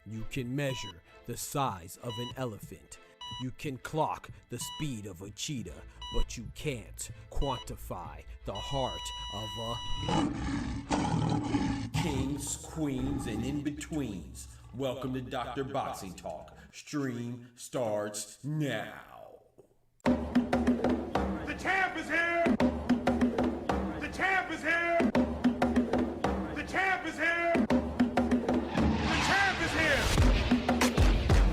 You can measure the size of an elephant. You can clock the speed of a cheetah, but you can't quantify the heart of a kings, queens, and in-betweens. Welcome to Dr. Boxing Talk. Stream starts now. The champ is here! The champ is here! The champ is here! The champ is here!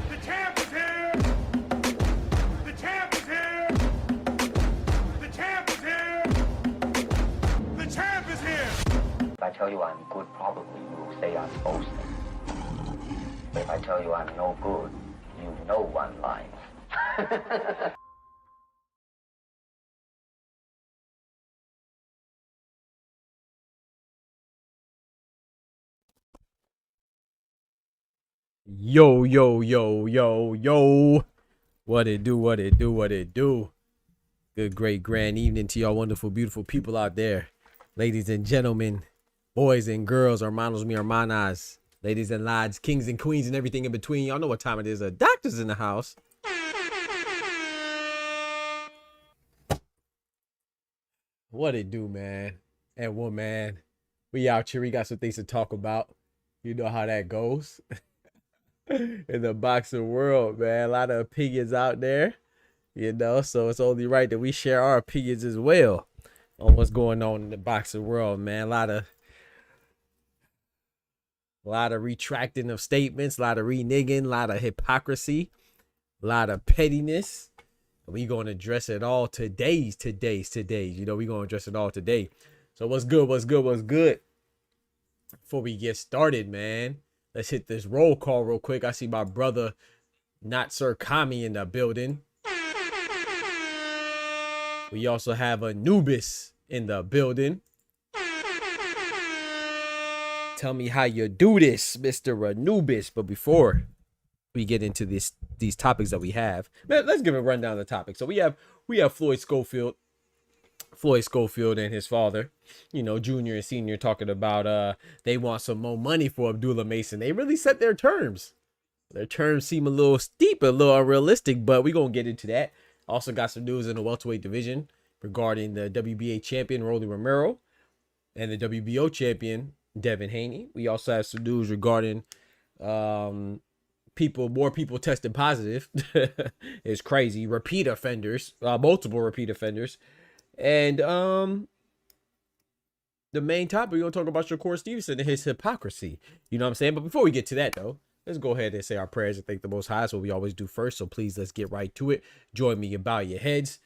The champ is here! The champ is here! The champ is here! The champ is here! If I tell you I'm good, probably you will say I'm boasting. If I tell you I'm no good, you know one line. Yo, yo, yo, yo, yo. What it do, what it do, what it do. Good, great, grand evening to y'all wonderful, beautiful people out there. Ladies and gentlemen, boys and girls, hermanos mi hermanas, ladies and lads, kings and queens and everything in between. Y'all know what time it is. Doctor's in the house. What it do, man and woman. We out here. We got some things to talk about. You know how that goes. In the boxing world, man, a lot of opinions out there, you know, so it's only right that we share our opinions as well on what's going on in the boxing world, man. A lot of retracting of statements, a lot of reneging, a lot of hypocrisy, a lot of pettiness. We gonna address it all today. You know, we gonna address it all today. So what's good? Before we get started, man, let's hit this roll call real quick. I see my brother, Not Sir Kami, in the building. We also have Anubis in the building. Tell me how you do this, Mr. Anubis. But before we get into these topics that we have, man, let's give a rundown of the topic. So we have Floyd Schofield and his father, you know, junior and senior, talking about they want some more money for Abdullah Mason. They really set their terms. Their terms seem a little steep, a little unrealistic, but we're gonna get into that. Also got some news in the welterweight division regarding the WBA champion Rolly Romero and the WBO champion Devin Haney. We also have some news regarding more people tested positive. It's crazy. Repeat offenders, multiple repeat offenders. And the main topic, we're going to talk about Shakur Stevenson and his hypocrisy. You know what I'm saying? But before we get to that, though, let's go ahead and say our prayers and thank the Most High. That's what we always do first. So please, let's get right to it. Join me and bow your heads.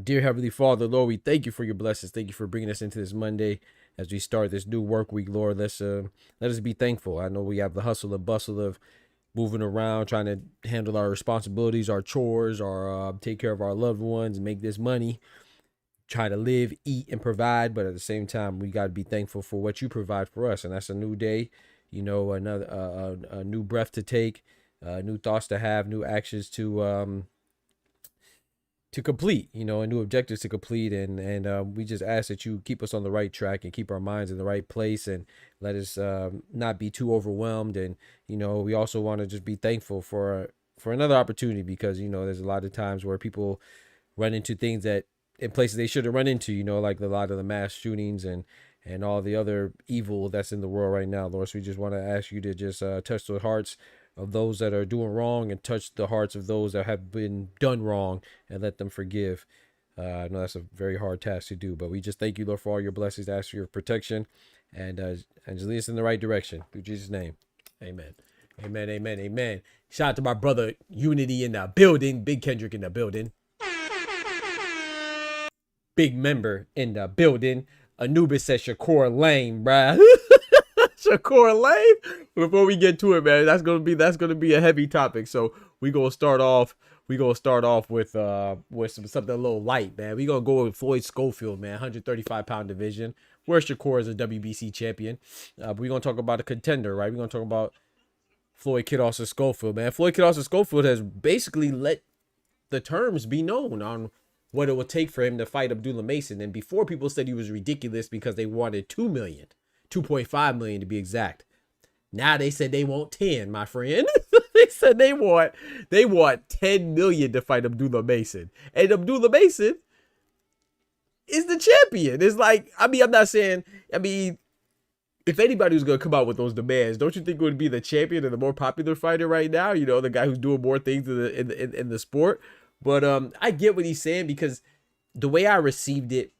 Dear Heavenly Father, Lord, we thank you for your blessings. Thank you for bringing us into this Monday as we start this new work week, Lord. Let us be thankful. I know we have the hustle and bustle of moving around, trying to handle our responsibilities, our chores, our take care of our loved ones, make this money, try to live, eat, and provide. But at the same time, we got to be thankful for what you provide for us, and that's a new day. You know, another a new breath to take, new thoughts to have, new actions to complete, you know, and new objectives to complete. And we just ask that you keep us on the right track and keep our minds in the right place, and let us not be too overwhelmed. And, you know, we also want to just be thankful for another opportunity, because, you know, there's a lot of times where people run into things that in places they shouldn't run into, you know, like a lot of the mass shootings and all the other evil that's in the world right now, Lord. So we just want to ask you to just touch the hearts of those that are doing wrong, and touch the hearts of those that have been done wrong, and let them forgive. I know that's a very hard task to do, but we just thank you, Lord, for all your blessings, ask for your protection, and just lead us in the right direction. Through Jesus' name, amen. Amen, amen, amen. Shout out to my brother Unity in the building, Big Kendrick in the building, big member in the building. Anubis says Shakur lame, bruh. Shakur lame. Before we get to it, man, that's gonna be a heavy topic. So we gonna start off with something a little light, man. We gonna go with Floyd Schofield, man, 135-pound division, where Shakur is a WBC champion. But we gonna talk about a contender, right? We gonna talk about Floyd Kid Austin Schofield, man. Floyd Kid Austin Schofield has basically let the terms be known on what it would take for him to fight Abdullah Mason. And before, people said he was ridiculous because they wanted 2 million. 2.5 million to be exact. Now they said they want 10, my friend. They said they want 10 million to fight Abdullah Mason. And Abdullah Mason is the champion. It's like, I'm not saying, if anybody was going to come out with those demands, don't you think it would be the champion and the more popular fighter right now? You know, the guy who's doing more things in the sport. But I get what he's saying, because the way I received it,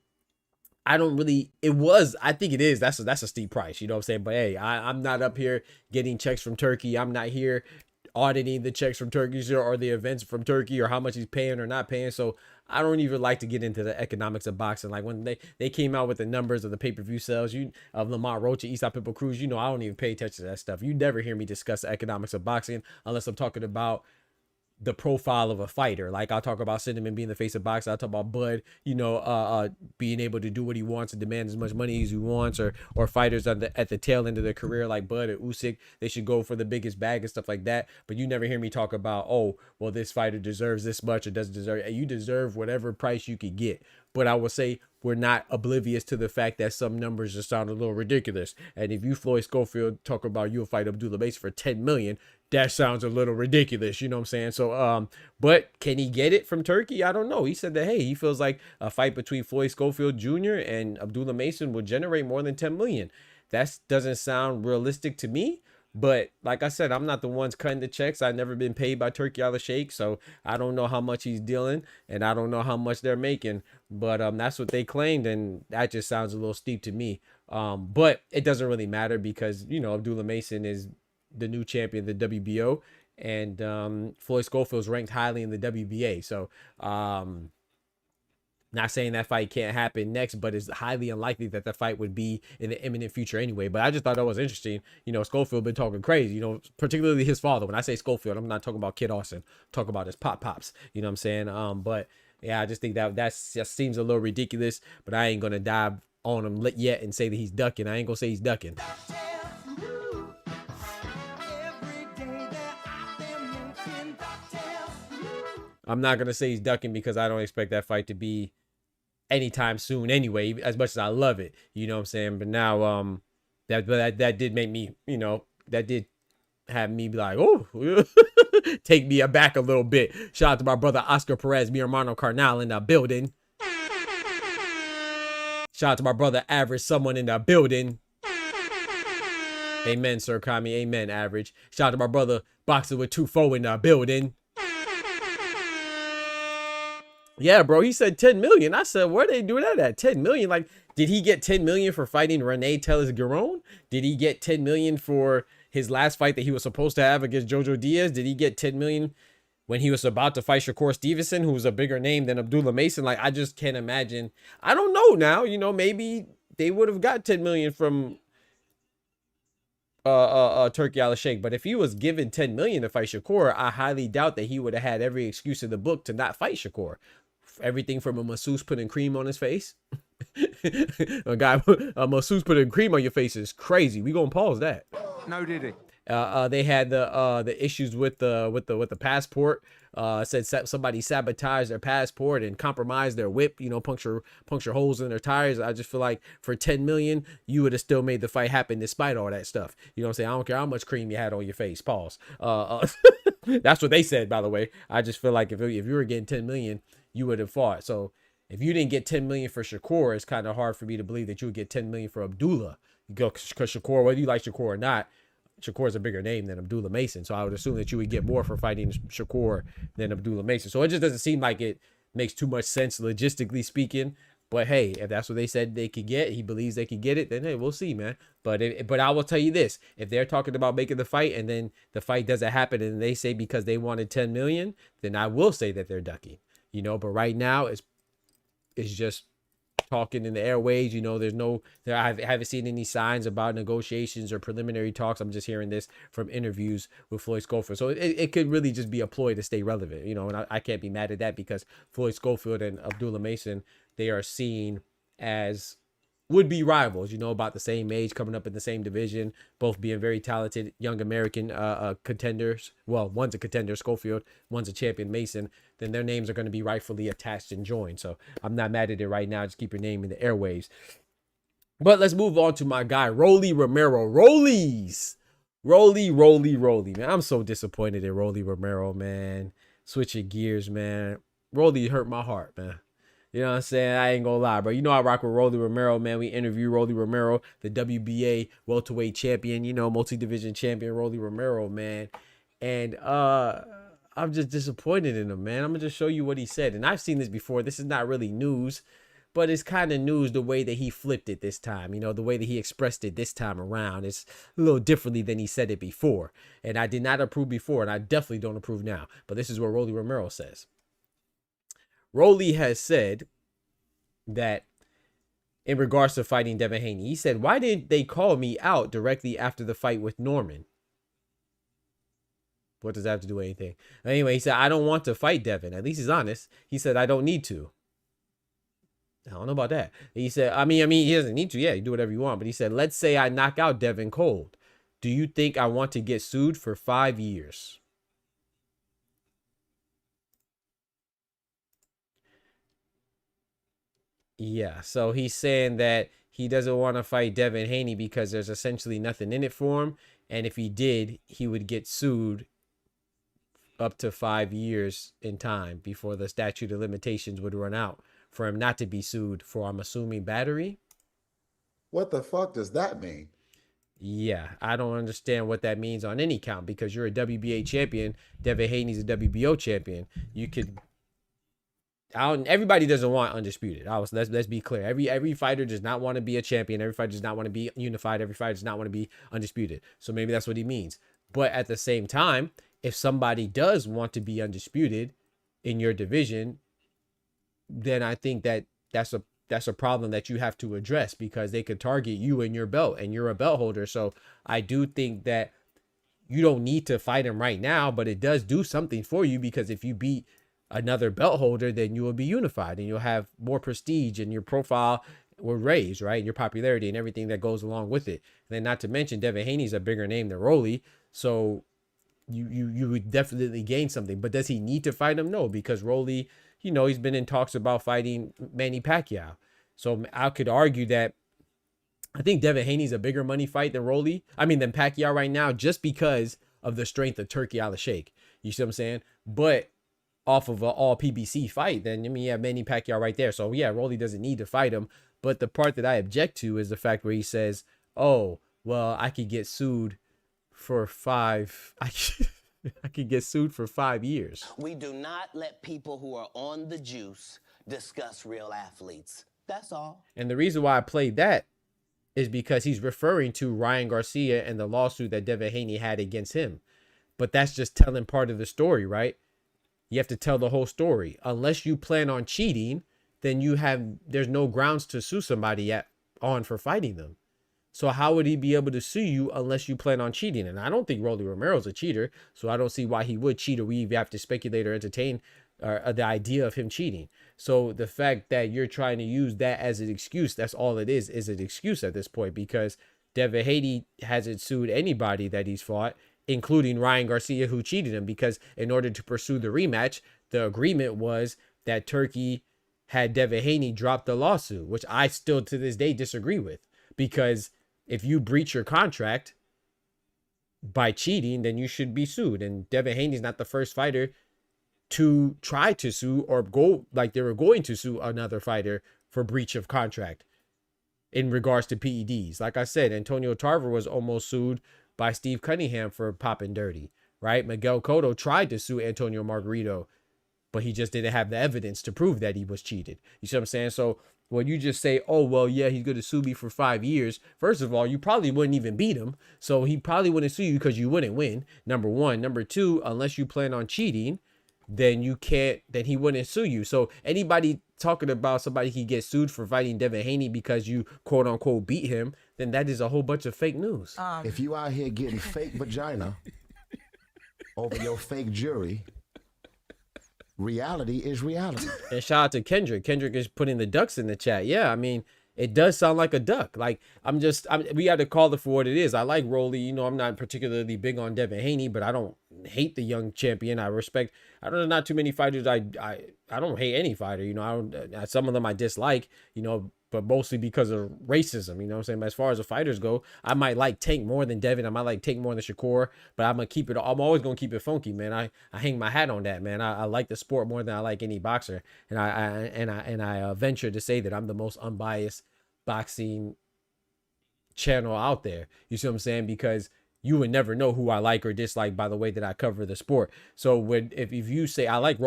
I think it is. That's a steep price. You know what I'm saying? But hey, I'm not up here getting checks from Turkey. I'm not here auditing the checks from Turkey or the events from Turkey or how much he's paying or not paying. So I don't even like to get into the economics of boxing. Like when they came out with the numbers of the pay-per-view sales of Lamont Roach and Eastside Pitbull Cruz, you know, I don't even pay attention to that stuff. You never hear me discuss the economics of boxing unless I'm talking about the profile of a fighter. Like I'll talk about Cinnamon being the face of boxing. I'll talk about Bud, you know, being able to do what he wants and demand as much money as he wants, or fighters at the tail end of their career like Bud or Usyk, they should go for the biggest bag and stuff like that. But you never hear me talk about, oh, well, this fighter deserves this much or doesn't deserve it. You deserve whatever price you could get. But I will say we're not oblivious to the fact that some numbers just sound a little ridiculous. And if you, Floyd Schofield, talk about you'll fight Abdullah Mason for 10 million, that sounds a little ridiculous. You know what I'm saying? So, but can he get it from Turkey? I don't know. He said that, hey, he feels like a fight between Floyd Schofield Jr. and Abdullah Mason will generate more than 10 million. That doesn't sound realistic to me. But like I said, I'm not the ones cutting the checks. I've never been paid by Turkey Al Sheikh, so I don't know how much he's dealing, and I don't know how much they're making. But that's what they claimed, and that just sounds a little steep to me. But it doesn't really matter, because, you know, Abdullah Mason is the new champion of the WBO, and Floyd Schofield's ranked highly in the WBA. So not saying that fight can't happen next, but it's highly unlikely that the fight would be in the imminent future anyway. But I just thought that was interesting. You know, Schofield been talking crazy, you know, particularly his father. When I say Schofield, I'm not talking about Kid Austin. I'm talking about his pops. You know what I'm saying? But yeah, I just think that just seems a little ridiculous. But I ain't going to dive on him yet and say that he's ducking. I ain't going to say he's ducking. I'm not going to say he's ducking, because I don't expect that fight to be anytime soon anyway, as much as I love it. You know what I'm saying? But now that did make me, you know, that did have me be like, oh, take me aback a little bit. Shout out to my brother Oscar Perez, mi hermano Carnal in the building. Shout out to my brother Average, someone in the building. Amen, Sir Kami. Amen, Average. Shout out to my brother Boxer with 2-4 in the building. Yeah, bro, he said 10 million. I said, where they do that at? 10 million? Like, did he get 10 million for fighting Renee Tellez-Giron? Did he get 10 million for his last fight that he was supposed to have against Jojo Diaz? Did he get 10 million when he was about to fight Shakur Stevenson, who was a bigger name than Abdullah Mason. Like, I just can't imagine. I don't know now. You know, maybe they would have got 10 million from Turki Al-Sheikh. But if he was given 10 million to fight Shakur, I highly doubt that he would have had every excuse in the book to not fight Shakur. Everything from a masseuse putting cream on his face. A masseuse putting cream on your face is crazy. We gonna pause that. No, did he? They had the issues with the passport. Said somebody sabotaged their passport and compromised their whip. You know, puncture holes in their tires. I just feel like for 10 million, you would have still made the fight happen despite all that stuff. You know what I'm saying? I don't care how much cream you had on your face. Pause. That's what they said, by the way. I just feel like if you were getting 10 million, you would have fought. So if you didn't get 10 million for Shakur, it's kind of hard for me to believe that you would get 10 million for Abdullah. Because Shakur, whether you like Shakur or not, Shakur is a bigger name than Abdullah Mason. So I would assume that you would get more for fighting Shakur than Abdullah Mason. So it just doesn't seem like it makes too much sense logistically speaking. But hey, if that's what they said they could get, he believes they could get it, then hey, we'll see, man. But I will tell you this, if they're talking about making the fight and then the fight doesn't happen and they say because they wanted 10 million, then I will say that they're ducking. You know, but right now it's just talking in the airways. You know, I haven't seen any signs about negotiations or preliminary talks. I'm just hearing this from interviews with Floyd Schofield. So it could really just be a ploy to stay relevant, you know, and I can't be mad at that because Floyd Schofield and Abdullah Mason, they are seen as would-be rivals, you know, about the same age, coming up in the same division, both being very talented young American contenders. Well, one's a contender, Schofield, one's a champion, Mason. Then their names are going to be rightfully attached and joined. So I'm not mad at it right now. Just keep your name in the airwaves. But let's move on to my guy, Rolly Romero. Rolly, man. I'm so disappointed in Rolly Romero, man. Switching gears, man. Rolly hurt my heart, man. You know what I'm saying? I ain't gonna lie, bro. You know I rock with Rolly Romero, man. We interview Rolly Romero, the WBA welterweight champion, you know, multi-division champion Rolly Romero, man. And I'm just disappointed in him, man. I'm gonna just show you what he said. And I've seen this before. This is not really news, but it's kind of news the way that he flipped it this time. You know, the way that he expressed it this time around. It's a little differently than he said it before. And I did not approve before, and I definitely don't approve now. But this is what Rolly Romero says. Rolly has said that in regards to fighting Devin Haney, he said, why didn't they call me out directly after the fight with Norman? What does that have to do with anything? Anyway, he said, I don't want to fight Devin. At least he's honest. He said, I don't need to. I don't know about that. He said, I mean, he doesn't need to. Yeah, you do whatever you want. But he said, let's say I knock out Devin cold. Do you think I want to get sued for 5 years? Yeah, so he's saying that he doesn't want to fight Devin Haney because there's essentially nothing in it for him. And if he did, he would get sued up to 5 years in time before the statute of limitations would run out for him not to be sued for, I'm assuming, battery. What the fuck does that mean? Yeah, I don't understand what that means on any count because you're a WBA champion. Devin Haney's a WBO champion. You could... everybody doesn't want undisputed. Let's be clear. Every fighter does not want to be a champion. Every fighter does not want to be unified. Every fighter does not want to be undisputed. So maybe that's what he means. But at the same time, if somebody does want to be undisputed in your division, then I think that that's a problem that you have to address because they could target you and your belt, and you're a belt holder. So I do think that you don't need to fight him right now, but it does do something for you because if you beat another belt holder, then you will be unified and you'll have more prestige and your profile will raise, right? And your popularity and everything that goes along with it. And then not to mention Devin Haney's a bigger name than Rolly. So you would definitely gain something. But does he need to fight him? No, because Rolly, you know, he's been in talks about fighting Manny Pacquiao. So I could argue that I think Devin Haney's a bigger money fight than than Pacquiao right now, just because of the strength of Turki Al-Sheikh. You see what I'm saying? But off of an all PBC fight, then you have Manny Pacquiao right there. So yeah, Rolly doesn't need to fight him. But the part that I object to is the fact where he says, oh, well, I could get sued for I could get sued for 5 years. We do not let people who are on the juice discuss real athletes. That's all. And the reason why I played that is because he's referring to Ryan Garcia and the lawsuit that Devin Haney had against him. But that's just telling part of the story, right? You have to tell the whole story. Unless you plan on cheating, then there's no grounds to sue somebody on for fighting them. So how would he be able to sue you unless you plan on cheating? And I don't think Rolly Romero's a cheater, so I don't see why he would cheat, or we even have to speculate or entertain the idea of him cheating. So the fact that you're trying to use that as an excuse, that's all it is an excuse at this point, because Devin Haney hasn't sued anybody that he's fought, including Ryan Garcia, who cheated him, because in order to pursue the rematch, the agreement was that Turkey had Devin Haney drop the lawsuit, which I still to this day disagree with, because if you breach your contract by cheating, then you should be sued. And Devin Haney's not the first fighter to try to sue or go like they were going to sue another fighter for breach of contract in regards to PEDs. Like I said, Antonio Tarver was almost sued by Steve Cunningham for popping dirty, right? Miguel Cotto tried to sue Antonio Margarito, but he just didn't have the evidence to prove that he was cheated. You see what I'm saying? So when you just say, oh, well, yeah, he's going to sue me for 5 years. First of all, you probably wouldn't even beat him. So he probably wouldn't sue you because you wouldn't win. Number one. Number two, unless you plan on cheating, then he wouldn't sue you. So anybody talking about somebody he gets sued for fighting Devin Haney because you quote unquote beat him, then that is a whole bunch of fake news. If you out here getting fake vagina over your fake jury, reality is reality. And shout out to Kendrick. Kendrick is putting the ducks in the chat. Yeah, I mean, it does sound like a duck. Like, we got to call it for what it is. I like Rolly. You know, I'm not particularly big on Devin Haney, but I don't hate the young champion. I respect. I don't know, not too many fighters. I don't hate any fighter. You know, some of them I dislike. You know, but mostly because of racism. You know what I'm saying? But as far as the fighters go, I might like Tank more than Devin. I might like Tank more than Shakur. But I'm always gonna keep it funky, man. I hang my hat on that, man. I like the sport more than I like any boxer, and I venture to say that I'm the most unbiased boxing channel out there. You see what I'm saying? Because you would never know who I like or dislike by the way that I cover the sport. So if you say I like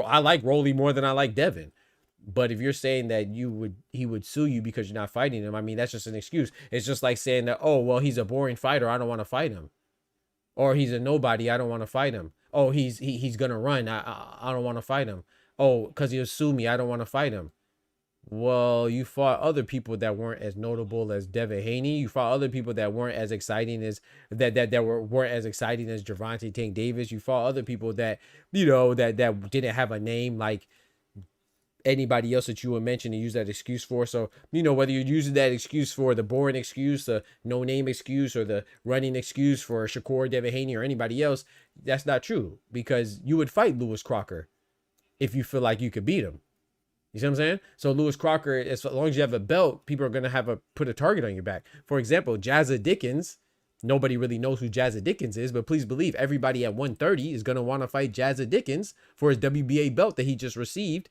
Rolly more than I like Devin, but if you're saying that he would sue you because you're not fighting him, I mean, that's just an excuse. It's just like saying that, oh, well, he's a boring fighter, I don't want to fight him. Or he's a nobody, I don't want to fight him. Oh, he's gonna run, I don't want to fight him. Oh, because he'll sue me, I don't want to fight him. Well, you fought other people that weren't as notable as Devin Haney. You fought other people that weren't as exciting as weren't as exciting as Gervonta Tank Davis. You fought other people that, you know, that didn't have a name like anybody else that you would mention and use that excuse for. So, you know, whether you're using that excuse for the boring excuse, the no name excuse, or the running excuse for Shakur, Devin Haney, or anybody else, that's not true, because you would fight Lewis Crocker if you feel like you could beat him. You see what I'm saying? So Lewis Crocker, as long as you have a belt, people are going to put a target on your back. For example, Jazza Dickens, nobody really knows who Jazza Dickens is, but please believe everybody at 130 is going to want to fight Jazza Dickens for his WBA belt that he just received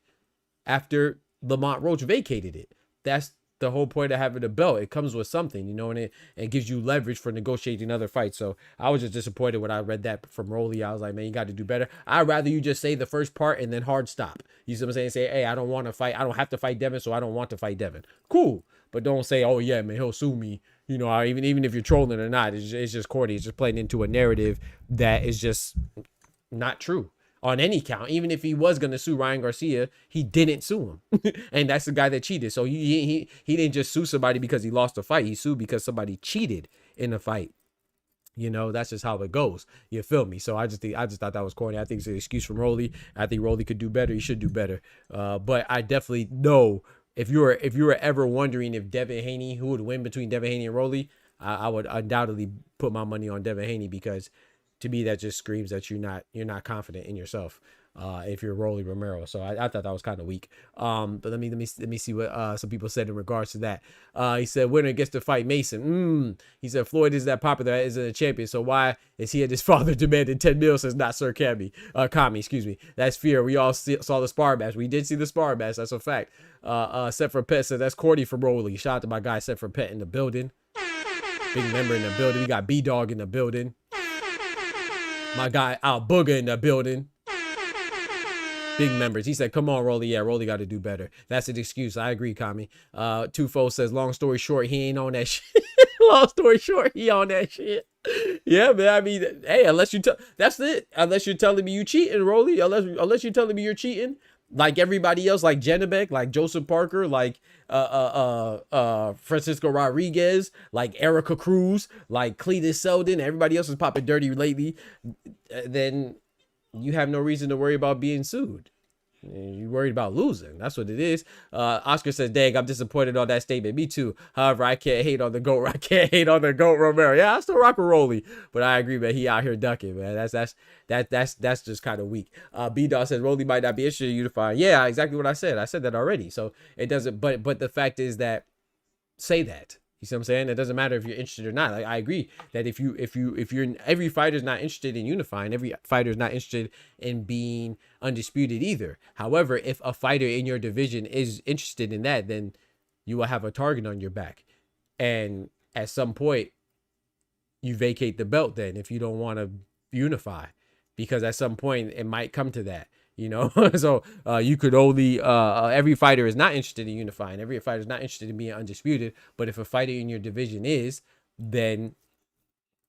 after Lamont Roach vacated it. That's the whole point of having a belt. It comes with something, you know, and it gives you leverage for negotiating other fights. So I was just disappointed when I read that from Rolly. I was like, man, you got to do better. I'd rather you just say the first part and then hard stop. You see what I'm saying? Say, hey, I don't want to fight. I don't have to fight Devin, so I don't want to fight Devin. Cool. But don't say, oh yeah, man, he'll sue me. You know, even if you're trolling or not, it's just corny. It's just playing into a narrative that is just not true. On any count, even if he was going to sue Ryan Garcia, he didn't sue him. And that's the guy that cheated. So he didn't just sue somebody because he lost a fight. He sued because somebody cheated in the fight. You know, that's just how it goes. You feel me? So I just thought that was corny. I think it's an excuse from Rolly. I think Rolly could do better. He should do better. But I definitely know if you were ever wondering if Devin Haney, who would win between Devin Haney and Rolly, I would undoubtedly put my money on Devin Haney, because to me, that just screams that you're not confident in yourself. If you're Rolly Romero. So I thought that was kind of weak. But let me see what some people said in regards to that. He said winner gets to fight Mason. He said Floyd is that popular, isn't a champion. So why is he and his father demanding 10 mil since not Sir Kami? Excuse me. That's fear. We all saw the spar match. We did see the spar match. That's a fact. Set for Pet said that's corny from Rolly. Shout out to my guy Set for Pet in the building. Big member in the building. We got B-Dog in the building. My guy Al Booger in the building. Big members. He said, come on, Rolly. Yeah, Rolly got to do better. That's an excuse. I agree, Kami. Tufo says, long story short, he ain't on that shit. Long story short, he on that shit. Yeah, man. I mean, hey, unless you tell, that's it. Unless you're telling me you cheating, Rolly. Unless you're telling me you're cheating, like everybody else, like Janabek, like Joseph Parker, like Francisco Rodriguez, like Erica Cruz, like Cletus Selden, everybody else is popping dirty lately. Then you have no reason to worry about being sued. You're worried about losing. That's what it is. Oscar says, dang, I'm disappointed on that statement. Me too. However, I can't hate on the GOAT. I can't hate on the GOAT Romero. Yeah, I still rock with Rolly. But I agree, man. He out here ducking, man. That's just kind of weak. B-Dog says, Rolly might not be interested in unifying. Yeah, exactly what I said. I said that already. So it doesn't, but the fact is that, say that. You see what I'm saying? It doesn't matter if you're interested or not. Like, I agree that if you're every fighter's not interested in unifying, every fighter's not interested in being undisputed either. However, if a fighter in your division is interested in that, then you will have a target on your back. And at some point, you vacate the belt then if you don't want to unify. Because at some point it might come to that. You know, so you could only every fighter is not interested in unifying. Every fighter is not interested in being undisputed. But if a fighter in your division is, then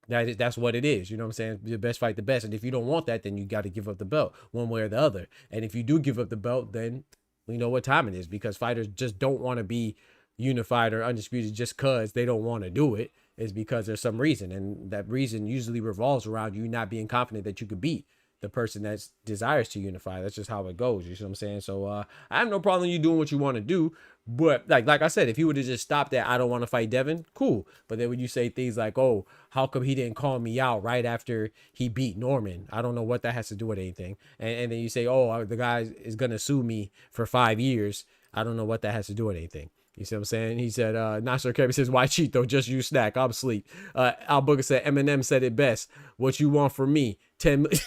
that's what it is. You know what I'm saying? The best fight the best. And if you don't want that, then you got to give up the belt one way or the other. And if you do give up the belt, then we know what time it is, because fighters just don't want to be unified or undisputed just because they don't want to do it. Is because there's some reason. And that reason usually revolves around you not being confident that you could beat the person that desires to unify. That's just how it goes. You see what I'm saying? So I have no problem you doing what you want to do. But like I said, if you would have just stopped at, I don't want to fight Devin, cool. But then when you say things like, oh, how come he didn't call me out right after he beat Norman? I don't know what that has to do with anything. And then you say, oh, the guy is going to sue me for 5 years. I don't know what that has to do with anything. You see what I'm saying? He said, Nasser Kevin says, why cheat though? Just use snack. I'm asleep. Al Booker said, Eminem said it best. What you want from me? 10 million.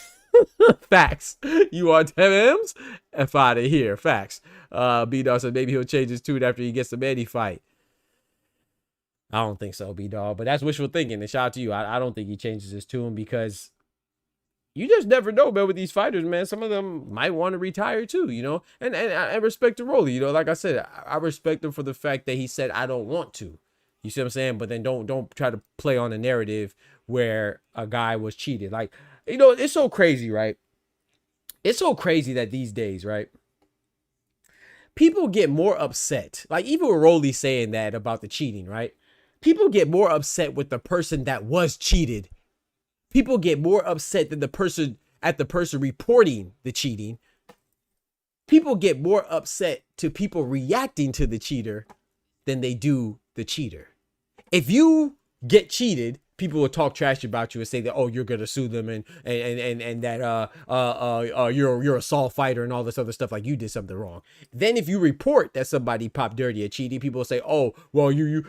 Facts. You want 10 M's? F out of here. Facts. B-Dog said maybe he'll change his tune after he gets the Manny fight. I don't think so, B-Dog. But that's wishful thinking. And shout out to you. I don't think he changes his tune, because you just never know, man, with these fighters, man. Some of them might want to retire too, you know. And I respect the Rolly, you know. Like I said, I respect him for the fact that he said, I don't want to. You see what I'm saying? But then don't try to play on a narrative where a guy was cheated. Like, you know, it's so crazy, right? It's so crazy that these days, right, people get more upset. Like, even with Rolly saying that about the cheating, right? People get more upset with the person that was cheated. People get more upset than the person reporting the cheating. People get more upset to people reacting to the cheater than they do the cheater. If you get cheated, people will talk trash about you and say that, oh, you're gonna sue them and that you're a Saul fighter and all this other stuff, like you did something wrong. Then if you report that somebody popped dirty or cheating, people will say, oh, well, you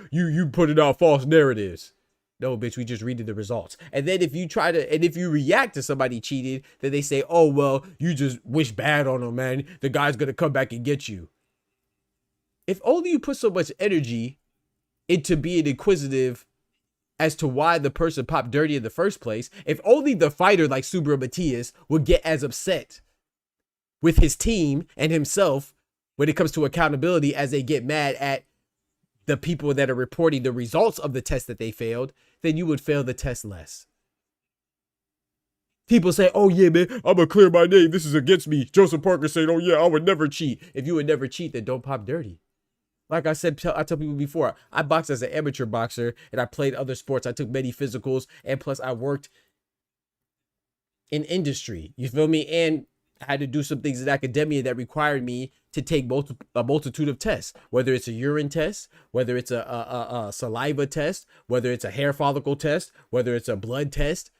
put it out false narratives. No, bitch, we just read the results. And then if you react to somebody cheated, then they say, oh, well, you just wish bad on them, man. The guy's gonna come back and get you. If only you put so much energy into being inquisitive as to why the person popped dirty in the first place, if only the fighter like Subra Matias would get as upset with his team and himself when it comes to accountability as they get mad at the people that are reporting the results of the test that they failed, then you would fail the test less. People say, oh yeah, man, I'm gonna clear my name. This is against me. Joseph Parker said, oh yeah, I would never cheat. If you would never cheat, then don't pop dirty. Like I said, I tell people before, I boxed as an amateur boxer and I played other sports. I took many physicals, and plus I worked in industry. You feel me? And I had to do some things in academia that required me to take a multitude of tests, whether it's a urine test, whether it's a saliva test, whether it's a hair follicle test, whether it's a blood test.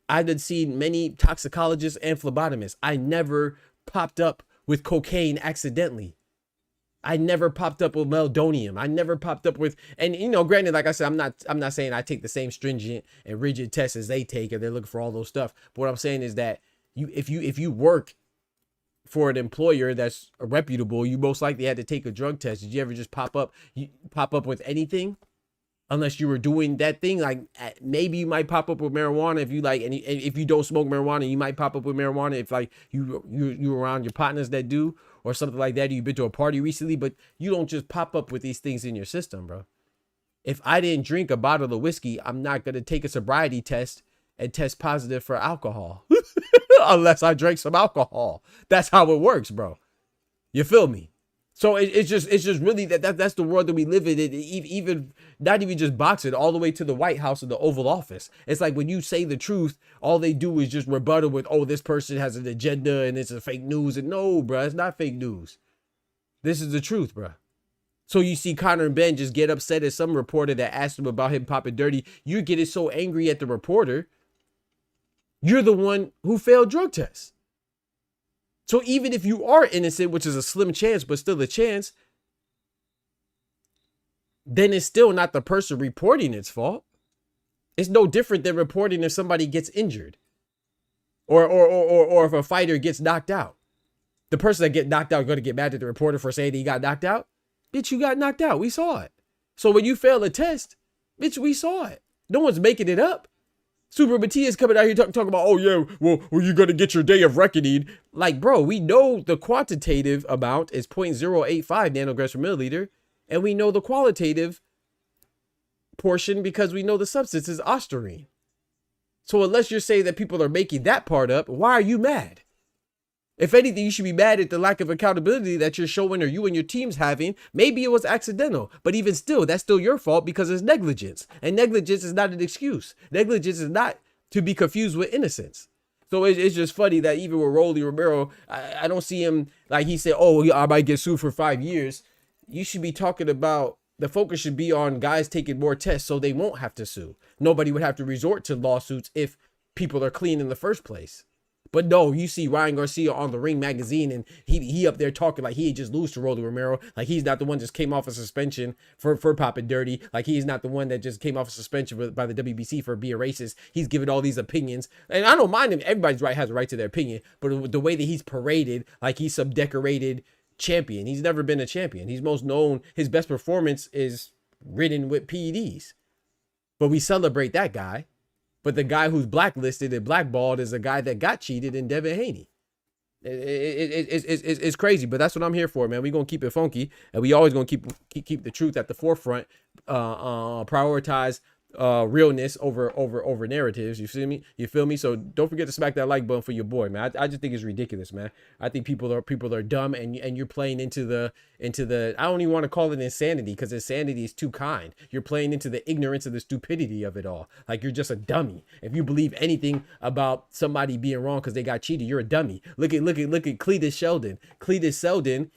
I've seen many toxicologists and phlebotomists. I never popped up with cocaine accidentally. I never popped up with meldonium. I never popped up with, and you know, granted, like I said, I'm not saying I take the same stringent and rigid tests as they take, and they're looking for all those stuff. But what I'm saying is that if you work for an employer that's reputable, you most likely had to take a drug test. Did you ever just pop up with anything? Unless you were doing that thing, like maybe you might pop up with marijuana if you like, and if you don't smoke marijuana, you might pop up with marijuana if like you around your partners that do, or something like that. You've been to a party recently, but you don't just pop up with these things in your system, bro. If I didn't drink a bottle of whiskey, I'm not going to take a sobriety test and test positive for alcohol unless I drank some alcohol. That's how it works, bro. You feel me? So it's just really that's the world that we live in. Even not even just boxing, all the way to the White House and the Oval Office. It's like when you say the truth, all they do is just rebuttal with, oh, this person has an agenda and it's a fake news. And no, bro, it's not fake news. This is the truth, bro. So you see Conor and Ben just get upset at some reporter that asked him about him popping dirty. You're getting so angry at the reporter. You're the one who failed drug tests. So even if you are innocent, which is a slim chance, but still a chance, then it's still not the person reporting its fault. It's no different than reporting if somebody gets injured or if a fighter gets knocked out. The person that get knocked out is going to get mad at the reporter for saying he got knocked out. Bitch, you got knocked out. We saw it. So when you fail a test, bitch, we saw it. No one's making it up. Super Matias coming out here talking about, oh yeah, well, you're going to get your day of reckoning. Like, bro, we know the quantitative amount is 0.085 nanograms per milliliter. And we know the qualitative portion because we know the substance is ostarine. So unless you're saying that people are making that part up, why are you mad? If anything, you should be mad at the lack of accountability that you're showing or you and your team's having. Maybe it was accidental, but even still, that's still your fault because it's negligence. And negligence is not an excuse. Negligence is not to be confused with innocence. So it's just funny that even with Rolly Romero, I don't see him, like he said, oh, I might get sued for 5 years. You should be talking about, the focus should be on guys taking more tests so they won't have to sue. Nobody would have to resort to lawsuits if people are clean in the first place. But no, you see Ryan Garcia on the Ring magazine and he up there talking like he just lose to Rolly Romero. Like he's not the one just came off a suspension for popping dirty. Like he's not the one that just came off a suspension by the WBC for being racist. He's giving all these opinions. And I don't mind him. Everybody's right, has a right to their opinion. But the way that he's paraded, like he's some decorated champion. He's never been a champion. He's most known. His best performance is ridden with PEDs. But we celebrate that guy. But the guy who's blacklisted and blackballed is a guy that got cheated in Devin Haney. It's crazy, but that's what I'm here for, man. We're going to keep it funky, and we always going to keep the truth at the forefront, prioritize realness over narratives. You feel me? So don't forget to smack that like button for your boy, man. I just think it's ridiculous, man. I think people are dumb, and you're playing into the I don't even want to call it insanity, because insanity is too kind. You're playing into the ignorance and the stupidity of it all. Like you're just a dummy. If you believe anything about somebody being wrong because they got cheated, you're a dummy. Look at Cletus Sheldon. Cletus Sheldon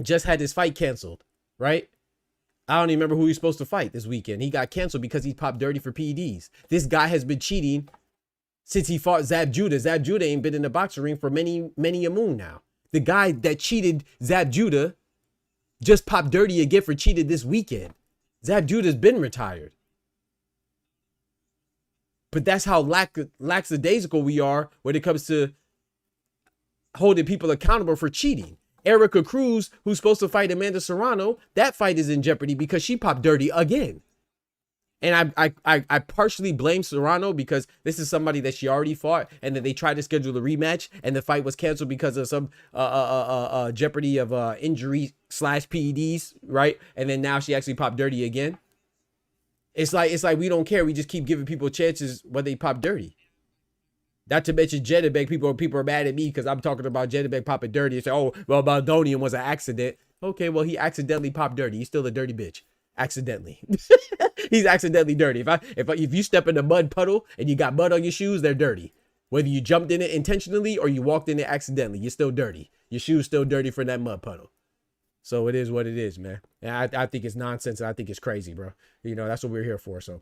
just had his fight canceled, right? I don't even remember who he's supposed to fight this weekend. He got canceled because he popped dirty for PEDs. This guy has been cheating since he fought Zab Judah. Zab Judah ain't been in the boxing ring for many a moon now. The guy that cheated Zab Judah just popped dirty again for cheated this weekend. Zab Judah's been retired. But that's how lackadaisical we are when it comes to holding people accountable for cheating. Erica Cruz, who's supposed to fight Amanda Serrano, that fight is in jeopardy because she popped dirty again. And I partially blame Serrano because this is somebody that she already fought, and then they tried to schedule a rematch, and the fight was canceled because of some jeopardy of injury / PEDs, right? And then now she actually popped dirty again. It's like we don't care. We just keep giving people chances when they pop dirty. Not to mention Jedebek, people are mad at me because I'm talking about Jedebek popping dirty and say, oh, well, Baldonian was an accident. Okay, well, he accidentally popped dirty. He's still a dirty bitch. Accidentally. He's accidentally dirty. If you step in a mud puddle and you got mud on your shoes, they're dirty. Whether you jumped in it intentionally or you walked in it accidentally, you're still dirty. Your shoe's still dirty from that mud puddle. So it is what it is, man. And I think it's nonsense. And I think it's crazy, bro. You know, that's what we're here for. So.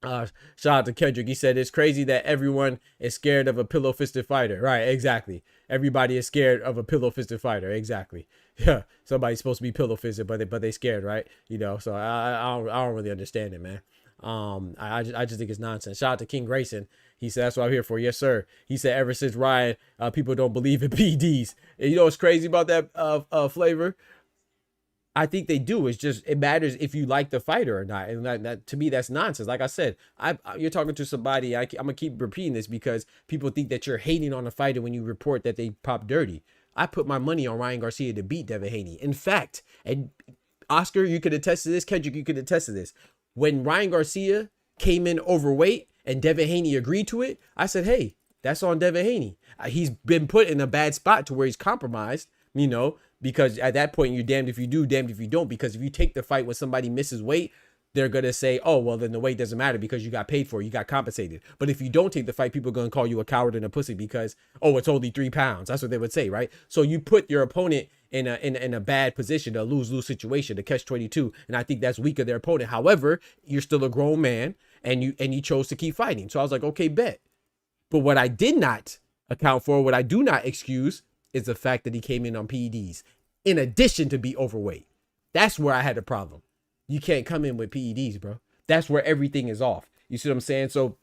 Shout out to Kendrick. He said it's crazy that everyone is scared of a pillow-fisted fighter. Right, exactly. Everybody is scared of a pillow-fisted fighter. Exactly. Yeah, somebody's supposed to be pillow-fisted, but they scared, right? You know, so I don't really understand it, man. I just think it's nonsense. Shout out to King Grayson. He said that's what I'm here for. Yes, sir. He said ever since Ryan, people don't believe in PDs. And you know what's crazy about that Flavor? I think they do. It's just, it matters if you like the fighter or not. And that to me, that's nonsense. Like I said, you're talking to somebody, I'm going to keep repeating this because people think that you're hating on a fighter when you report that they pop dirty. I put my money on Ryan Garcia to beat Devin Haney. In fact, and Oscar, you could attest to this. Kendrick, you could attest to this. When Ryan Garcia came in overweight and Devin Haney agreed to it, I said, hey, that's on Devin Haney. He's been put in a bad spot to where he's compromised, you know, because at that point, you're damned if you do, damned if you don't. Because if you take the fight when somebody misses weight, they're going to say, oh, well, then the weight doesn't matter because you got paid for it. You got compensated. But if you don't take the fight, people are going to call you a coward and a pussy because, oh, it's only 3 pounds. That's what they would say, right? So you put your opponent in a bad position, a lose-lose situation, to catch 22. And I think that's weak of their opponent. However, you're still a grown man and you chose to keep fighting. So I was like, okay, bet. But what I did not account for, what I do not excuse, is the fact that he came in on PEDs in addition to be overweight. That's where I had a problem. You can't come in with PEDs, bro. That's where everything is off. You see what I'm saying? So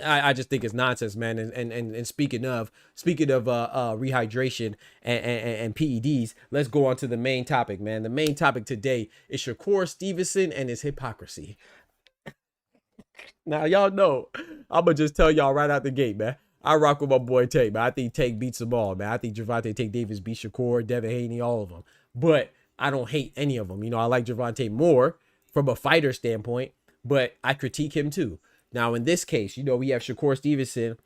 I just think it's nonsense, man. And speaking of rehydration and PEDs, let's go on to the main topic, man. The main topic today is Shakur Stevenson and his hypocrisy. Now, y'all know, I'm going to just tell y'all right out the gate, man. I rock with my boy Tank, man. I think Tank beats them all, man. I think Gervonta Tank Davis beats Shakur, Devin Haney, all of them. But I don't hate any of them. You know, I like Gervonta more from a fighter standpoint, but I critique him too. Now, in this case, you know, we have Shakur Stevenson.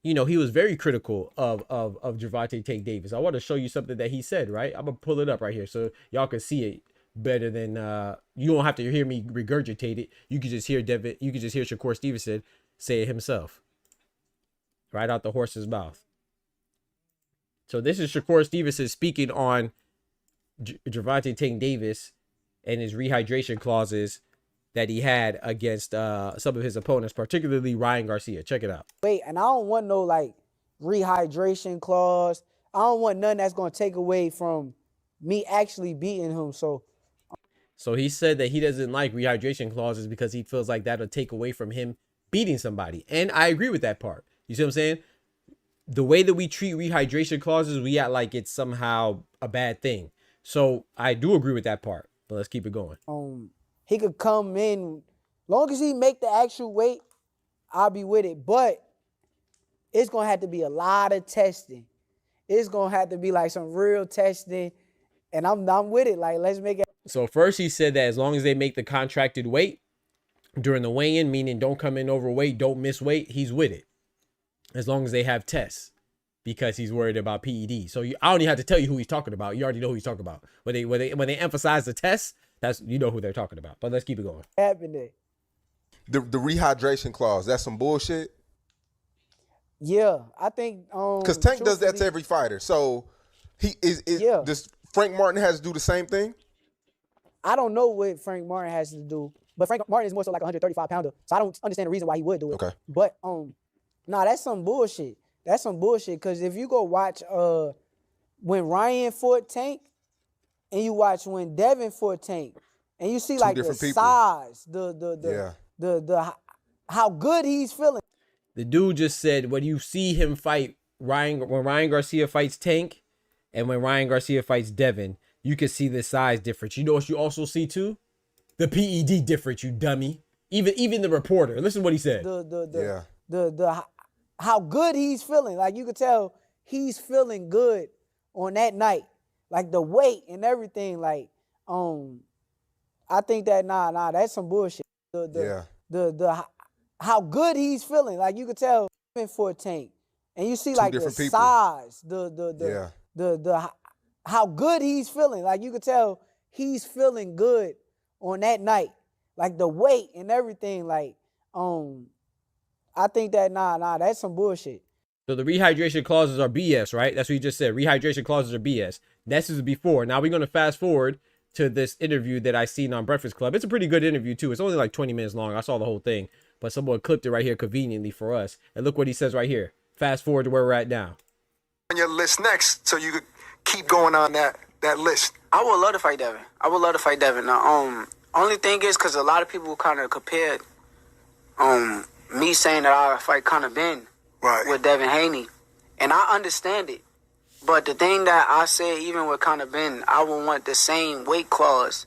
You know, he was very critical of Gervonta Tank Davis. I want to show you something that he said, right? I'm going to pull it up right here so y'all can see it better than, you don't have to hear me regurgitate it. You can just hear Shakur Stevenson say it himself. Right out the horse's mouth. So this is Shakur Stevenson speaking on Gervonta Tank Davis and his rehydration clauses that he had against some of his opponents, particularly Ryan Garcia. Check it out. Wait, and I don't want no like rehydration clause. I don't want nothing that's going to take away from me actually beating him. So he said that he doesn't like rehydration clauses because he feels like that'll take away from him beating somebody. And I agree with that part. You see what I'm saying? The way that we treat rehydration clauses, we act like it's somehow a bad thing. So I do agree with that part, but let's keep it going. He could come in, long as he make the actual weight, I'll be with it. But it's gonna have to be a lot of testing. It's gonna have to be like some real testing, and I'm with it. Like, let's make it. So first he said that as long as they make the contracted weight during the weigh-in, meaning don't come in overweight, don't miss weight, he's with it. As long as they have tests, because he's worried about PED. So I don't even have to tell you who he's talking about. You already know who he's talking about. When they emphasize the tests, that's, you know who they're talking about. But let's keep it going. Happening. The rehydration clause, that's some bullshit. Yeah, I think because Tank does that to every fighter. So does Frank Martin has to do the same thing? I don't know what Frank Martin has to do, but Frank Martin is more so like a 135 pounder. So I don't understand the reason why he would do it. Okay. But nah, that's some bullshit. That's some bullshit. Cause if you go watch when Ryan fought Tank, and you watch when Devin fought Tank, and you see like the size, the how good he's feeling. The dude just said when you see him fight when Ryan Garcia fights Tank, and when Ryan Garcia fights Devin, you can see the size difference. You know what you also see too? The PED difference, you dummy. Even the reporter. Listen to what he said. The how good he's feeling. Like, you could tell he's feeling good on that night. Like the weight and everything. Like, I think that nah, that's some bullshit. The how good he's feeling. Like, you could tell for a Tank. And you see like the size, the how good he's feeling. Like, you could tell he's feeling good on that night. Like the weight and everything. Like, I think that nah, that's some bullshit. So the rehydration clauses are BS, right? That's what you just said. Rehydration clauses are BS. This is before. Now we're going to fast forward to this interview that I seen on Breakfast Club. It's a pretty good interview too. It's only like 20 minutes long. I saw the whole thing, but someone clipped it right here conveniently for us. And look what he says right here. Fast forward to where we're at now. On your list next, so you could keep going on that list. I would love to fight Devin. Now, only thing is, because a lot of people kind of compared me saying that I fight Conor Ben with Devin Haney, and I understand it. But the thing that I said, even with Conor Ben, I would want the same weight clause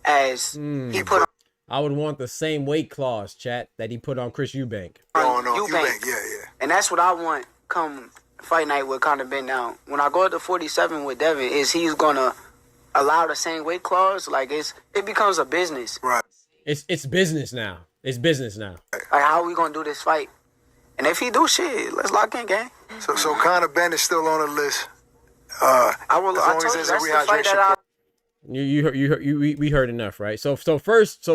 as he put on. I would want the same weight clause, chat, that he put on Chris Eubank. Eubank, yeah. And that's what I want come fight night with Conor Ben. Now, when I go to 47 with Devin, is he's gonna allow the same weight clause, like it becomes a business. Right. It's business now. It's business now. Like, how are we gonna do this fight? And if he do shit, let's lock in, gang. So Conor Ben is still on the list. I as long told as you, there's a that's the fight rehydration. that We heard enough, right? So first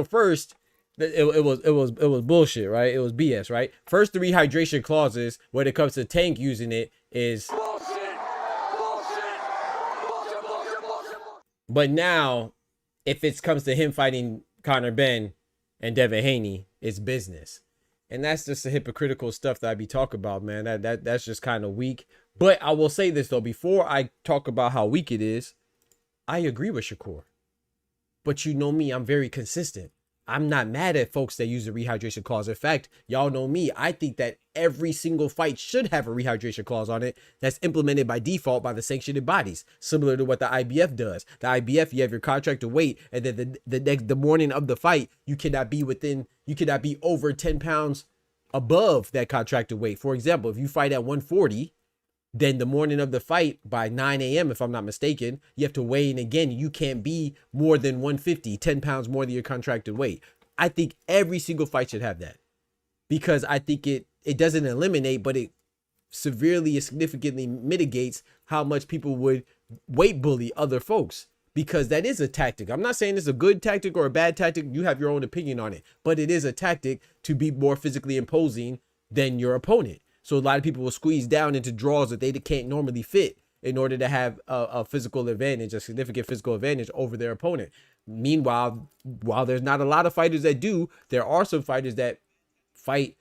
it was bullshit, right? It was BS, right? First, the rehydration clauses when it comes to Tank using it is bullshit. But now, if it comes to him fighting Conor Ben and Devin Haney, it's business. And that's just the hypocritical stuff that I be talking about, man. That's just kind of weak. But I will say this though, before I talk about how weak it is, I agree with Shakur. But you know me, I'm very consistent. I'm not mad at folks that use the rehydration clause. In fact, y'all know me. I think that every single fight should have a rehydration clause on it that's implemented by default by the sanctioned bodies, similar to what the IBF does. The IBF, you have your contracted weight, and then the morning of the fight, you cannot be over 10 pounds above that contracted weight. For example, if you fight at 140, then the morning of the fight by 9 a.m., if I'm not mistaken, you have to weigh in again. You can't be more than 150, 10 pounds more than your contracted weight. I think every single fight should have that, because I think it doesn't eliminate, but it severely and significantly mitigates how much people would weight bully other folks, because that is a tactic. I'm not saying it's a good tactic or a bad tactic. You have your own opinion on it, but it is a tactic to be more physically imposing than your opponent. So a lot of people will squeeze down into draws that they can't normally fit in order to have a physical advantage, a significant physical advantage over their opponent. Meanwhile, while there's not a lot of fighters that do, there are some fighters that fight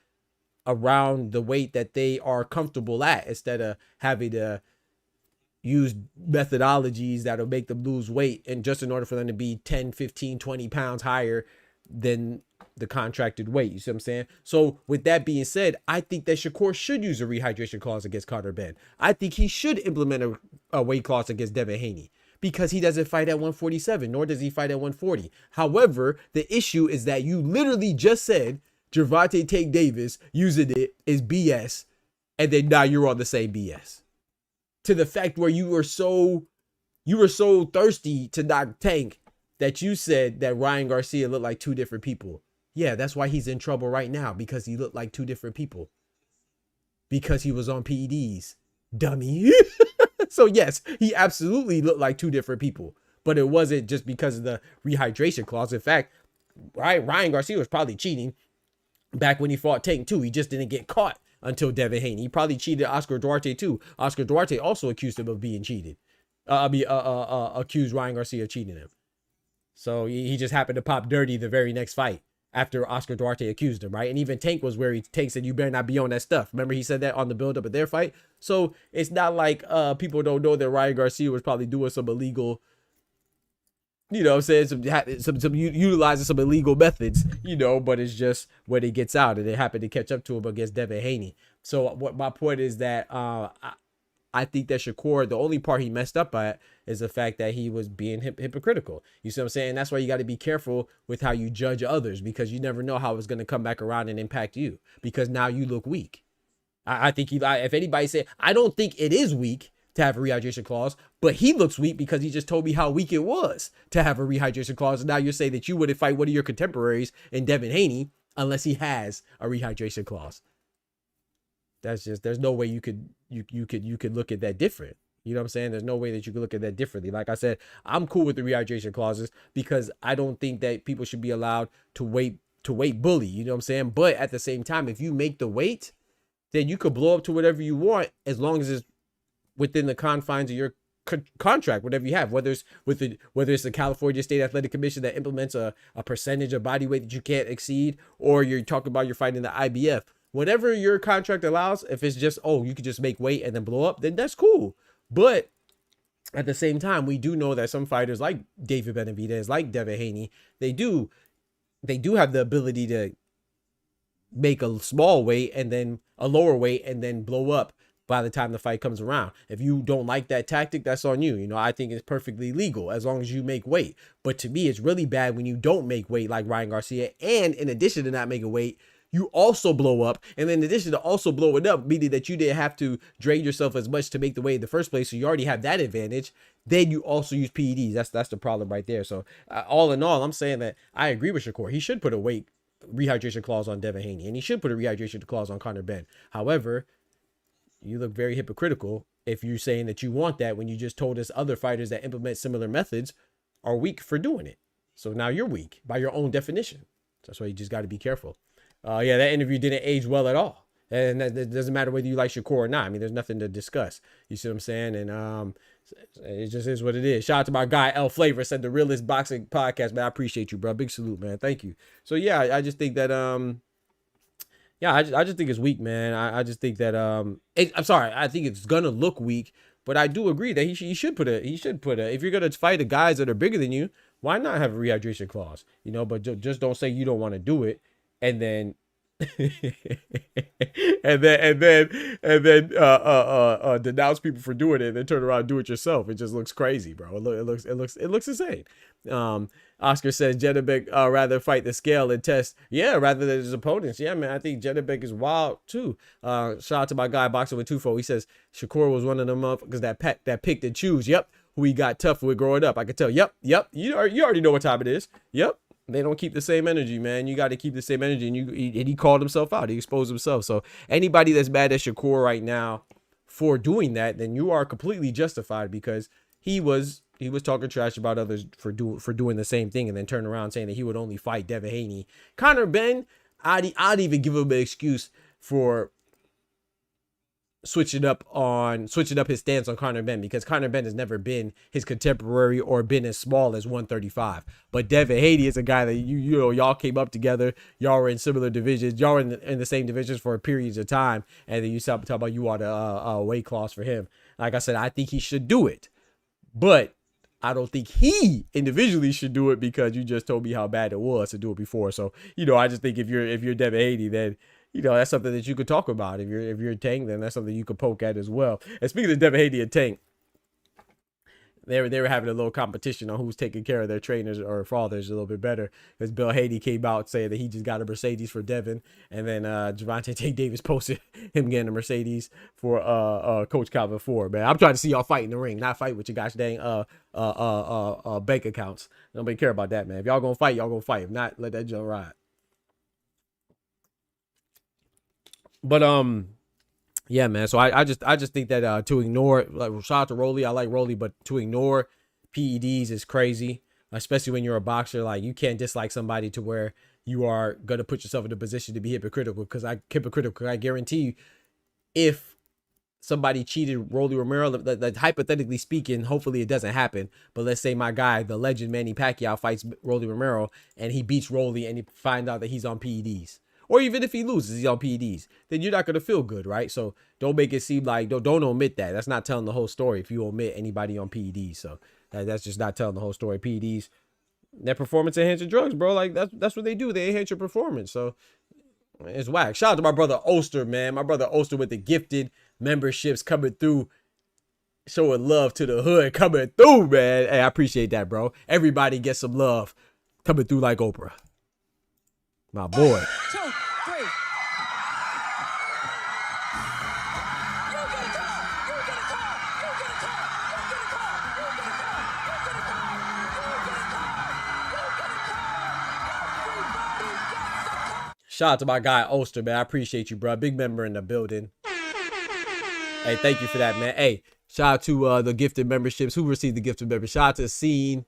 around the weight that they are comfortable at, instead of having to use methodologies that'll make them lose weight, and just in order for them to be 10, 15, 20 pounds higher than the contracted weight. You see what I'm saying? So with that being said, I think that Shakur should use a rehydration clause against Conor Ben. I think he should implement a weight clause against Devin Haney, because he doesn't fight at 147, nor does he fight at 140. However, the issue is that you literally just said Gervonta Tank Davis using it is BS, and then now you're on the same BS. To the fact where you were so thirsty to knock Tank that you said that Ryan Garcia looked like two different people. Yeah, that's why he's in trouble right now, because he looked like two different people. Because he was on PEDs, dummy. So yes, he absolutely looked like two different people, but it wasn't just because of the rehydration clause. In fact, Ryan Garcia was probably cheating back when he fought Tank too. He just didn't get caught until Devin Haney. He probably cheated Oscar Duarte too. Oscar Duarte also accused him of being cheated. Accused Ryan Garcia of cheating him. So he just happened to pop dirty the very next fight after Oscar Duarte accused him, right? And even Tank was where Tank said, you better not be on that stuff. Remember, he said that on the build-up of their fight? So it's not like people don't know that Ryan Garcia was probably doing some illegal, you know what I'm saying, some utilizing some illegal methods, you know, but it's just when he gets out, and it happened to catch up to him against Devin Haney. So what my point is that I think that Shakur, the only part he messed up at is the fact that he was being hypocritical. You see what I'm saying? That's why you got to be careful with how you judge others, because you never know how it's going to come back around and impact you, because now you look weak. I think if anybody said, I don't think it is weak to have a rehydration clause, but he looks weak because he just told me how weak it was to have a rehydration clause. And now you're saying that you wouldn't fight one of your contemporaries in Devin Haney unless he has a rehydration clause. That's just, there's no way you could look at that different. You know what I'm saying? There's no way that you could look at that differently. Like I said, I'm cool with the rehydration clauses because I don't think that people should be allowed to weight bully. You know what I'm saying? But at the same time, if you make the weight, then you could blow up to whatever you want, as long as it's within the confines of your contract, whatever you have, whether it's the California State Athletic Commission that implements a percentage of body weight that you can't exceed, or you're talking about you're fighting the IBF. Whatever your contract allows, if it's just, oh, you could just make weight and then blow up, then that's cool. But at the same time, we do know that some fighters like David Benavidez, like Devin Haney, they do have the ability to make a small weight and then a lower weight and then blow up by the time the fight comes around. If you don't like that tactic, that's on you. You know, I think it's perfectly legal as long as you make weight. But to me, it's really bad when you don't make weight like Ryan Garcia. And in addition to not making weight, you also blow up. And then in addition to also blowing up, meaning that you didn't have to drain yourself as much to make the weight in the first place, so you already have that advantage. Then you also use PEDs. That's the problem right there. So all in all, I'm saying that I agree with Shakur. He should put a weight rehydration clause on Devin Haney, and he should put a rehydration clause on Conor Benn. However, you look very hypocritical if you're saying that you want that when you just told us other fighters that implement similar methods are weak for doing it. So now you're weak by your own definition. That's why you just got to be careful. Yeah, that interview didn't age well at all. And that doesn't matter whether you like Shakur or not. I mean, there's nothing to discuss. You see what I'm saying? And it just is what it is. Shout out to my guy, L Flavor, said the realest boxing podcast, man. I appreciate you, bro. Big salute, man. Thank you. So, yeah, I just think that, I just think it's weak, man. I just think that, I'm sorry. I think it's going to look weak, but I do agree that he should put if you're going to fight the guys that are bigger than you, why not have a rehydration clause? You know, but just don't say you don't want to do it. And then, and then denounce people for doing it and then turn around and do it yourself. It just looks crazy, bro. It looks insane. Oscar says Janibek rather fight the scale and test, rather than his opponents. Yeah, man, I think Janibek is wild too. Shout out to my guy Boxing with Tufo. He says Shakur was one of them motherfuckers that picked and choose. Yep, who he got tough with growing up. I could tell. Yep. You already know what time it is. Yep. They don't keep the same energy, man. You got to keep the same energy. And he called himself out. He exposed himself. So anybody that's mad at Shakur right now for doing that, then you are completely justified, because he was talking trash about others for doing the same thing, and then turn around saying that he would only fight Devin Haney. Conor Benn, I'd even give him an excuse for switching up his stance on Conor Benn, because Conor Benn has never been his contemporary or been as small as 135. But Devin Haney is a guy that you know y'all came up together, y'all were in similar divisions, y'all were in the same divisions for periods of time, and then you talk about you want a weight clause for him. Like I said, I think he should do it, but I don't think he individually should do it, because you just told me how bad it was to do it before. So, you know, I just think if you're Devin Haney, then, you know, that's something that you could talk about. If you're Tank, then that's something you could poke at as well. And speaking of Devin Haney and Tank, they were having a little competition on who's taking care of their trainers or fathers a little bit better, because Bill Haney came out saying that he just got a Mercedes for Devin, and then Gervonta Tank Davis posted him getting a Mercedes for Coach Calvin Ford. Man, I'm trying to see y'all fight in the ring, not fight with your gosh dang bank accounts. Nobody care about that, man. If y'all gonna fight, y'all gonna fight. If not, let that jump ride. But yeah, man. So I just think that to ignore, like, shout out to Rolly. I like Rolly, but to ignore PEDs is crazy, especially when you're a boxer. Like, you can't dislike somebody to where you are gonna put yourself in a position to be hypocritical. Because I guarantee you, if somebody cheated Rolly Romero, like, hypothetically speaking, hopefully it doesn't happen, but let's say my guy, the legend Manny Pacquiao, fights Rolly Romero and he beats Rolly and he find out that he's on PEDs. Or even if he loses, he's on PEDs, then you're not going to feel good, right? So don't make it seem like, don't omit that. That's not telling the whole story if you omit anybody on PEDs. So that's just not telling the whole story. PEDs, they're performance enhancing drugs, bro. Like, that's what they do. They enhance your performance. So it's whack. Shout out to my brother Oster, man. My brother Oster with the gifted memberships coming through, showing love to the hood, coming through, man. Hey, I appreciate that, bro. Everybody gets some love coming through like Oprah. My boy. 1, 2, 3. Shout out to my guy Oster, man. I appreciate you, bro. Big member in the building. Hey, thank you for that, man. Hey, shout out to the gifted memberships. Who received the gifted membership? Shout out to Seen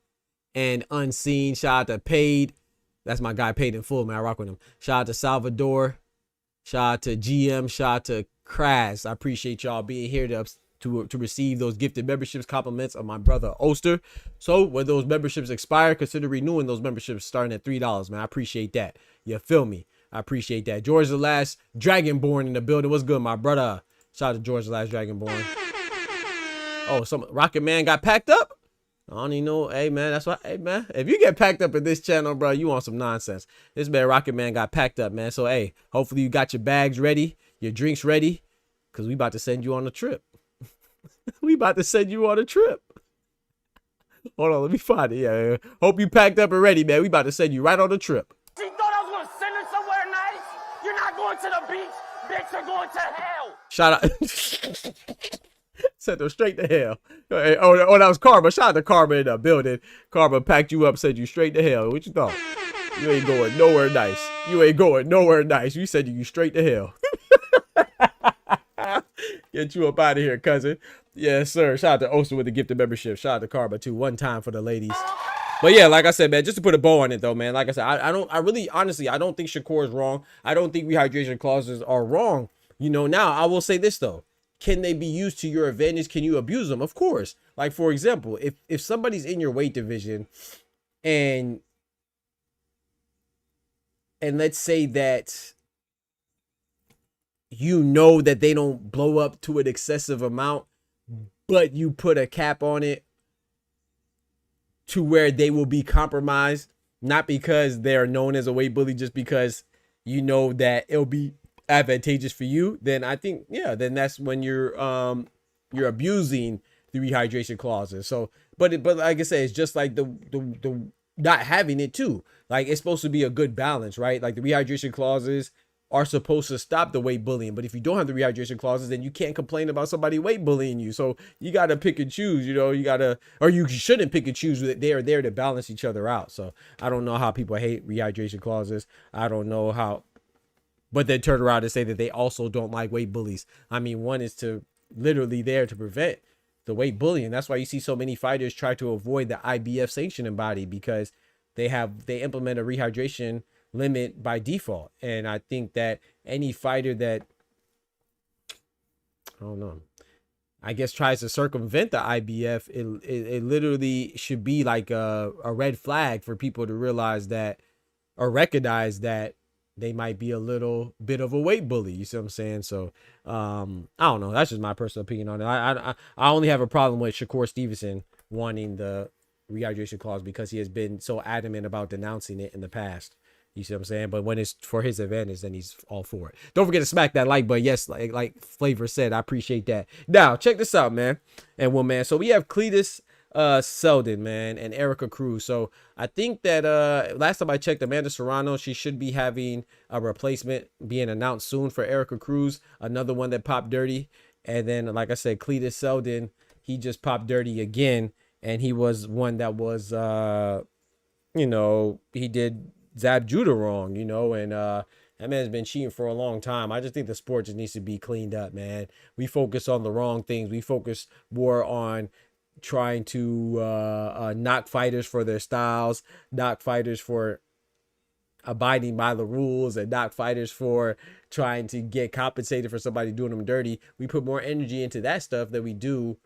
and Unseen. Shout out to Paid. That's my guy, Paid in Full, man. I rock with him. Shout out to Salvador. Shout out to GM. Shout out to Crass. I appreciate y'all being here to receive those gifted memberships, compliments of my brother Oster. So when those memberships expire, consider renewing those memberships starting at $3, man. I appreciate that. You feel me? I appreciate that. George the Last Dragonborn in the building. What's good, my brother? Shout out to George the Last Dragonborn. Oh, some Rocket Man got packed up? I don't even know. Hey, man, that's why. Hey, man, if you get packed up in this channel, bro, you want some nonsense. This man, Rocket Man, got packed up, man. So, hey, hopefully you got your bags ready, your drinks ready, because we about to send you on a trip. We about to send you on a trip. Hold on, let me find it. Yeah. Hope you packed up and ready, man. We about to send you right on the trip. You thought I was going to send her somewhere nice? You're not going to the beach. Bitch, you're going to hell. Shout out. Sent them straight to hell. Oh, that was Karma. Shout out to Karma in the building. Karma packed you up, sent you straight to hell. What you thought? You ain't going nowhere nice. You ain't going nowhere nice. You said you straight to hell. Get you up out of here, cousin. Yes, sir. Shout out to Oster with the gifted membership. Shout out to Karma too. One time for the ladies. But yeah, like I said, man, just to put a bow on it though, man. Like I said, I really, honestly, I don't think Shakur is wrong. I don't think rehydration clauses are wrong. You know, now I will say this though. Can they be used to your advantage? Can you abuse them? Of course. Like, for example, if somebody's in your weight division and let's say that you know that they don't blow up to an excessive amount, but you put a cap on it to where they will be compromised, not because they're known as a weight bully, just because you know that it'll be advantageous for you, then I think, yeah, then that's when you're abusing the rehydration clauses. So, but like I said, it's just like the not having it too. Like, it's supposed to be a good balance, right? Like, the rehydration clauses are supposed to stop the weight bullying, but if you don't have the rehydration clauses, then you can't complain about somebody weight bullying you. So you got to pick and choose, you know, or you shouldn't pick and choose. They are there to balance each other out. So I don't know how people hate rehydration clauses. I don't know how, but then turn around and say that they also don't like weight bullies. I mean, one is to literally there to prevent the weight bullying. That's why you see so many fighters try to avoid the IBF sanctioning body, because they implement a rehydration limit by default. And I think that any fighter that, I don't know, I guess tries to circumvent the IBF, it literally should be like a red flag for people to realize that, or recognize that they might be a little bit of a weight bully. You see what I'm saying? So I don't know. That's just my personal opinion on it. I only have a problem with Shakur Stevenson wanting the rehydration clause because he has been so adamant about denouncing it in the past. You see what I'm saying? But when it's for his advantage, then he's all for it. Don't forget to smack that like button. Yes, like Flavor said, I appreciate that. Now, check this out, man. And well, man, so we have Cletus Selden, man, and Erica Cruz. So I think that last time I checked, Amanda Serrano, she should be having a replacement being announced soon for Erica Cruz, another one that popped dirty. And then, like I said, Cletus Selden, he just popped dirty again, and he was one that was you know, he did Zab Judah wrong, you know, and that man's been cheating for a long time. I just think the sport just needs to be cleaned up, man. We focus on the wrong things. We focus more on trying to knock fighters for their styles, knock fighters for abiding by the rules, and knock fighters for trying to get compensated for somebody doing them dirty. We put more energy into that stuff than we do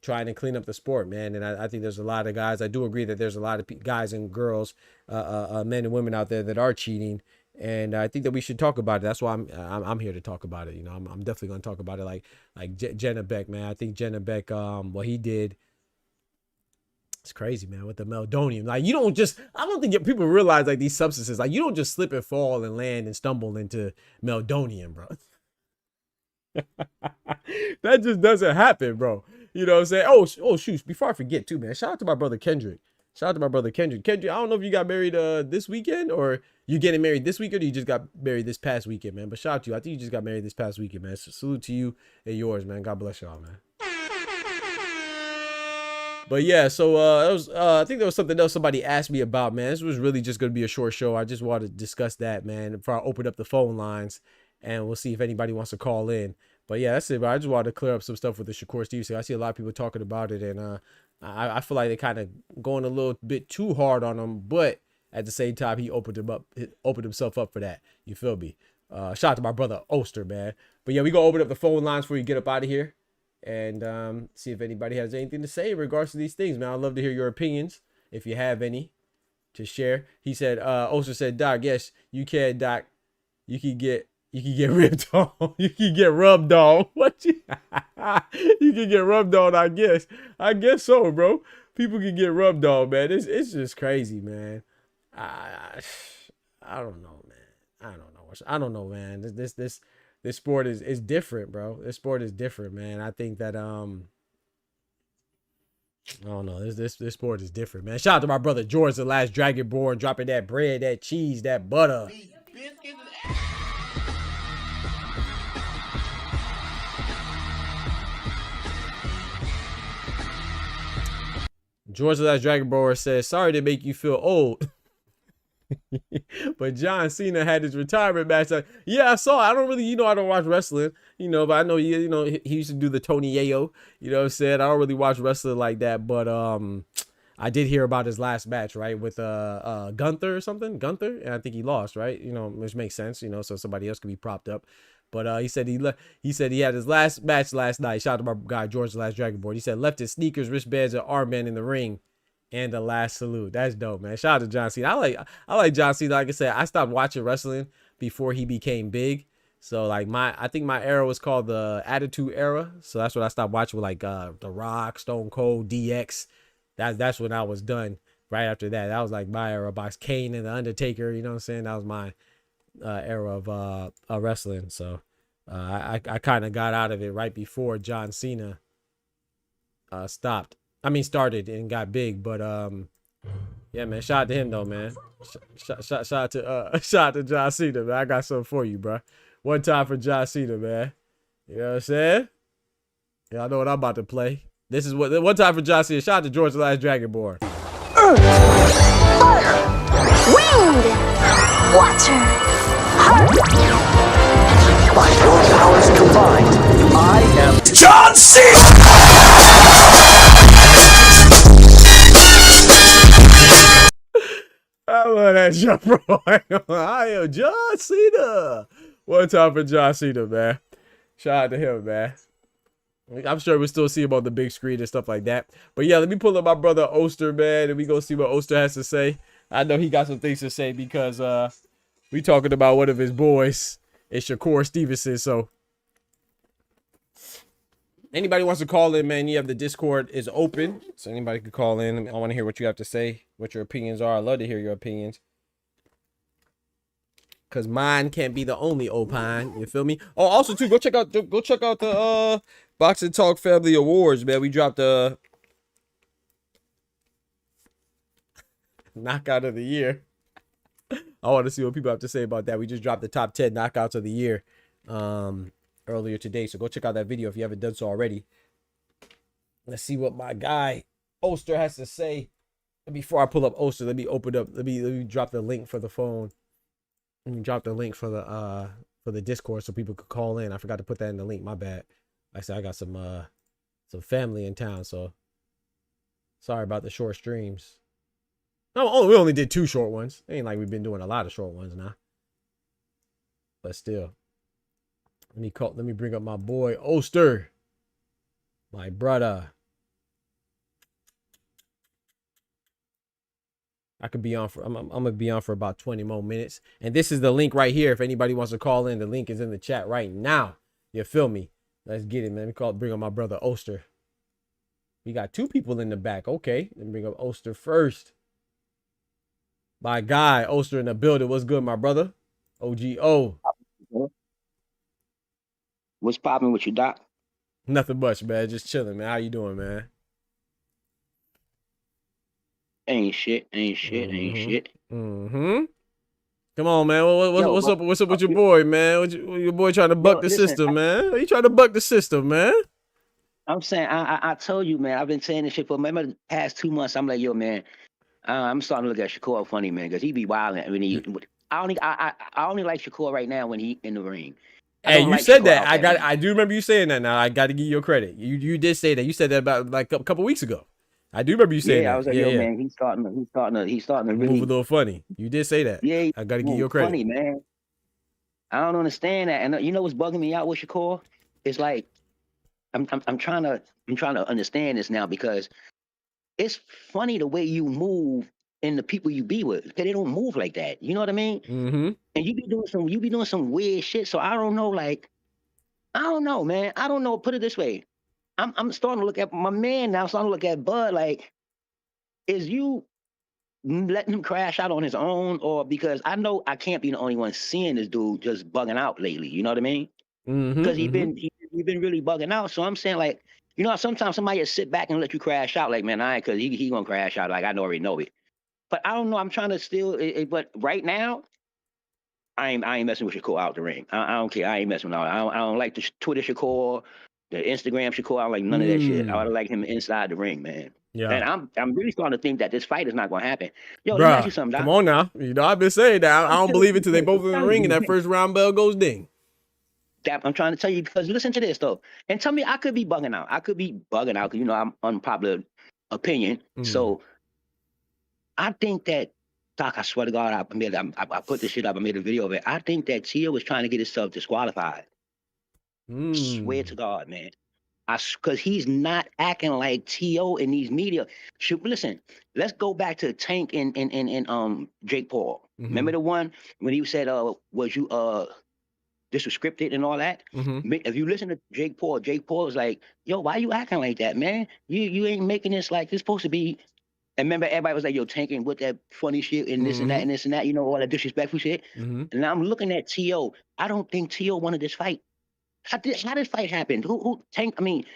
trying to clean up the sport, man. And I think there's a lot of guys. I do agree that there's a lot of guys and girls, men and women out there that are cheating. And I think that we should talk about it. That's why I'm here to talk about it. You know, I'm definitely going to talk about it. Like Jenna Beck, man. I think Jenna Beck, what he did, it's crazy, man, with the meldonium. Like, you don't just, I don't think people realize, like, these substances, like, you don't just slip and fall and land and stumble into meldonium, bro. That just doesn't happen, bro. You know what I'm saying? Oh, shoot. Before I forget, too, man. Shout out to my brother Kendrick. Kendrick, I don't know if you got married this weekend, or you getting married this weekend, or you just got married this past weekend, man. But shout out to you. I think you just got married this past weekend, man. So salute to you and yours, man. God bless y'all, man. But yeah, so I think there was something else somebody asked me about, man. This was really just going to be a short show. I just wanted to discuss that, man, before I open up the phone lines, and we'll see if anybody wants to call in. But yeah, that's it, bro. I just wanted to clear up some stuff with the Shakur Stevenson. I see a lot of people talking about it, and I feel like they kind of going a little bit too hard on him, but at the same time, he opened himself up for that. You feel me? Shout out to my brother Oster, man. But yeah, we gonna open up the phone lines before you get up out of here, and see if anybody has anything to say in regards to these things, man. I'd love to hear your opinions if you have any to share. He said, Oster said, Doc, yes, you can, Doc. You can get ripped on. You can get rubbed on. What you can get rubbed on, I guess. I guess so, bro. People can get rubbed on, man. It's just crazy, man. I don't know, man. I don't know, man. This sport is different, bro. This sport is different, man. I think that I don't know. This sport is different, man. Shout out to my brother George, the last Dragonborn, dropping that bread, that cheese, that butter. George the Last Dragon Ball says, sorry to make you feel old. But John Cena had his retirement match. Like, yeah, I saw it. I don't really, I don't watch wrestling, but I know he used to do the Tony Yayo, you know what I'm saying? I don't really watch wrestling like that, but I did hear about his last match, right, with Gunther or something. Gunther, and I think he lost, right? Which makes sense, so somebody else could be propped up. But he said he had his last match last night. Shout out to my guy George the Last Dragon Board. He said left his sneakers, wristbands, and armband in the ring. And the last salute. That's dope, man. Shout out to John Cena. I like John Cena. Like I said, I stopped watching wrestling before he became big. So like I think my era was called the Attitude Era. So that's what I stopped watching with like The Rock, Stone Cold, DX. That's when I was done. Right after that, that was like my era. Box Kane and the Undertaker. You know what I'm saying? That was my era of wrestling. So I kind of got out of it right before John Cena started and got big. But yeah, man, shout out to him though, man. Shout out to John Cena, man. I got something for you, bro. One time for John Cena, man. You know what I'm saying? Yeah, I know what I'm about to play. This is one time for John Cena. Shout out to George the Last Dragonborn. Earth, fire, wind, water, by your powers combined, I am John I love that jump, bro. I am John Cena. One time for John Cena, man. Shout out to him, man. I'm sure we'll still see him on the big screen and stuff like that. But yeah, let me pull up my brother Oster, man, and we go see what Oster has to say. I know he got some things to say because we talking about one of his boys. It's Shakur Stevenson. So anybody wants to call in, man, you have the Discord is open. So anybody can call in. I want to hear what you have to say, what your opinions are. I love to hear your opinions. Cause mine can't be the only opine. You feel me? Oh, also too, go check out the Boxing Talk Family Awards, man. We dropped a knockout of the year. I want to see what people have to say about that. We just dropped the top 10 knockouts of the year earlier today. So go check out that video if you haven't done so already. Let's see what my guy Oster has to say. Before I pull up Oster, let me open up. Let me drop the link for the phone. Let me drop the link for the Discord so people could call in. I forgot to put that in the link. My bad. Like I said, I got some family in town, so sorry about the short streams. No, we only did 2 short ones. It ain't like we've been doing a lot of short ones now. But still, let me bring up my boy Oster, my brother. I could be on for I'm gonna be on for about 20 more minutes. And this is the link right here. If anybody wants to call in, the link is in the chat right now. You feel me? Let's get it, man. Bring up my brother Oster. We got 2 people in the back. Okay, let me bring up Oster first. My guy Oster in the building. What's good, my brother? OGO. What's popping with you, Doc? Nothing much, man. Just chilling, man. How you doing, man? Ain't shit. Mm-hmm. Come on, man. What's up? What's up with your boy, man? Your boy trying to buck the system, man? Are you trying to buck the system, man? I'm saying, I told you, man. I've been saying this shit for maybe the past 2 months. I'm like, yo, man. I'm starting to look at Shakur funny, man, because he be wilding. I mean, I only like Shakur right now when he in the ring. Hey, you said that. I do remember you saying that. Now I got to give you your credit. You did say that. You said that about like a couple weeks ago. I do remember you saying that. I was like, yo, man, he's starting to really move a little funny. You did say that. Yeah, I got to give you your credit. Funny, man. I don't understand that. And you know what's bugging me out with Shakur? It's like I'm trying to understand this now, because it's funny the way you move and the people you be with, because they don't move like that. You know what I mean? Mm-hmm. And you be doing some weird shit. So I don't know, man. I don't know. Put it this way. I'm starting to look at my man now. Starting to look at Bud. Like, is you letting him crash out on his own, or because I know I can't be the only one seeing this dude just bugging out lately? You know what I mean? Because he been really bugging out. So I'm saying, like, you know, sometimes somebody just sit back and let you crash out. Like, man, because he gonna crash out. Like, I already know it. But I don't know. I'm trying to still. But right now, I ain't messing with Shakur out the ring. I don't care. I ain't messing with all. I don't like the Twitter Shakur, the Instagram Shakur. I don't like none of that shit. I would like him inside the ring, man. Yeah. And I'm really starting to think that this fight is not going to happen. Yo, let me ask you something, Doc. Come on now. You know, I've been saying that. I don't believe it till they both in the ring and that first round bell goes ding. I'm trying to tell you, because listen to this, though. And tell me, I could be bugging out. I could be bugging out because, you know, I'm unpopular opinion. So I think that, Doc, I swear to God, I put this shit up. I made a video of it. I think that Tio was trying to get himself disqualified. Swear to God, man. Because he's not acting like T.O. in these media. Listen, let's go back to Tank and Jake Paul. Remember the one when he said, was you this was scripted and all that? If you listen to Jake Paul was like, yo, why you acting like that, man? You ain't making this like it's supposed to be. And remember, everybody was like, yo, Tanking with that funny shit and this and that and this and that, you know, all that disrespectful shit. And I'm looking at T.O. I don't think T.O. wanted this fight. How did fight happen? Who Tank? I mean,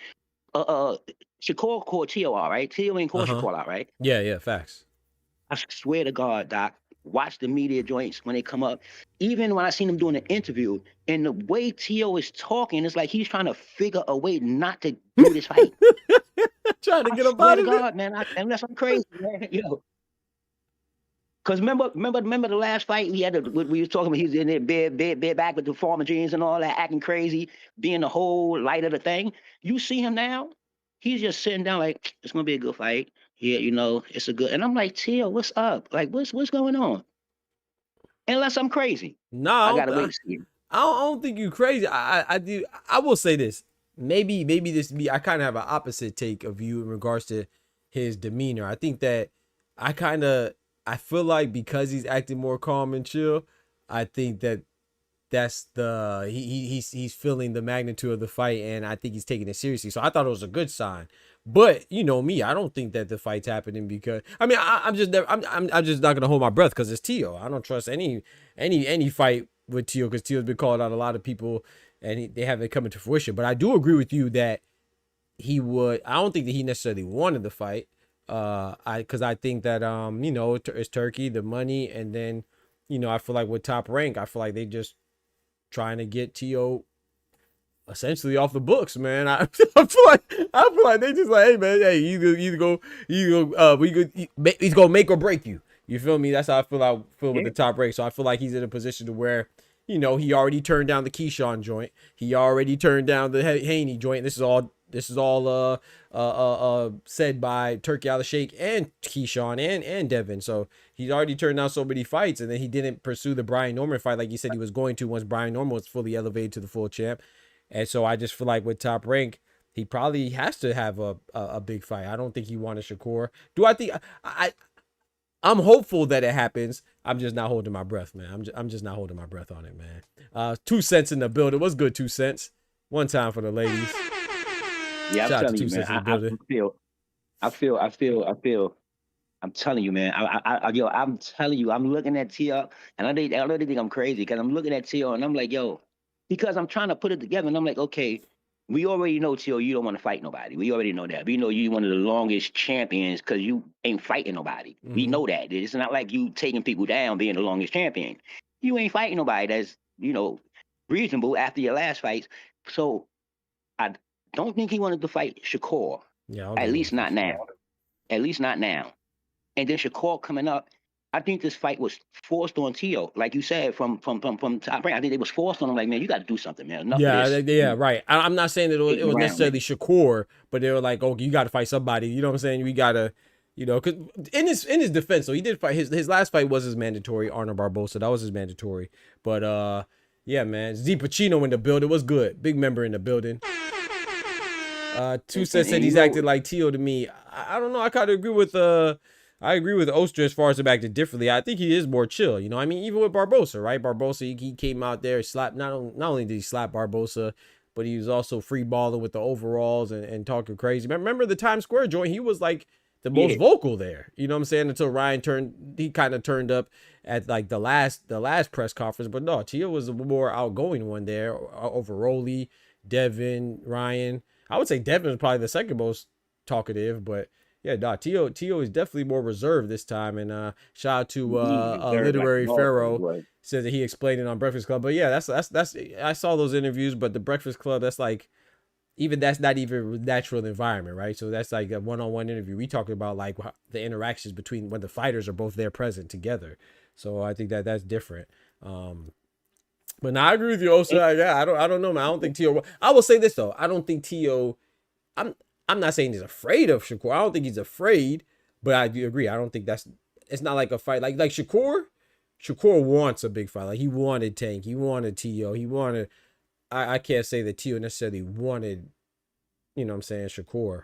Shakur called T.O. out, right? T.O. ain't called Shakur out, right? Yeah, facts. I swear to God, Doc, watch the media joints when they come up. Even when I seen him doing an interview, and the way T.O. is talking, it's like he's trying to figure a way not to do this fight. Trying to get him out of it. God, man, unless I'm crazy, man, yo. Because remember the last fight we had, we was talking about, he was in there bare back with the farmer jeans and all that, acting crazy, being the whole light of the thing. You see him now, he's just sitting down like, it's going to be a good fight. Yeah, you know, it's a good. And I'm like, Tio, what's up? Like, what's going on? Unless I'm crazy. No, I got to wait to see. I don't think you crazy. I do. I will say this. Maybe this be, I kind of have an opposite take of you in regards to his demeanor. I think that I feel like because he's acting more calm and chill, I think that that's he's feeling the magnitude of the fight, and I think he's taking it seriously. So I thought it was a good sign. But you know me, I don't think that the fight's happening because I'm just not gonna hold my breath because it's Tio. I don't trust any fight with Tio because Tio's been calling out a lot of people and they haven't come into fruition. But I do agree with you that he would. I don't think that he necessarily wanted the fight. Because I think that you know, it's Turkey, the money, and then you know, I feel like with Top Rank, I feel like they just trying to get T.O. essentially off the books, man. I feel like they just like, hey man, hey, he's gonna make or break you. You feel me? That's how I feel with the Top Rank. So I feel like he's in a position to where, you know, he already turned down the Keyshawn joint. He already turned down the Haney joint. This is all said by Turkey Al Sheikh and Keyshawn and Devin. So he's already turned down so many fights, and then he didn't pursue the Brian Norman fight like he said he was going to once Brian Norman was fully elevated to the full champ. And so I just feel like with Top Rank, he probably has to have a big fight. I don't think he wanted Shakur. Do I think I'm hopeful that it happens. I'm just not holding my breath, man. I'm just not holding my breath on it, man. 2 cents in the building. What's good, 2 cents? One time for the ladies. Yeah, I'm telling you, man. I feel. I'm telling you, man. I'm telling you. I'm looking at T.O. and I already think I'm crazy because I'm looking at T.O. and I'm like, yo, because I'm trying to put it together and I'm like, okay, we already know, T.O., you don't want to fight nobody. We already know that. We know you one of the longest champions because you ain't fighting nobody. We know that. It's not like you taking people down being the longest champion. You ain't fighting nobody that's, you know, reasonable after your last fights. So I don't think he wanted to fight Shakur. Yeah, at least not now. At least not now. And then Shakur coming up, I think this fight was forced on T.O. Like you said, from Top Rank. I think it was forced on him. Like, man, you got to do something, man. Yeah, right. I'm not saying that it was necessarily Shakur, but they were like, oh, you got to fight somebody. You know what I'm saying? We got to, you know, because in his defense, so he did fight. His last fight was his mandatory, Arnold Barbosa. That was his mandatory. But yeah, man, Z Pacino in the building was good. Big member in the building. 2 Cents said he's acted like Tio to me. I don't know. I kind of agree with I agree with Oster as far as him acting differently. I think he is more chill. You know, I mean, even with Barbosa, right? Barbosa, he came out there, slapped. Not only did he slap Barbosa, but he was also free balling with the overalls and talking crazy. Remember the Times Square joint? He was like the most vocal there. You know what I'm saying? Until Ryan kind of turned up at like the last press conference. But no, Tio was a more outgoing one there over Rolly, Devin, Ryan. I would say Devin was probably the second most talkative, but yeah, Tio is definitely more reserved this time. And shout out to Literary Pharaoh, says that he explained it on Breakfast Club. But yeah, that's I saw those interviews, but the Breakfast Club, that's like, even that's not even natural environment, right? So that's like a one-on-one interview. We talking about like the interactions between when the fighters are both there present together. So I think that that's different. But now I agree with you also. Yeah, I don't know, man. I don't think T.O. I will say this though. I don't think T.O. I'm not saying he's afraid of Shakur. I don't think he's afraid, but I do agree. I don't think it's not like a fight like Shakur. Shakur wants a big fight. Like he wanted Tank, he wanted T.O. He wanted. I can't say that T.O. necessarily wanted, you know what I'm saying, Shakur.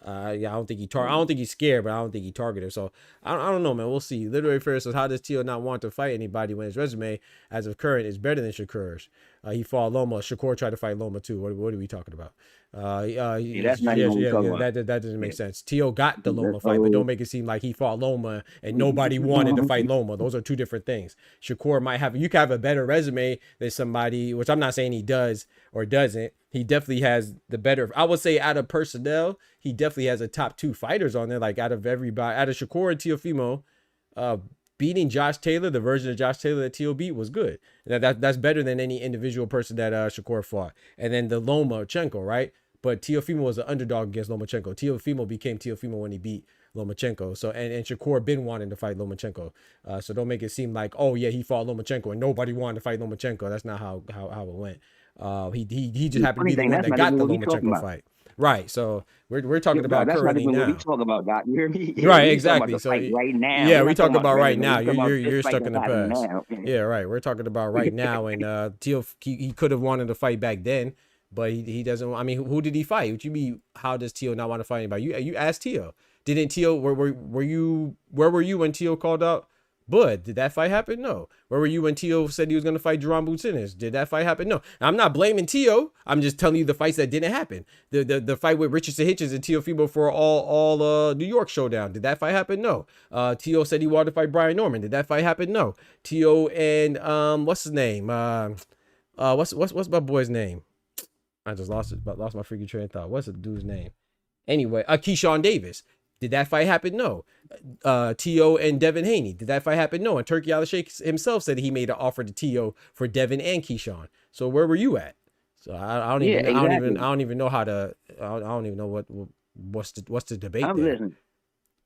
Yeah, I don't think I don't think he's scared, but I don't think he targeted. So I don't know, man. We'll see. Literary Fair says, how does T.O. not want to fight anybody when his resume, as of current, is better than Shakur's? He fought Loma. Shakur tried to fight Loma too. What are we talking about? That's not even what we're talking about. That doesn't make sense. T.O. got the Loma fight, but don't make it seem like he fought Loma and nobody wanted to fight Loma. Those are two different things. Shakur might have, you can have a better resume than somebody, which I'm not saying he does or doesn't. He definitely has the better, I would say out of personnel, he definitely has a top 2 fighters on there. Like out of everybody, out of Shakur and Teofimo, beating Josh Taylor, the version of Josh Taylor that T.O. beat was good. That's better than any individual person that Shakur fought. And then the Lomachenko, right? But Teofimo was an underdog against Lomachenko. Teofimo became Teofimo when he beat Lomachenko. So and Shakur been wanting to fight Lomachenko. So don't make it seem like, oh yeah, he fought Lomachenko and nobody wanted to fight Lomachenko. That's not how it went. He just happened to be the one that got the Lomachenko fight. Right. So we're talking about currently now. We talk about, Doc. You hear me? Right. Exactly. So right now. Yeah, we talking about right now. You're stuck in the past. Yeah. Right. We're talking about right now. And he could have wanted to fight back then, but he doesn't. I mean, who did he fight? What you mean? How does T.O. not want to fight anybody? You asked T.O. Didn't T.O. Where were you when T.O. called out Bud? Did that fight happen? No. Where were you when T.O. said he was going to fight Jerome Boutinez? Did that fight happen? No. Now, I'm not blaming T.O. I'm just telling you the fights that didn't happen. The fight with Richardson Hitchens and Teofimo for all New York showdown. Did that fight happen? No. T.O. said he wanted to fight Brian Norman. Did that fight happen? No. T.O. and what's his name? What's my boy's name? I just lost my freaking train of thought. What's the dude's name? Anyway, Keyshawn Davis. Did that fight happen? No. T.O. and Devin Haney. Did that fight happen? No. And Turkey Al-Sheikh himself said he made an offer to T.O. for Devin and Keyshawn. So where were you at? So I don't even know how to. I don't even know what's the debate. I'm listening.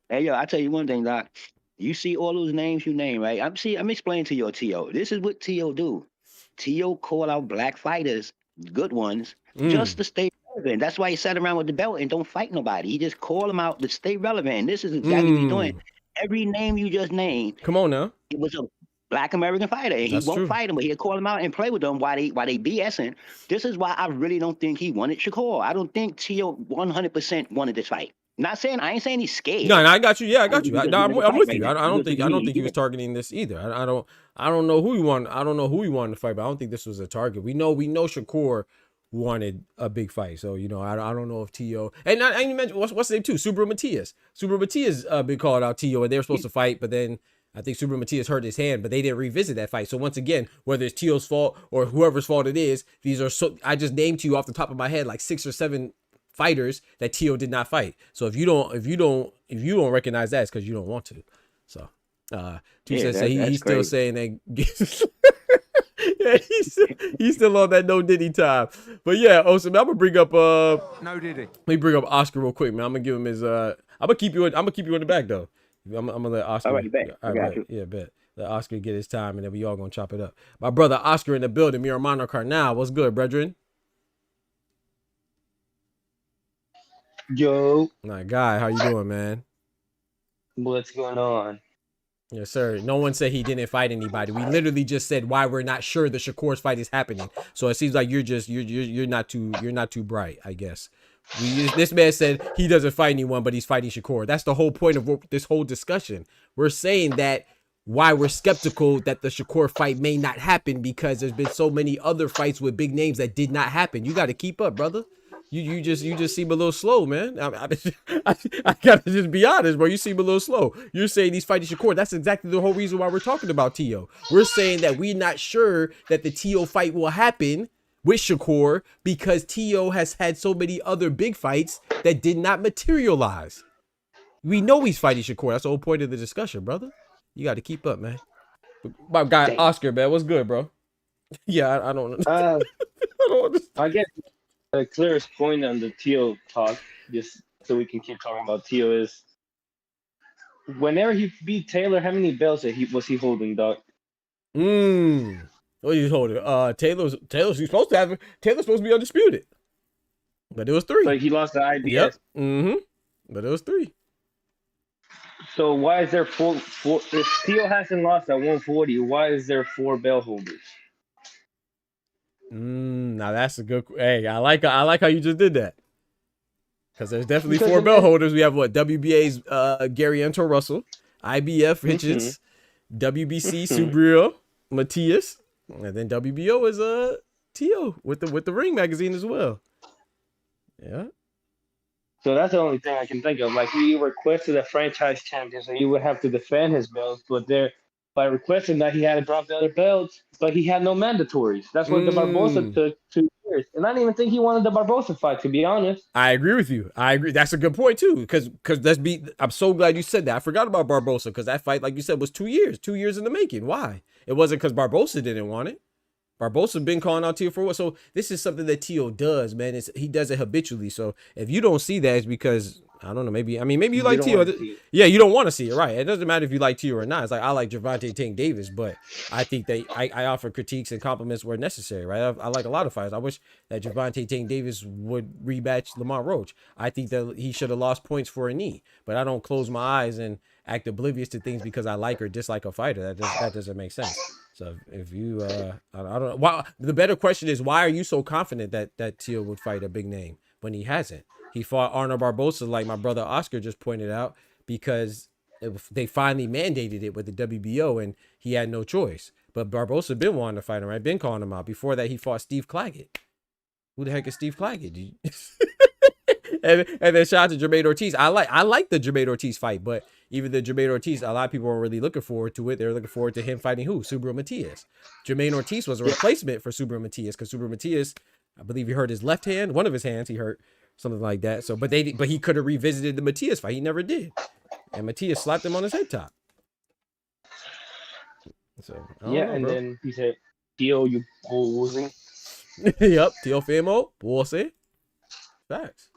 Hey yo, I tell you one thing, Doc. You see all those names you name, right? I'm explaining to your T.O. This is what T.O. do. T.O. call out black fighters, good ones, just to stay relevant. That's why he sat around with the belt and don't fight nobody. He just call them out to stay relevant. And this is exactly what he's doing. Every name you just named. Come on now. It was a black American fighter. And he won't fight him, but he'll call him out and play with them while they BSing. This is why I really don't think he wanted Shakur. I don't think T.O. 100% wanted this fight. I ain't saying he's scared. No, I got you. Yeah, I got you. I'm with you. I don't think he was targeting this either. I don't know who he wanted. I don't know who he wanted to fight, but I don't think this was a target. We know Shakur wanted a big fight. So, you know, I don't know if T.O. and I even mentioned what's his name too, Subaru Matias. Subaru Matias been called out T.O. and they were supposed to fight, but then I think Subaru Matias hurt his hand, but they didn't revisit that fight. So once again, whether it's T.O.'s fault or whoever's fault it is, I just named to you off the top of my head like 6 or 7 fighters that T.O. did not fight. So if you don't recognize that, it's because you don't want to. So he's still saying that. Yeah, he's still on that no Diddy time. But yeah, Osa, I'm gonna bring up no Diddy. Let me bring up Oscar real quick, man. I'm gonna give him his I'm gonna keep you in the back though. I'm gonna let Oscar. All right, bet. All right, yeah, bet. Let Oscar get his time, and then we all gonna chop it up. My brother Oscar in the building, Mi Hermano Carnal. What's good, brethren? Yo. My guy, how you doing, man? What's going on? Yes, sir. No one said he didn't fight anybody. We literally just said why we're not sure the Shakur's fight is happening. So it seems like you're not too bright, I guess. This man said he doesn't fight anyone, but he's fighting Shakur. That's the whole point of this whole discussion. We're saying that why we're skeptical that the Shakur fight may not happen because there's been so many other fights with big names that did not happen. You got to keep up, brother. You just seem a little slow, man. I gotta just be honest, bro. You seem a little slow. You're saying he's fighting Shakur. That's exactly the whole reason why we're talking about T.O. We're saying that we're not sure that the T.O. fight will happen with Shakur because T.O. has had so many other big fights that did not materialize. We know he's fighting Shakur. That's the whole point of the discussion, brother. You got to keep up, man. My guy Oscar, man, what's good, bro? Yeah, I don't know. I guess the clearest point on the Teo talk, just so we can keep talking about Teo, is whenever he beat Taylor, how many belts was he holding, Doc? What are you holding? Taylor's supposed to be undisputed, but it was 3. But he lost the IBS. Yep. But it was 3. So why is there 4? If Teo hasn't lost at 140, why is there 4 belt holders? Now that's a good. Hey, I like how you just did that. Because there's definitely 4 belt holders. We have what? WBA's Gary Antor Russell, IBF Richards, WBC Subriel Matias, and then WBO is Teo with the Ring magazine as well. Yeah. So that's the only thing I can think of. Like, he requested a franchise champion, so he would have to defend his belts. But by requesting that, he had to drop the other belts, but he had no mandatories. That's what the Barbosa took 2 years. And I didn't even think he wanted the Barbosa fight, to be honest. I agree with you. I agree. That's a good point too. Because I'm so glad you said that. I forgot about Barbosa because that fight, like you said, was 2 years. 2 years in the making. Why? It wasn't because Barbosa didn't want it. Barbosa been calling out Teo for what? So this is something that Teo does, man. He does it habitually. So if you don't see that, it's because I don't know. Maybe you like Teo. Yeah, you don't want to see it, right? It doesn't matter if you like Teo or not. It's like I like Gervonta Tank Davis, but I think that I offer critiques and compliments where necessary, right? I like a lot of fighters. I wish that Gervonta Tank Davis would rematch Lamont Roach. I think that he should have lost points for a knee, but I don't close my eyes and act oblivious to things because I like or dislike a fighter. That doesn't make sense. So if you, I don't know. Why, the better question is, why are you so confident that Teo would fight a big name when he hasn't? He fought Arnold Barbosa, like my brother Oscar just pointed out, because they finally mandated it with the WBO, and he had no choice. But Barbosa been wanting to fight him, right? Been calling him out. Before that, he fought Steve Claggett. Who the heck is Steve Claggett? and then shout out to Jermaine Ortiz. I like the Jermaine Ortiz fight, but even the Jermaine Ortiz, a lot of people weren't really looking forward to it. They're looking forward to him fighting who? Subriel Matias. Jermaine Ortiz was a replacement for Subriel Matias because Subriel Matias, I believe he hurt his left hand, one of his hands he hurt, something like that. So, but he could have revisited the Matias fight. He never did, and Matias slapped him on his head top. So then he said, "Teo, you posing." Yep, Teo Famo, posing. Facts.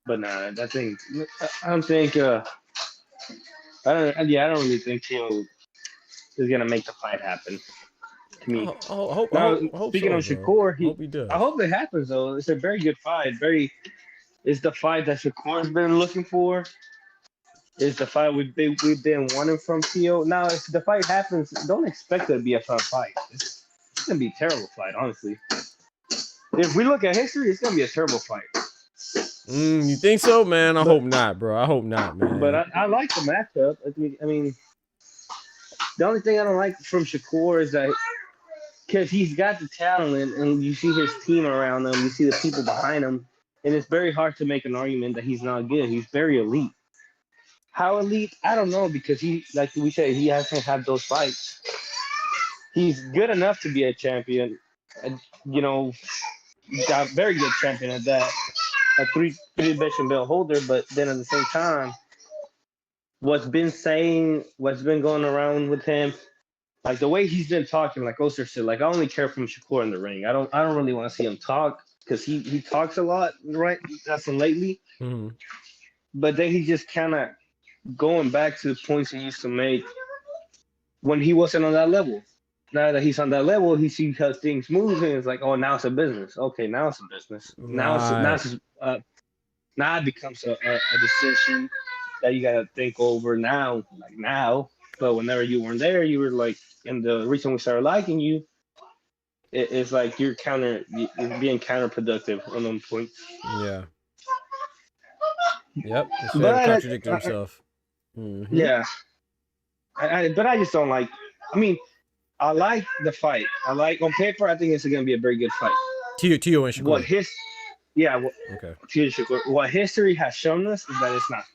But nah, that thing. I don't think. I don't really think Teo is gonna make the fight happen. To me. Speaking of Shakur, I hope it happens though. It's a very good fight. It's the fight that Shakur's been looking for. It's the fight we've been wanting from Teo. Now, if the fight happens, don't expect it to be a fun fight. It's gonna be a terrible fight, honestly. If we look at history, it's gonna be a terrible fight. You think so, man? I hope not, bro. I hope not, man. But I like the matchup. I mean, the only thing I don't like from Shakur is that because he's got the talent and you see his team around him, you see the people behind him, and it's very hard to make an argument that he's not good. He's very elite. How elite? I don't know, because he, like we say, he hasn't had those fights. He's good enough to be a champion, got very good champion at that. A three-division belt holder, but then at the same time, what's been going around with him, like the way he's been talking, like Oster said, like I only care from Shakur in the ring. I don't really want to see him talk because he talks a lot, right? That's lately. Mm-hmm. But then he's just kind of going back to the points he used to make when he wasn't on that level. Now that he's on that level, he sees how things move, and it's like, oh, now it's a business. Okay, now it's a business. Now it becomes a decision that you gotta think over now. But whenever you weren't there, you were like, and the reason we started liking you, it's like you're being counterproductive on them points. Yeah. Yep. It's fair to contradict himself. Mm-hmm. Yeah. But I just don't like. I mean, I like the fight. On paper, I think it's going to be a very good fight. Teo and Shakur. What history has shown us is that it's not.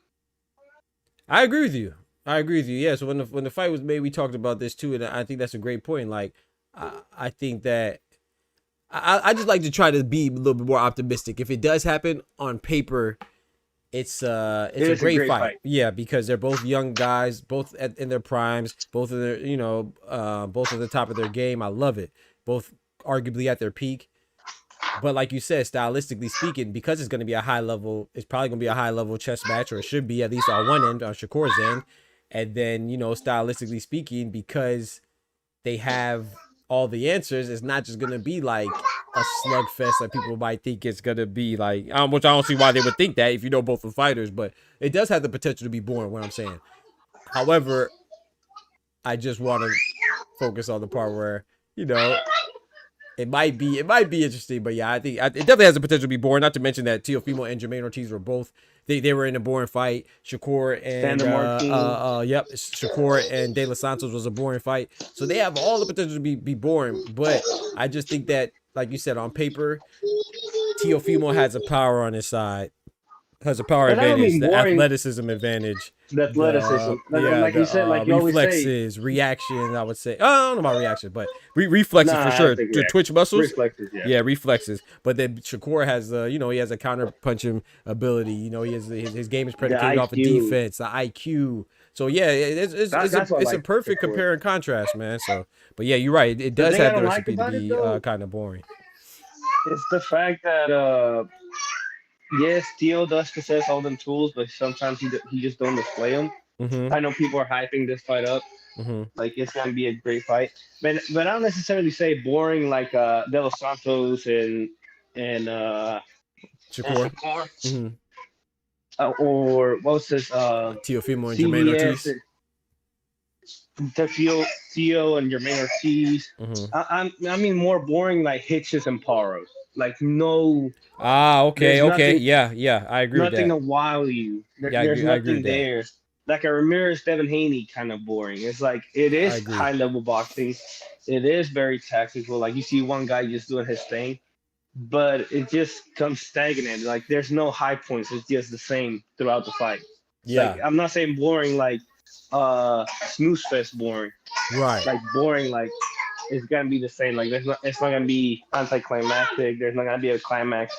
I agree with you. Yeah. So when the fight was made, we talked about this too, and I think that's a great point. Like, I think that I just like to try to be a little bit more optimistic. If it does happen on paper, it's a great fight. Yeah, because they're both young guys, both in their primes, both of their, both at the top of their game. I love it. Both arguably at their peak. But like you said, stylistically speaking, because it's going to be a high level, it's probably going to be a high level chess match, or it should be at least on one end, on Shakur's end. And then, you know, stylistically speaking, because they have all the answers, it's not just going to be like a slugfest like people might think it's going to be, like, which I don't see why they would think that if you know both the fighters, but it does have the potential to be boring, what I'm saying. However, I just want to focus on the part where, you know, it might be interesting, but yeah, I think it definitely has the potential to be boring. Not to mention that Teofimo and Jermaine Ortiz were both they were in a boring fight. Shakur and Shakur and De Los Santos was a boring fight. So they have all the potential to be boring. But I just think that, like you said, on paper, Teofimo has a power on his side. Has a power advantage, the athleticism advantage. The athleticism. Like you said, like you reflexes, reactions, I would say. I don't know about reactions, but reflexes for sure. The twitch muscles. Reflexes, yeah, reflexes. But then Shakur has, you know, he has a counter punching ability. You know, he has his game is predicated off of defense, the IQ. So yeah, it's a perfect compare and contrast, man. So, but yeah, you're right. It does have the recipe to be kind of boring. It's the fact that yes, Tio does possess all them tools, but sometimes he just don't display them. Mm-hmm. I know people are hyping this fight up, like it's gonna be a great fight, but I don't necessarily say boring like De Los Santos and Shakur. Or what was this? Teofimo and Jermaine Ortiz. Tio and Jermaine Ortiz. I mean more boring like Hitches and Paros. Like no. Okay. Yeah, I agree with that. Nothing to wow you. There's nothing there. Like a Ramirez Devin Haney kind of boring. It's like it is high level boxing. It is very tactical. Like you see one guy just doing his thing, but it just comes stagnant. Like there's no high points. It's just the same throughout the fight. Yeah. Like, I'm not saying boring like snooze fest boring. Right. Like boring like it's gonna be the same. Like it's not gonna be anticlimactic. There's not gonna be a climax.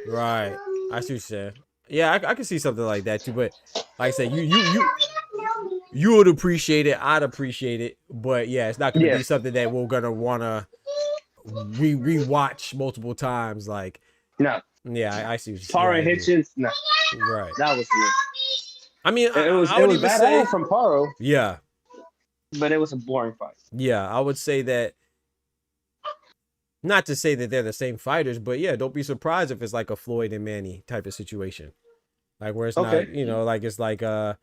Right. I see what you're saying. Yeah, I can see something like that too. But like I said, you would appreciate it. I'd appreciate it. But yeah, it's not gonna be something that we're gonna wanna rewatch multiple times. Like no. Yeah, I see what you're saying. Paro and Hitchens, no. Right. That was me. I mean, it was bad from Paro. Yeah. But it was a boring fight. Yeah, I would say that. Not to say that they're the same fighters, but yeah, don't be surprised if it's like a Floyd and Manny type of situation, like where it's not, you know, like it's a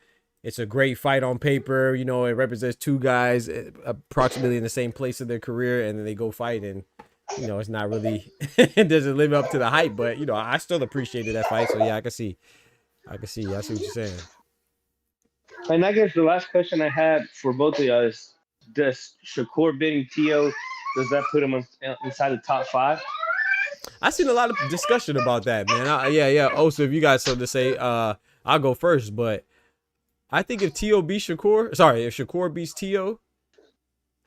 great fight on paper. You know, it represents two guys approximately in the same place in their career, and then they go fight, and you know, it's not really, it doesn't live up to the hype. But you know, I still appreciated that fight. So yeah, I see what you're saying. And I guess the last question I had for both of you is, does Shakur beating Tio, does that put him inside the top 5? I've seen a lot of discussion about that, man. Yeah. Oh, so if you guys so to say, I'll go first. But I think if Shakur beats Tio,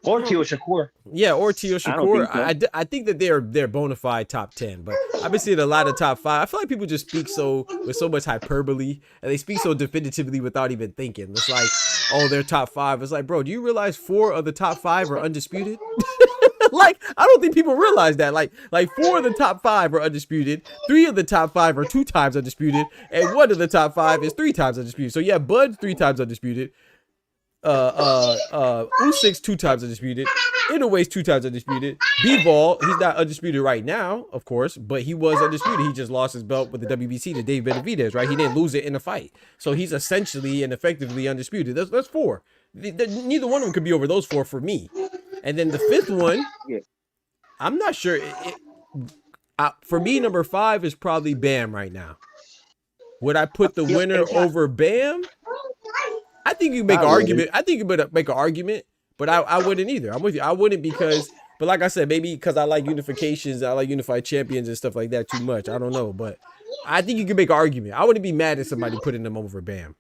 or Tio Shakur, or Tio Shakur, I think that they're bona fide top 10. But I've been seeing a lot of top 5. I feel like people just speak with so much hyperbole, and they speak so definitively without even thinking. It's like, oh, they're top 5. It's like, bro, do you realize 4 of the top 5 are undisputed? Like, I don't think people realize that. Like 4 of the top 5 are undisputed. 3 of the top 5 are 2 times undisputed, and 1 of the top 5 is 3 times undisputed. So yeah, Bud's 3 times undisputed. Usyk's 2 times undisputed. Inouye's 2 times undisputed. Bivol, he's not undisputed right now, of course, but he was undisputed. He just lost his belt with the WBC to Dave Benavidez, right? He didn't lose it in a fight, so he's essentially and effectively undisputed. That's 4. Neither one of them could be over those 4 for me. And then the 5th one, I'm not sure. For me, number 5 is probably Bam right now. Would I put the winner over Bam? I think you make an argument. I think you better make an argument, but I wouldn't either. I'm with you. I wouldn't because, but like I said, maybe because I like unifications, I like unified champions and stuff like that too much. I don't know, but I think you can make an argument. I wouldn't be mad at somebody putting them over Bam.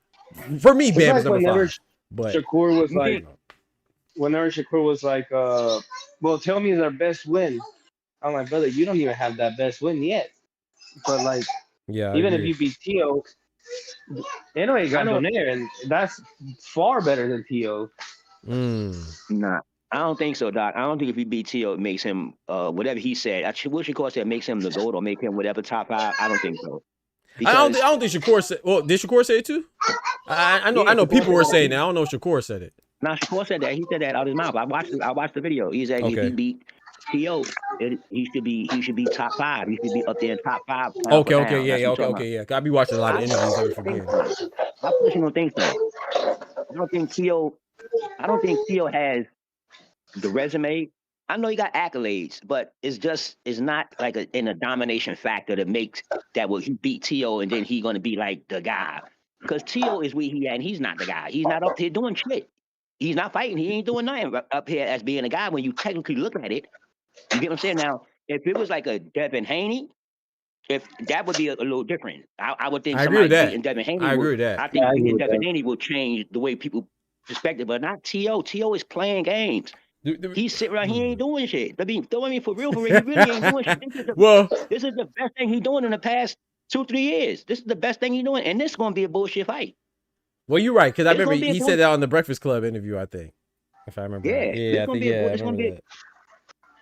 For me, Bam is number 5. But Shakur was like, whenever Shakur was like, well, tell me their best win. I'm like, brother, you don't even have that best win yet. But like, even if you beat Tio, anyway, got on there, and that's far better than Tio. Nah. I don't think so, Doc. I don't think if he beat T.O., it makes him whatever he said. What Shakur said makes him the GOAT or make him whatever top 5. I don't think so. I don't think Shakur said. Well, did Shakur say it too? I know people were saying that. I don't know if Shakur said it. Now Shakur said that. He said that out of his mouth. I watched the video. He said if he beat T.O., he should be top 5. He should be up there in top 5. Okay, yeah. I be watching a lot of interviews every forgetting. I personally don't think so. I don't think T.O. has the resume. I know he got accolades, but it's not like in a domination factor that makes that he beat T.O. and then he gonna be like the guy. Because T.O. is where he at and he's not the guy. He's not up here doing shit. He's not fighting. He ain't doing nothing up here as being a guy when you technically look at it. You get what I'm saying? Now, if it was like a Devin Haney, if that would be a little different. I would think somebody beating Devin Haney. I agree with that. I think Devin Haney will change the way people perspective, but not T.O. T.O. is playing games. He's sitting around, he ain't doing shit. I mean, for real, he really ain't doing shit. This is the best thing he's doing in the past 2-3 years. This is the best thing he's doing, and this is going to be a bullshit fight. Well, you're right, because I remember he said that on the Breakfast Club interview, I think, if I remember. Yeah,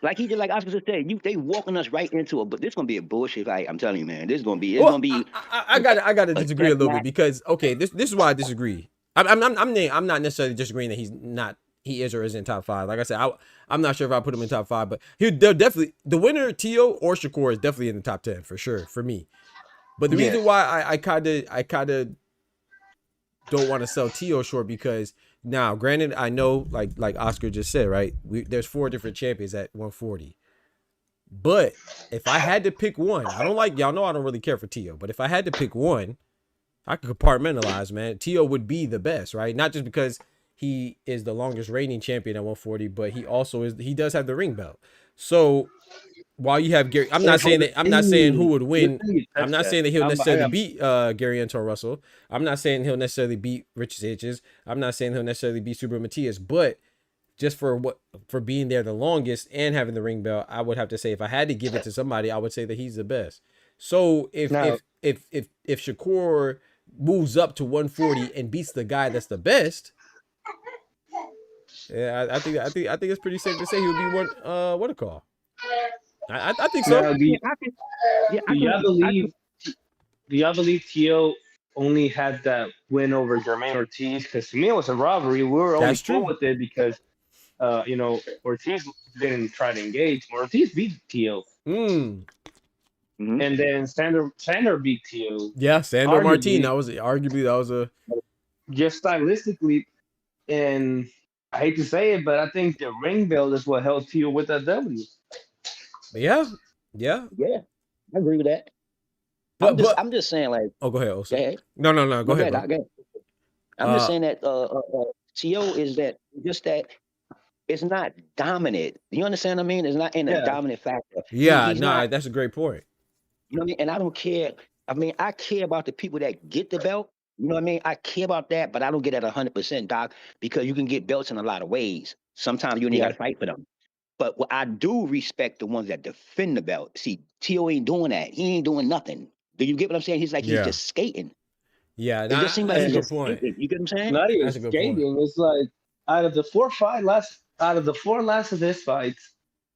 like he did, like Oscar just said, they walking us right into it, but this is going to be a bullshit fight. I'm telling you, man, this is going to be. It's going to be. I got to disagree a little bit because this is why I disagree. I'm not necessarily disagreeing that he is or isn't top 5. Like I said, I'm not sure if I put him in top 5, but they're definitely the winner. T.O. or Shakur is definitely in the top 10 for sure for me. But the reason why I kind of don't want to sell T.O. short because now, granted, I know like Oscar just said, right? There's 4 different champions at 140. But if I had to pick one, y'all know I don't really care for T.O. But if I had to pick one, I could compartmentalize, man. T.O. would be the best, right? Not just because he is the longest reigning champion at 140, but he does have the ring belt. So while you have Gary, I'm not saying who would win. I'm not saying that he'll necessarily beat Gary Anton Russell. I'm not saying he'll necessarily beat Rich Sanchez. I'm not saying he'll necessarily beat Super Matias, but just for being there the longest and having the ring belt, I would have to say if I had to give it to somebody, I would say that he's the best. So if Shakur moves up to 140 and beats the guy that's the best, yeah, I think it's pretty safe to say he would be one. What a call! I think so. Do y'all believe T.O. only had that win over Jermaine Ortiz? Because to me, it was a robbery. We were only cool with it because, Ortiz didn't try to engage. Ortiz beat T.O. And then Sandor beat T.O. Yeah, Sandor Martin. That was a just stylistically, and I hate to say it, but I think the ring belt is what held T.O. with that W. Yeah. I agree with that. I'm just saying, like. Oh, go ahead. Also. Go ahead. No. Go ahead. Go ahead. I'm just saying that T.O. is that it's not dominant. You understand what I mean? It's not in a dominant factor. Yeah, that's a great point. You know what I mean? And I don't care. I mean, I care about the people that get the belt. You know what I mean? I care about that, but I don't get at 100%, Doc, because you can get belts in a lot of ways. Sometimes you ain't got to fight for them. But I do respect the ones that defend the belt. See, T.O. ain't doing that. He ain't doing nothing. Do you get what I'm saying? He's just skating. Yeah, it just seems like that's he's a just good point. skating. You get what I'm saying? Not even skating. It's like out of the 4 last of his fights,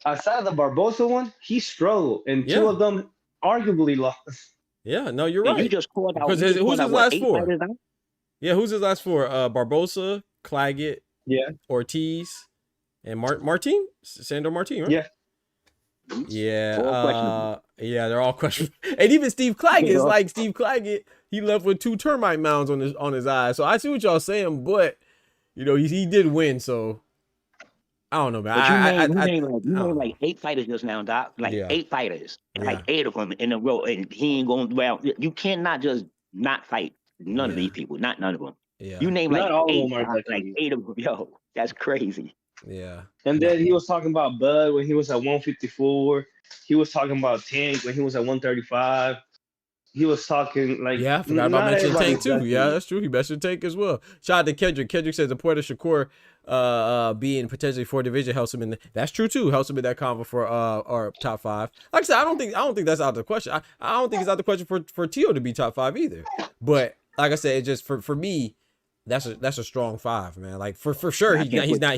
outside of the Barbosa one, he struggled, and 2 of them arguably lost. Yeah, no, you're right. You just called out. Because who's his last 4? Yeah, who's his last 4? Barbosa, Claggett, Ortiz, and Martin? Sandor Martin, right? Yeah. Yeah. They're all questionable. And even Steve Claggett is like Steve Claggett. He left with 2 termite mounds on his eyes. So I see what y'all saying, but he did win. So I don't know, man. But you named like 8 fighters just now, Doc. Like 8 fighters, like 8 of them in a row, and he ain't going well. You cannot just not fight none of these people. None of them. Yeah. You name like Not all 8, of them are like 8 of them. Yo, that's crazy. Yeah. And then he was talking about Bud when he was at 154. He was talking about Tank when he was at 135. He was talking like I forgot about mentioning Tank too. Yeah, that's true. He mentioned Tank as well. Shout out to Kendrick. Kendrick says the point of Shakur being potentially 4 division helps him that's true too. Helps him in that convo for our top 5. Like I said, I don't think that's out of the question. I don't think it's out of the question for T.O. to be top 5 either. But like I said, it's just for me, that's a strong 5, man. Like for sure, he's not.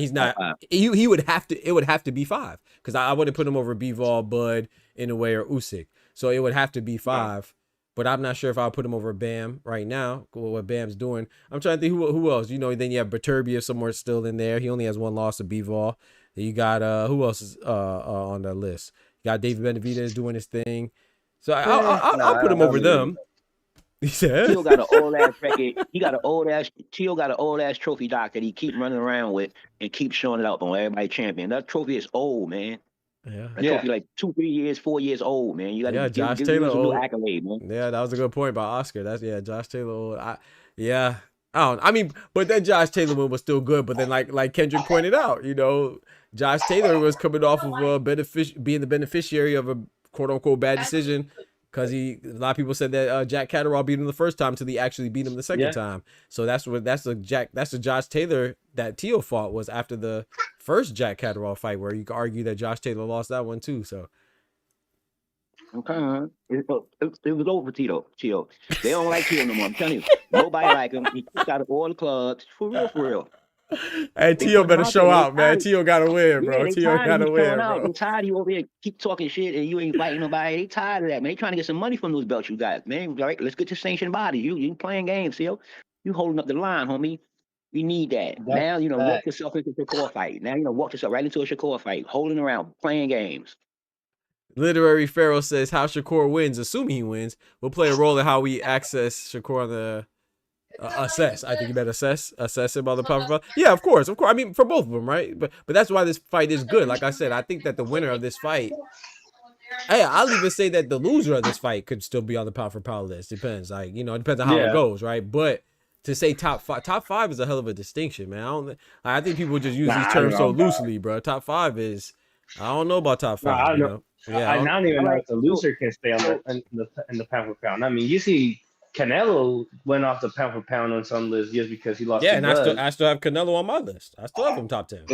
He would have to. It would have to be 5 because I wouldn't put him over Bivol, Bud, in a way, or Usyk. So it would have to be 5. But I'm not sure if I'll put him over Bam right now. What Bam's doing. I'm trying to think who else. You know, then you have Beterbiev somewhere still in there. He only has 1 loss to Bivol. Then you got who else is on that list? You got David Benavidez doing his thing. So I'll put him over them. He said Tio got an old ass record. Tio got an old ass trophy doc that he keep running around with and keep showing it up on everybody champion. That trophy is old, man. Yeah. That trophy like 2, 3 years, 4 years old, man. You got to Josh give Taylor him a new accolade, man. Yeah, that was a good point by Oscar. Josh Taylor old. But that Josh Taylor one was still good. But then like Kendrick pointed out, you know, Josh Taylor was coming off of being the beneficiary of a quote unquote bad decision. Because a lot of people said that Jack Catterall beat him the first time until he actually beat him the second time. So that's the Josh Taylor that Tio fought was after the first Jack Catterall fight, where you could argue that Josh Taylor lost that one too. So okay, it was over, Tio. They don't like Tio no more. I'm telling you, nobody like him. He kicked out of all the clubs. For real. Hey, Tio better show out, man. Tio gotta win, bro. Tio gotta win, bro. They tired of you over here keep talking shit and you ain't fighting nobody. They tired of that, man. They trying to get some money from those belts you got, man. All right, let's get to sanctioned body. You playing games, Tio. You holding up the line, homie. We need that. Now, walk yourself into a Shakur fight. Now, walk yourself right into a Shakur fight, holding around, playing games. Literary Pharaoh says how Shakur wins, assuming he wins, will play a role in how we access Shakur on the assess. I think you better assess him on the power. Yeah, of course. I mean, for both of them, right? But that's why this fight is good. Like I said, I think that the winner of this fight, hey, I'll even say that the loser of this fight could still be on the pound for pound list. Depends, it depends on how it goes, right? But to say top five is a hell of a distinction, man. I think people just use these terms so loosely, bro. Top 5 is, I don't know about top 5. I don't even know if the loser can stay in the pound for pound. I mean, you see, Canelo went off the pound for pound on some list just because he lost. Yeah, and I still have Canelo on my list. I still have him top 10.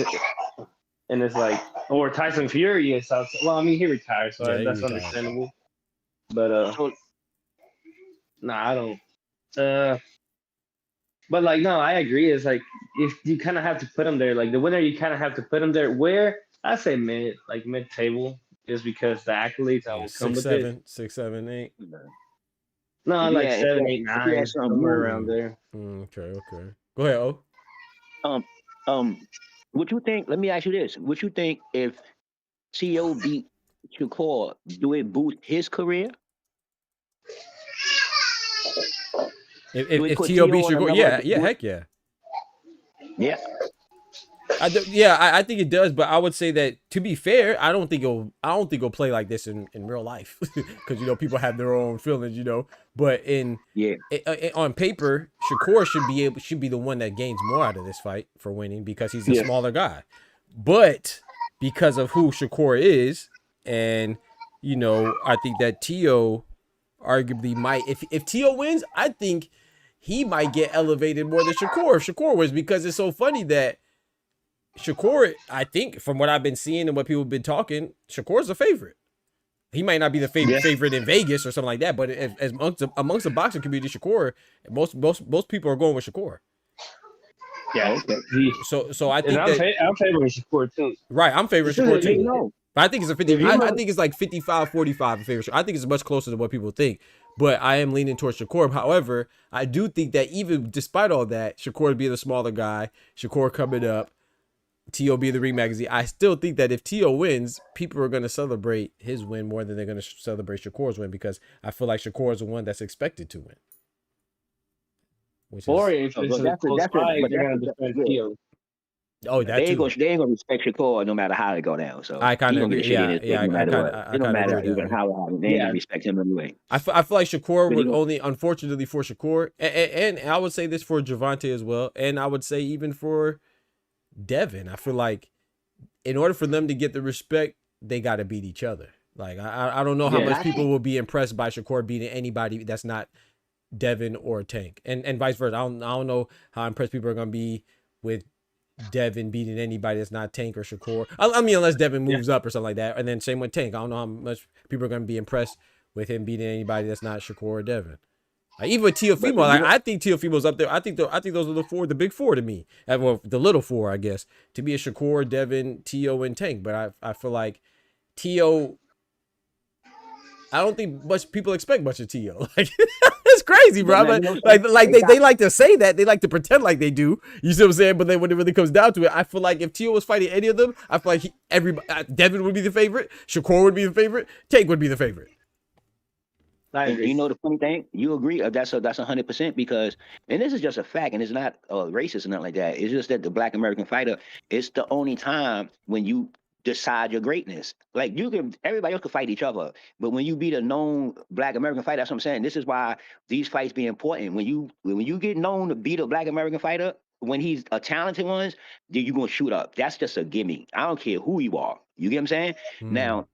And it's like, or Tyson Fury is. Well, I mean, he retired, so that's understandable. But I don't. But no, I agree. It's like if you kind of have to put him there, like the winner, you kind of have to put him there. Where I say mid table, just because the accolades I will come with it. 6, 7, 8. No, 7, 8, 9, somewhere around there. Okay. Go ahead, O. What you think? Let me ask you this: what you think if Tio beat Shakur? Do it boost his career? If Tio beats Shakur, yeah, heck yeah. Yeah. I think it does, but I would say that to be fair, I don't think it'll play like this in real life because people have their own feelings, But on paper, Shakur should be the one that gains more out of this fight for winning because he's a smaller guy. But because of who Shakur is, and I think that Tio arguably might, if Tio wins, I think he might get elevated more than Shakur if Shakur wins, because it's so funny that Shakur, I think, from what I've been seeing and what people have been talking, Shakur's a favorite. He might not be the favorite in Vegas or something like that, but as amongst the boxing community, Shakur, most people are going with Shakur. Yeah. So I think I'm favoring Shakur too. Right, I'm favoring Shakur too. But I think it's a 50. I think it's like 55-45 in favor. I think it's much closer than what people think. But I am leaning towards Shakur. However, I do think that even despite all that, Shakur being the smaller guy, Shakur coming up, Tio be the ring magazine, I still think that if Tio wins, people are going to celebrate his win more than they're going to celebrate Shakur's win, because I feel like Shakur is the one that's expected to win. Or if it's a close fight, they're going to defend Tio. Oh, that they ain't gonna respect Shakur no matter how it go down. So I kind of agree. It don't matter even how they ain't gonna respect him anyway. I feel like Shakur would only, unfortunately for Shakur, and I would say this for Gervonta as well, and I would say even for Devin. I feel like in order for them to get the respect, they got to beat each other. Like I don't know how much people will be impressed by Shakur beating anybody that's not Devin or Tank, and vice versa. I don't know how impressed people are gonna be with Devin beating anybody that's not Tank or Shakur. I mean, unless Devin moves up or something like that. And then same with Tank. I don't know how much people are going to be impressed with him beating anybody that's not Shakur or Devin. Like, even with Teofimo, like, I think Teofimo's up there. I think those are the big four to me. Well, the little four, I guess. To me, is Shakur, Devin, Teo, and Tank. But I feel like Teo, I don't think much people expect much of Teo. Like, it's crazy, bro. They like to say that. They like to pretend like they do. You see what I'm saying? But then when it really comes down to it, I feel like if Teo was fighting any of them, I feel like Devin would be the favorite, Shakur would be the favorite, Tank would be the favorite. And you know the funny thing, you agree that's 100% because, and this is just a fact, and it's not racist or nothing like that. It's just that the Black American fighter, it's the only time when you decide your greatness. Like everybody else can fight each other, but when you beat a known Black American fighter, that's what I'm saying. This is why these fights be important. When you get known to beat a Black American fighter, when he's a talented one, then you're gonna shoot up. That's just a gimme. I don't care who you are. You get what I'm saying? Now,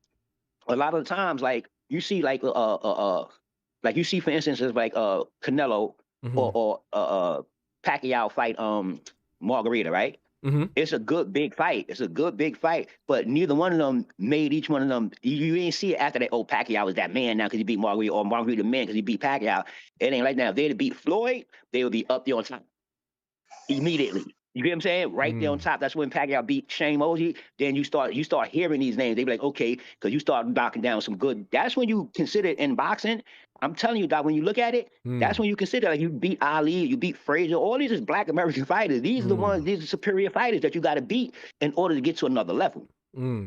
a lot of the times, like you see, like you see, for instance, like Canelo or Pacquiao fight Margarita, right? It's a good big fight. It's a good big fight, but neither one of them made each one of them. You ain't see it after that. Oh, Pacquiao is that man now because he beat Margarita, or Margarita the man because he beat Pacquiao. It ain't like that. If they'd have beat Floyd, they would be up there on top immediately. You get what I'm saying? Right there on top. That's when Pacquiao beat Shane Mosley. Then you start hearing these names. They be like, okay, because you start knocking down some good. That's when you consider it in boxing. I'm telling you, Doc, when you look at it, that's when you consider, like, you beat Ali, you beat Frazier. All these is Black American fighters. These are the ones, these are superior fighters that you got to beat in order to get to another level.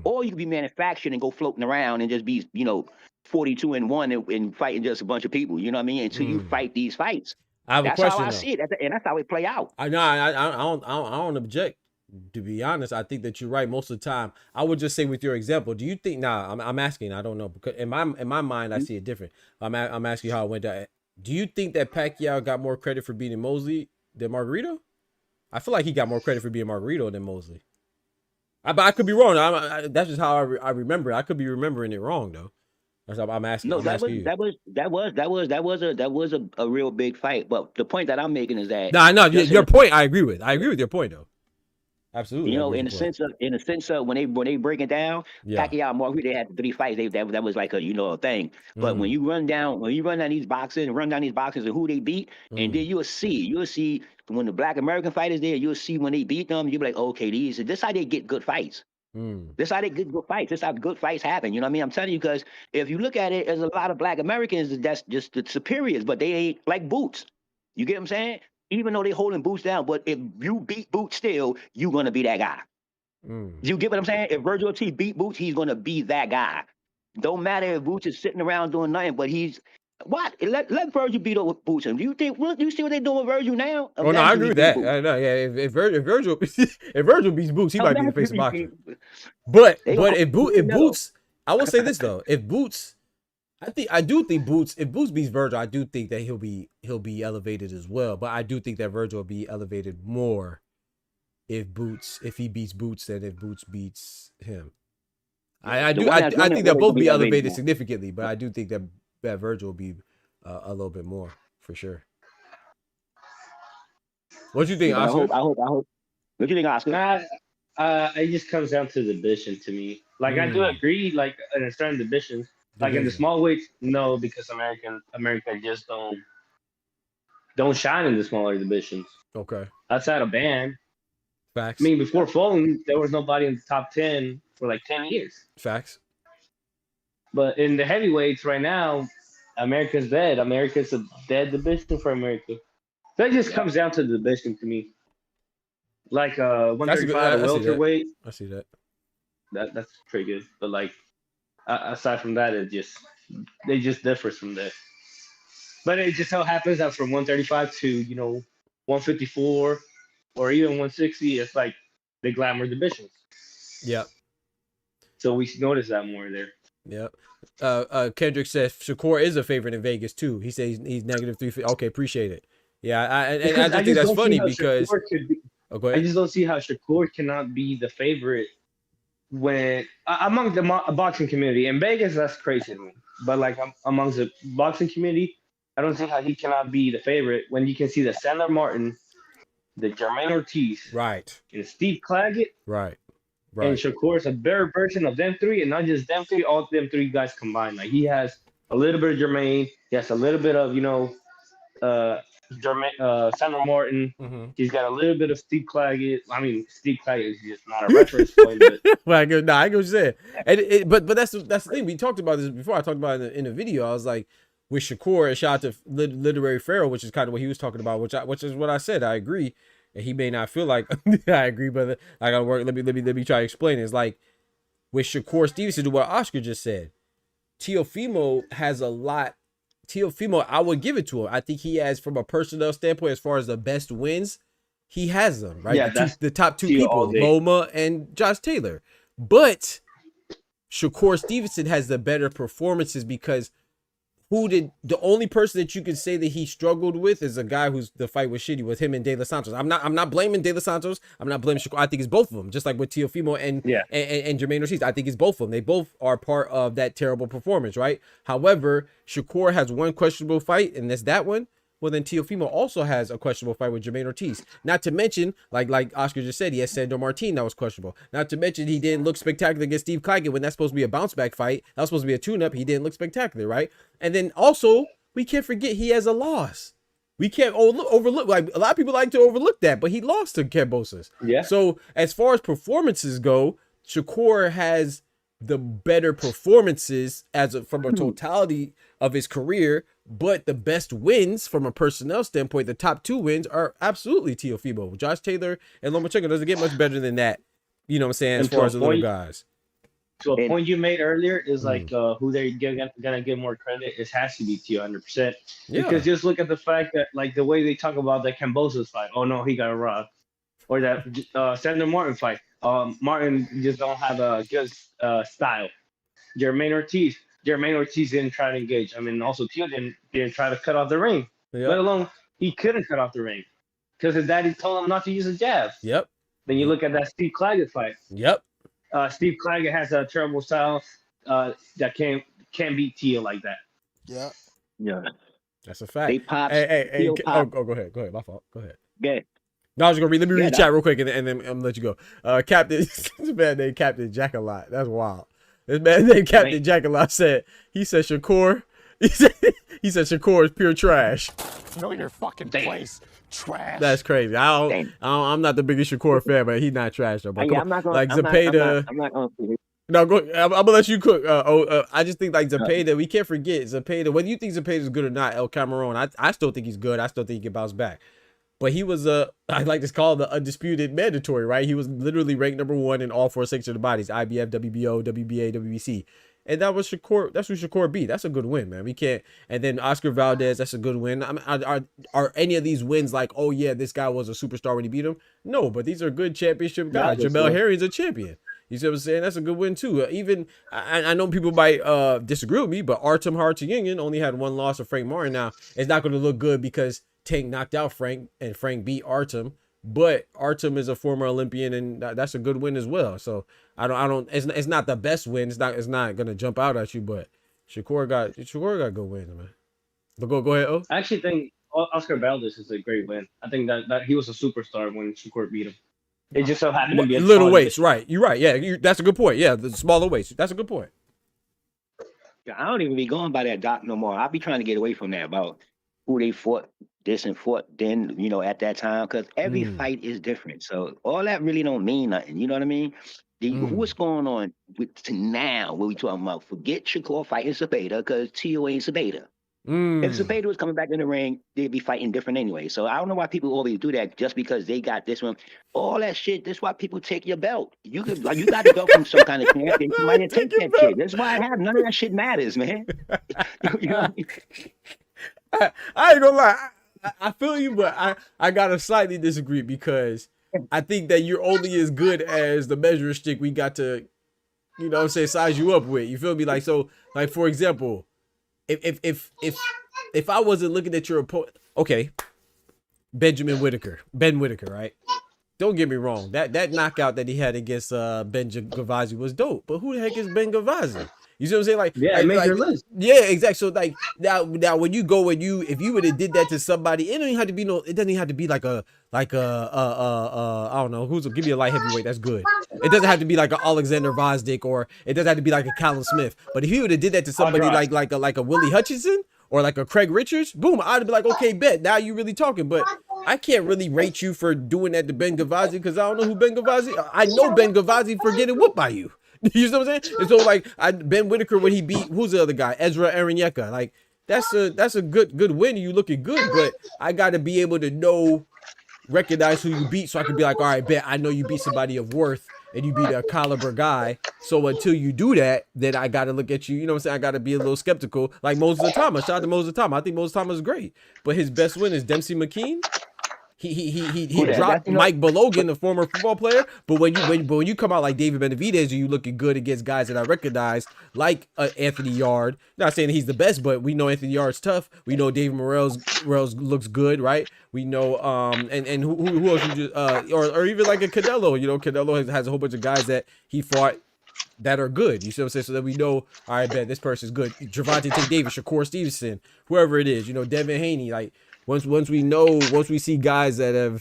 Or you can be manufactured and go floating around and just be, 42-1 and fighting just a bunch of people. You know what I mean? Until you fight these fights. I have that's a question, how I see it, and that's how it play out. I don't object. To be honest, I think that you're right most of the time. I would just say with your example, do you think? I'm asking. I don't know, because in my mind, I see it different. I'm asking you how it went down. Do you think that Pacquiao got more credit for beating Mosley than Margarito? I feel like he got more credit for being Margarito than Mosley. But I could be wrong. That's just how I remember it. I could be remembering it wrong though. That's what I'm asking. No, that was a real big fight. But the point that I'm making is that your point. I agree with your point though. Absolutely. In the sense of when they break it down, Pacquiao and Margarito, they had 3 fights. That was like a thing. But when you run down these boxes and who they beat, and then you'll see when the Black American fighters there, you'll see when they beat them, you'll be like, okay, this how they get good fights. This how they get good fights. This how good fights happen. You know what I mean? I'm telling you, because if you look at it, there's a lot of Black Americans that's just the superiors, but they ain't like Boots. You get what I'm saying? Even though they holding Boots down, but if you beat Boots still, you're gonna be that guy. You get what I'm saying? If Virgil Ortiz beat Boots, he's gonna be that guy. Don't matter if Boots is sitting around doing nothing, but he's what? Let Virgil beat up with Boots. And do you see what they're doing with Virgil now? Oh no, I agree with that. If Virgil beats Boots, he might be the face of boxing. But if Boots, I will say this though, if Boots. I do think Boots, if Boots beats Virgil, I do think that he'll be elevated as well. But I do think that Virgil will be elevated more if he beats Boots than if Boots beats him. I think they'll both be elevated significantly, but I do think that Virgil will be a little bit more for sure. What do you think, Oscar? I hope. What do you think, Oscar? It just comes down to the division to me. Like I do agree, like in certain divisions. Like in the small weights, no, because America just don't shine in the smaller divisions. Okay. Outside of band. Facts. I mean, before Fulton, there was nobody in the top 10 for like 10 years. Facts. But in the heavyweights right now, America's dead. America's a dead division for America. So it just comes down to the division to me. Like 135 welterweight. I see that. That's pretty good. But like aside from that, they just differ from there. But it just so happens that from 135 to 154 or even 160, it's like the glamour divisions. Yep. So we should notice that more there. Yep. Kendrick says Shakur is a favorite in Vegas too. He says he's -350. Okay, appreciate it. Yeah, I just think that's funny because go ahead. I just don't see how Shakur cannot be the favorite when among the boxing community in Vegas. That's crazy to me. But like amongst the boxing community, I don't see how he cannot be the favorite when you can see the Sandler Martin, the Jermaine Ortiz, right, and Steve Claggett, right. And Shakur is a better version of them three, and not just them three, all them three guys combined. Like he has a little bit of Jermaine, he has a little bit of Sandor Morton. Mm-hmm. He's got a little bit of Steve Claggett. I mean, Steve Claggett is just not a reference point, but well, I get what you're saying. And but that's the thing. We talked about this before. I talked about it in the video. I was like, with Shakur, and shout out to Literary Pharaoh, which is kind of what he was talking about, which is what I said. I agree. And he may not feel like I agree, but I gotta work. Let me try to explain it. It's like with Shakur Stevenson, to what Oscar just said. Teofimo has a lot. Teofimo, I would give it to him. I think he has, from a personnel standpoint, as far as the best wins, he has them, right? Yeah, the top two people, Loma and Josh Taylor. But Shakur Stevenson has the better performances because the only person that you can say that he struggled with is a guy who's the fight was shitty with him and De Los Santos. I'm not blaming De Los Santos. I'm not blaming Shakur. I think it's both of them, just like with Teofimo and Jermaine Ortiz. I think it's both of them. They both are part of that terrible performance, right? However, Shakur has one questionable fight, and that's that one. Well, then Teofimo also has a questionable fight with Jermaine Ortiz. Not to mention, like Oscar just said, he has Sandor Martin that was questionable. Not to mention, he didn't look spectacular against Steve Claggett when that's supposed to be a bounce back fight. That was supposed to be a tune-up. He didn't look spectacular, right? And then also, we can't forget he has a loss. We can't overlook. Like, a lot of people like to overlook that, but he lost to Kambosos. Yeah. So as far as performances go, Shakur has the better performances from a totality of his career. But the best wins from a personnel standpoint, the top two wins are absolutely Teofimo. Josh Taylor and Lomachenko doesn't get much better than that. You know what I'm saying? As far as the little guys. To a point you made earlier is like who they're gonna give more credit. It has to be Teo 100%. Yeah. Because just look at the fact that like the way they talk about the Kambosos fight. Oh no, he got robbed. Or that Sandor Martin fight. Martin just don't have a good style. Jermaine Ortiz didn't try to engage. I mean, also Teo didn't try to cut off the ring. Yep. Let alone he couldn't cut off the ring because his daddy told him not to use a jab. Yep. Then you look at that Steve Claggett fight. Yep. Steve Claggett has a terrible style that can't beat Teo like that. Yeah. Yeah. That's a fact. They pop. Hey. Pop. Go ahead. My fault. Go ahead. Yeah. No, I was gonna let me read the chat real quick and then I'm gonna let you go. Captain, this man named Captain Jack-a-lot. That's wild. This man named Captain Jack-a-lot he said Shakur. He said Shakur is pure trash. Know your fucking place. Trash. That's crazy. I'm not the biggest Shakur fan, but he's not trash though. But I'm not gonna. Like I'm Zepeda. not gonna. No, go. I'm gonna let you cook. I just think like Zepeda. We can't forget Zepeda. Whether you think Zepeda is good or not, El Cameron. I still think he's good. I still think he can bounce back. But he was I like to call the undisputed mandatory, right? He was literally ranked #1 in all 4 sections of the bodies: IBF, WBO, WBA, WBC. And that was Shakur. That's who Shakur beat. That's a good win, man. We can't. And then Oscar Valdez, that's a good win. I mean, are any of these wins like, oh yeah, this guy was a superstar when he beat him? No, but these are good championship guys. Jamel Herring's a champion. You see what I'm saying? That's a good win too. Even I know people might disagree with me, but Artem Harutyunyan only had 1 loss to Frank Martin. Now it's not going to look good because Tank knocked out Frank and Frank beat Artem. But Artem is a former Olympian, and that's a good win as well. So I don't. It's not the best win. It's not gonna jump out at you. But Shakur got good wins, man. But go ahead. Oh, I actually think Oscar Valdez is a great win. I think that he was a superstar when Shakur beat him. It just so happened to be a little weights, right? You're right. Yeah, that's a good point. Yeah, the smaller weights. That's a good point. I don't even be going by that doc no more. I be trying to get away from that about who they fought this and fought then, at that time, because every fight is different. So all that really don't mean nothing. You know what I mean? What's going on to now when we talking about forget Shakur fighting Zepeda because Teo ain't Zepeda. If Zepeda was coming back in the ring, they'd be fighting different anyway. So I don't know why people always do that just because they got this one. All that shit, that's why people take your belt. You got the belt from some kind of champion. You might take that shit. That's why I have none of that shit matters, man. You know what I mean? I ain't gonna lie. I feel you, but I gotta slightly disagree because I think that you're only as good as the measuring stick we got to, size you up with. You feel me? Like, so, like, for example, if I wasn't looking at your opponent, okay, Ben Whitaker, right? Don't get me wrong. That knockout that he had against Ben Gavazzi was dope. But who the heck is Ben Gavazzi? You see what I'm saying? Like, yeah, make your list. Yeah, exactly. So like now when you go if you would have did that to somebody, it doesn't have to be like a I don't know, give me a light heavyweight that's good. It doesn't have to be like an Alexander Vazdik, or it doesn't have to be like a Callum Smith. But if you would have did that to somebody like a Willie Hutchinson or like a Craig Richards, boom, I'd be like, okay, bet, now you really talking. But I can't really rate you for doing that to Ben Gavazi because I don't know who Ben Gavazi. I know Ben Gavazi for getting whooped by you. You know what I'm saying? And so like Ben Whitaker when he beat who's the other guy, Ezra Aranyeka, like that's a good win. You looking good, but I got to be able to recognize who you beat so I can be like, all right, bet I know you beat somebody of worth and you beat a caliber guy. So until you do that, then I got to look at you. You know what I'm saying? I got to be a little skeptical. Like Moses Atama. Shout out to Moses Atama. I think Moses Atama is great, but his best win is Dempsey McKean. He dropped Mike Belogan, the former football player. But when you come out like David Benavidez, you looking good against guys that I recognize, like Anthony Yard. Not saying he's the best, but we know Anthony Yard's tough. We know David Morrell's looks good, right? We know and who else? Or even like a Canelo. You know, Canelo has a whole bunch of guys that he fought that are good. You see what I'm saying? So that we know, all right, bet this person's good. Gervonta Tate Davis, Shakur Stevenson, whoever it is. You know, Devin Haney, like. Once we see guys that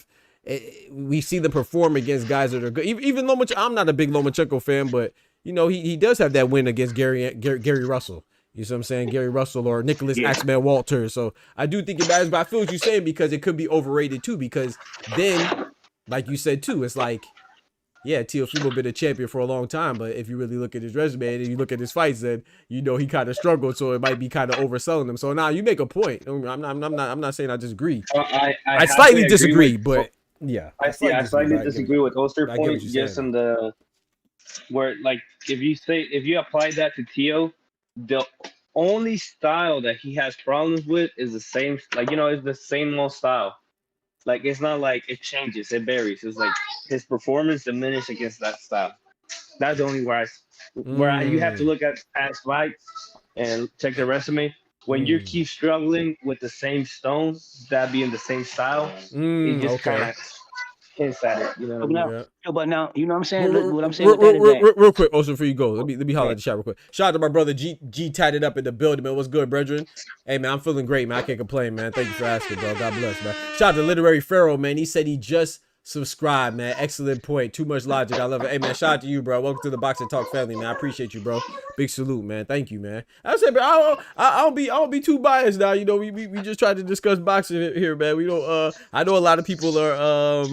we see them perform against guys that are good. Even I'm not a big Lomachenko fan, but you know he does have that win against Gary Russell. You see what I'm saying? Gary Russell or Nicholas Axman Walter. So I do think it matters, but I feel what you're saying because it could be overrated too. Because then, like you said too, it's like, yeah, Teofimo been a champion for a long time, but if you really look at his resume and you look at his fights, then you know he kind of struggled, so it might be kind of overselling him. So now you make a point. I'm not saying I disagree. I slightly disagree, but yeah. I slightly disagree with Oster's point. Just in the where, like, if you apply that to Teo, the only style that he has problems with is the same. Like, you know, it's the same old style. Like, it's not like it changes, it varies. It's like his performance diminished against that style. That's the only where you have to look at past fights and check the resume. When you keep struggling with the same stone, that being the same style, it just kind of hints at it. You know what I mean? But now, you know what I'm saying? Look, what I'm saying. Real quick, also before you go, let me holler at the chat real quick. Shout out to my brother G tied it up in the building, man. What's good, brethren? Hey man, I'm feeling great, man. I can't complain, man. Thank you for asking, bro. God bless, man. Shout out to Literary Pharaoh, man. He said he just subscribed, man. Excellent point. Too much logic. I love it. Hey man, shout out to you, bro. Welcome to the Boxing Talk family, man. I appreciate you, bro. Big salute, man. Thank you, man. I said, bro, I don't be too biased now. You know, we just try to discuss boxing here, man. We don't. I know a lot of people are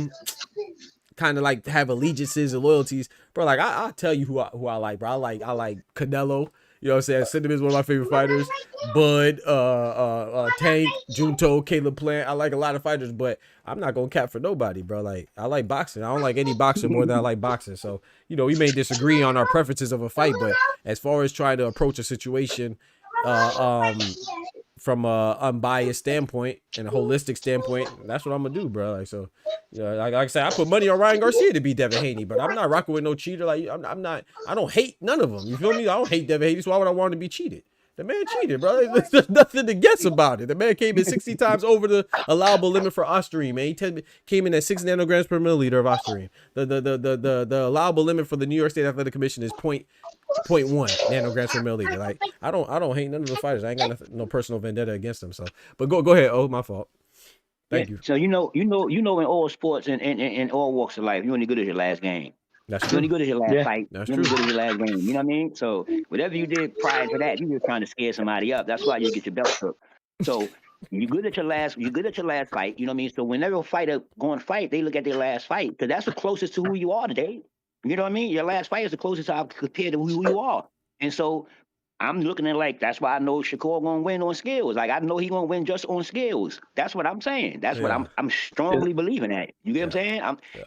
kind of like have allegiances and loyalties, bro. Like I'll tell you who I like, bro. I like Canelo. You know what I'm saying? Cinnamon is one of my favorite fighters. Bud, Tank, Junto, Caleb Plant. I like a lot of fighters, but I'm not gonna cap for nobody, bro. Like I like boxing. I don't like any boxer more than I like boxing. So, you know, we may disagree on our preferences of a fight, but as far as trying to approach a situation from a unbiased standpoint and a holistic standpoint, that's what I'm gonna do, bro. Like, so, you know, like I said, I put money on Ryan Garcia to beat Devin Haney, but I'm not rocking with no cheater. Like, I'm not. I don't hate none of them. You feel me? I don't hate Devin Haney, so why would I want him to be cheated? The man cheated, bro. There's nothing to guess about it. The man came in 60 times over the allowable limit for Ostarine, man. He came in at 6 nanograms per milliliter of Ostarine. The allowable limit for the New York State Athletic Commission is 0.1 nanograms per milliliter. Like, I don't hate none of the fighters. I ain't got no personal vendetta against them. So, but go ahead. Oh, my fault. Thank you. So you know, in all sports and all walks of life, you only good at your last game. That's true. You only good at your last fight. That's you true. only good at your last game. You know what I mean? So whatever you did prior to that, you were trying to scare somebody up. That's why you get your belt took. So you're good at your last fight. You know what I mean? So whenever a fighter going to fight, they look at their last fight because that's the closest to who you are today. You know what I mean? Your last fight is the closest I've compared to who you are. And so I'm looking at like, that's why I know Shakur gonna win on skills. Like I know he gonna win just on skills. That's what I'm saying. That's what I'm strongly believing that. You get what I'm saying?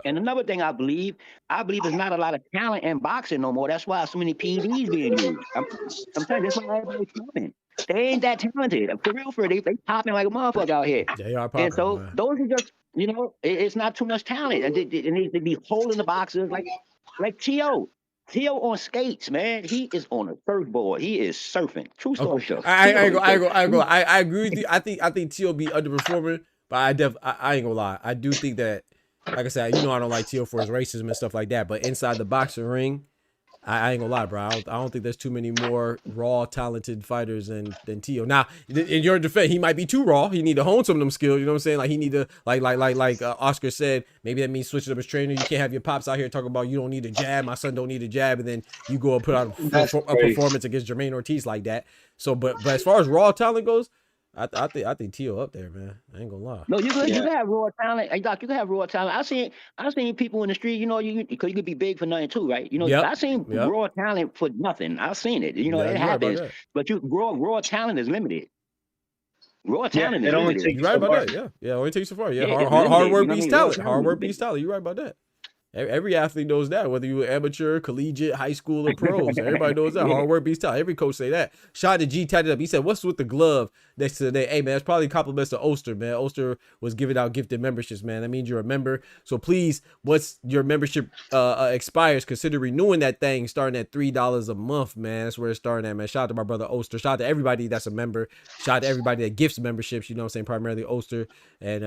And another thing I believe there's not a lot of talent in boxing no more. That's why so many PEDs being used. I'm telling you, that's why everybody's coming. They ain't that talented. For real, they popping like a motherfucker out here. They are popping. And so man. Those are just, you know, it's not too much talent. And they be holding the boxers like Teo. Teo on skates, man. He is on a surfboard. He is surfing. True story. Show. I agree with you. I think Teo be underperforming, but I ain't gonna lie. I do think that, like I said, you know, I don't like Teo for his racism and stuff like that. But inside the boxing ring, I ain't gonna lie, bro. I don't think there's too many more raw, talented fighters than Teo. Now, in your defense, he might be too raw. He need to hone some of them skills. You know what I'm saying? Like he need to, like Oscar said, maybe that means switching up his trainer. You can't have your pops out here talking about you don't need a jab. My son don't need a jab, and then you go and put out a performance against Jermaine Ortiz like that. So, but as far as raw talent goes, I think Tio up there, man. I ain't gonna lie. No, you could have raw talent. Hey, Doc, you could have raw talent. I seen people in the street, you know, because you could be big for nothing too, right? You know, I seen raw talent for nothing. I've seen it. You know, it happens. But raw talent is limited. Raw talent is limited. You're right about that. Yeah, it only takes so far. Yeah, hard work beats talent. Hard work beats talent. You're right about that. Every athlete knows that, whether you're amateur, collegiate, high school, or pros. Everybody knows that. Hard work beats talent. Every coach say that. Shout out to G, tied it up. He said, what's with the glove next to the name? Hey, man, that's probably compliments to Ulster, man. Ulster was giving out gifted memberships, man. That means you're a member. So please, once your membership expires, consider renewing that thing starting at $3 a month, man. That's where it's starting at, man. Shout out to my brother Ulster. Shout out to everybody that's a member. Shout out to everybody that gifts memberships, you know what I'm saying? Primarily Ulster and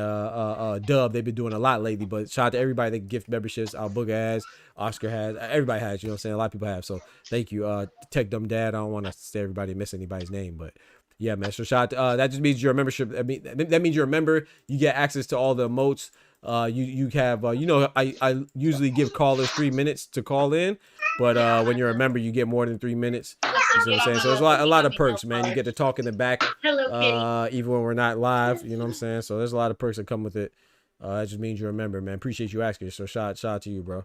Dub. They've been doing a lot lately, but shout out to everybody that gift memberships. Our Booger has, Oscar has, everybody has, you know what I'm saying? A lot of people have. So thank you. Tech Dumb Dad. I don't want to say everybody miss anybody's name, but yeah, man. So shout out to, that just means you're a membership. I mean, that means you're a member. You get access to all the emotes. You have, you know, I usually give callers 3 minutes to call in, but when you're a member, you get more than 3 minutes. You know what I'm saying? So there's a lot of perks, man. You get to talk in the back, even when we're not live. You know what I'm saying? So there's a lot of perks that come with it. That just means you're a member, man. Appreciate you asking. So shout out to you, bro.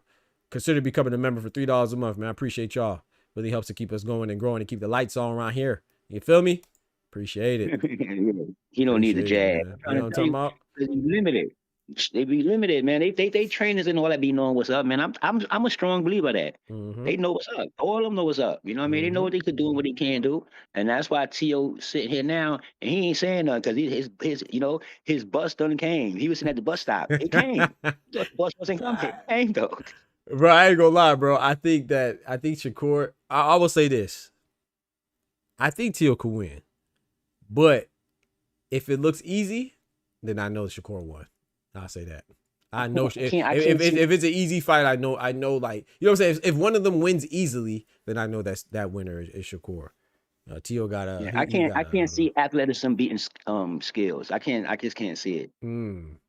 Consider becoming a member for $3 a month, man. I appreciate y'all. Really helps to keep us going and growing and keep the lights on around here. You feel me? Appreciate it. You don't need the jab. You know what I'm talking about? Limited. They be limited, man. They trainers and all that be knowing what's up, man. I'm a strong believer of that. They know what's up. All of them know what's up. You know what I mean? They know what they could do and what they can do, and that's why T.O. sitting here now and he ain't saying nothing because his bus done came. He was sitting at the bus stop. It came. The bus wasn't coming. It came though. Bro, I ain't gonna lie, bro. I think Shakur. I will say this. I think T.O. could win, but if it looks easy, then I know Shakur won. I'll say that. I know if it's an easy fight, I know like, you know what I'm saying? If one of them wins easily, then I know that winner is Shakur. T.O. got a. Yeah, I can't see athleticism beating skills. I just can't see it. I'm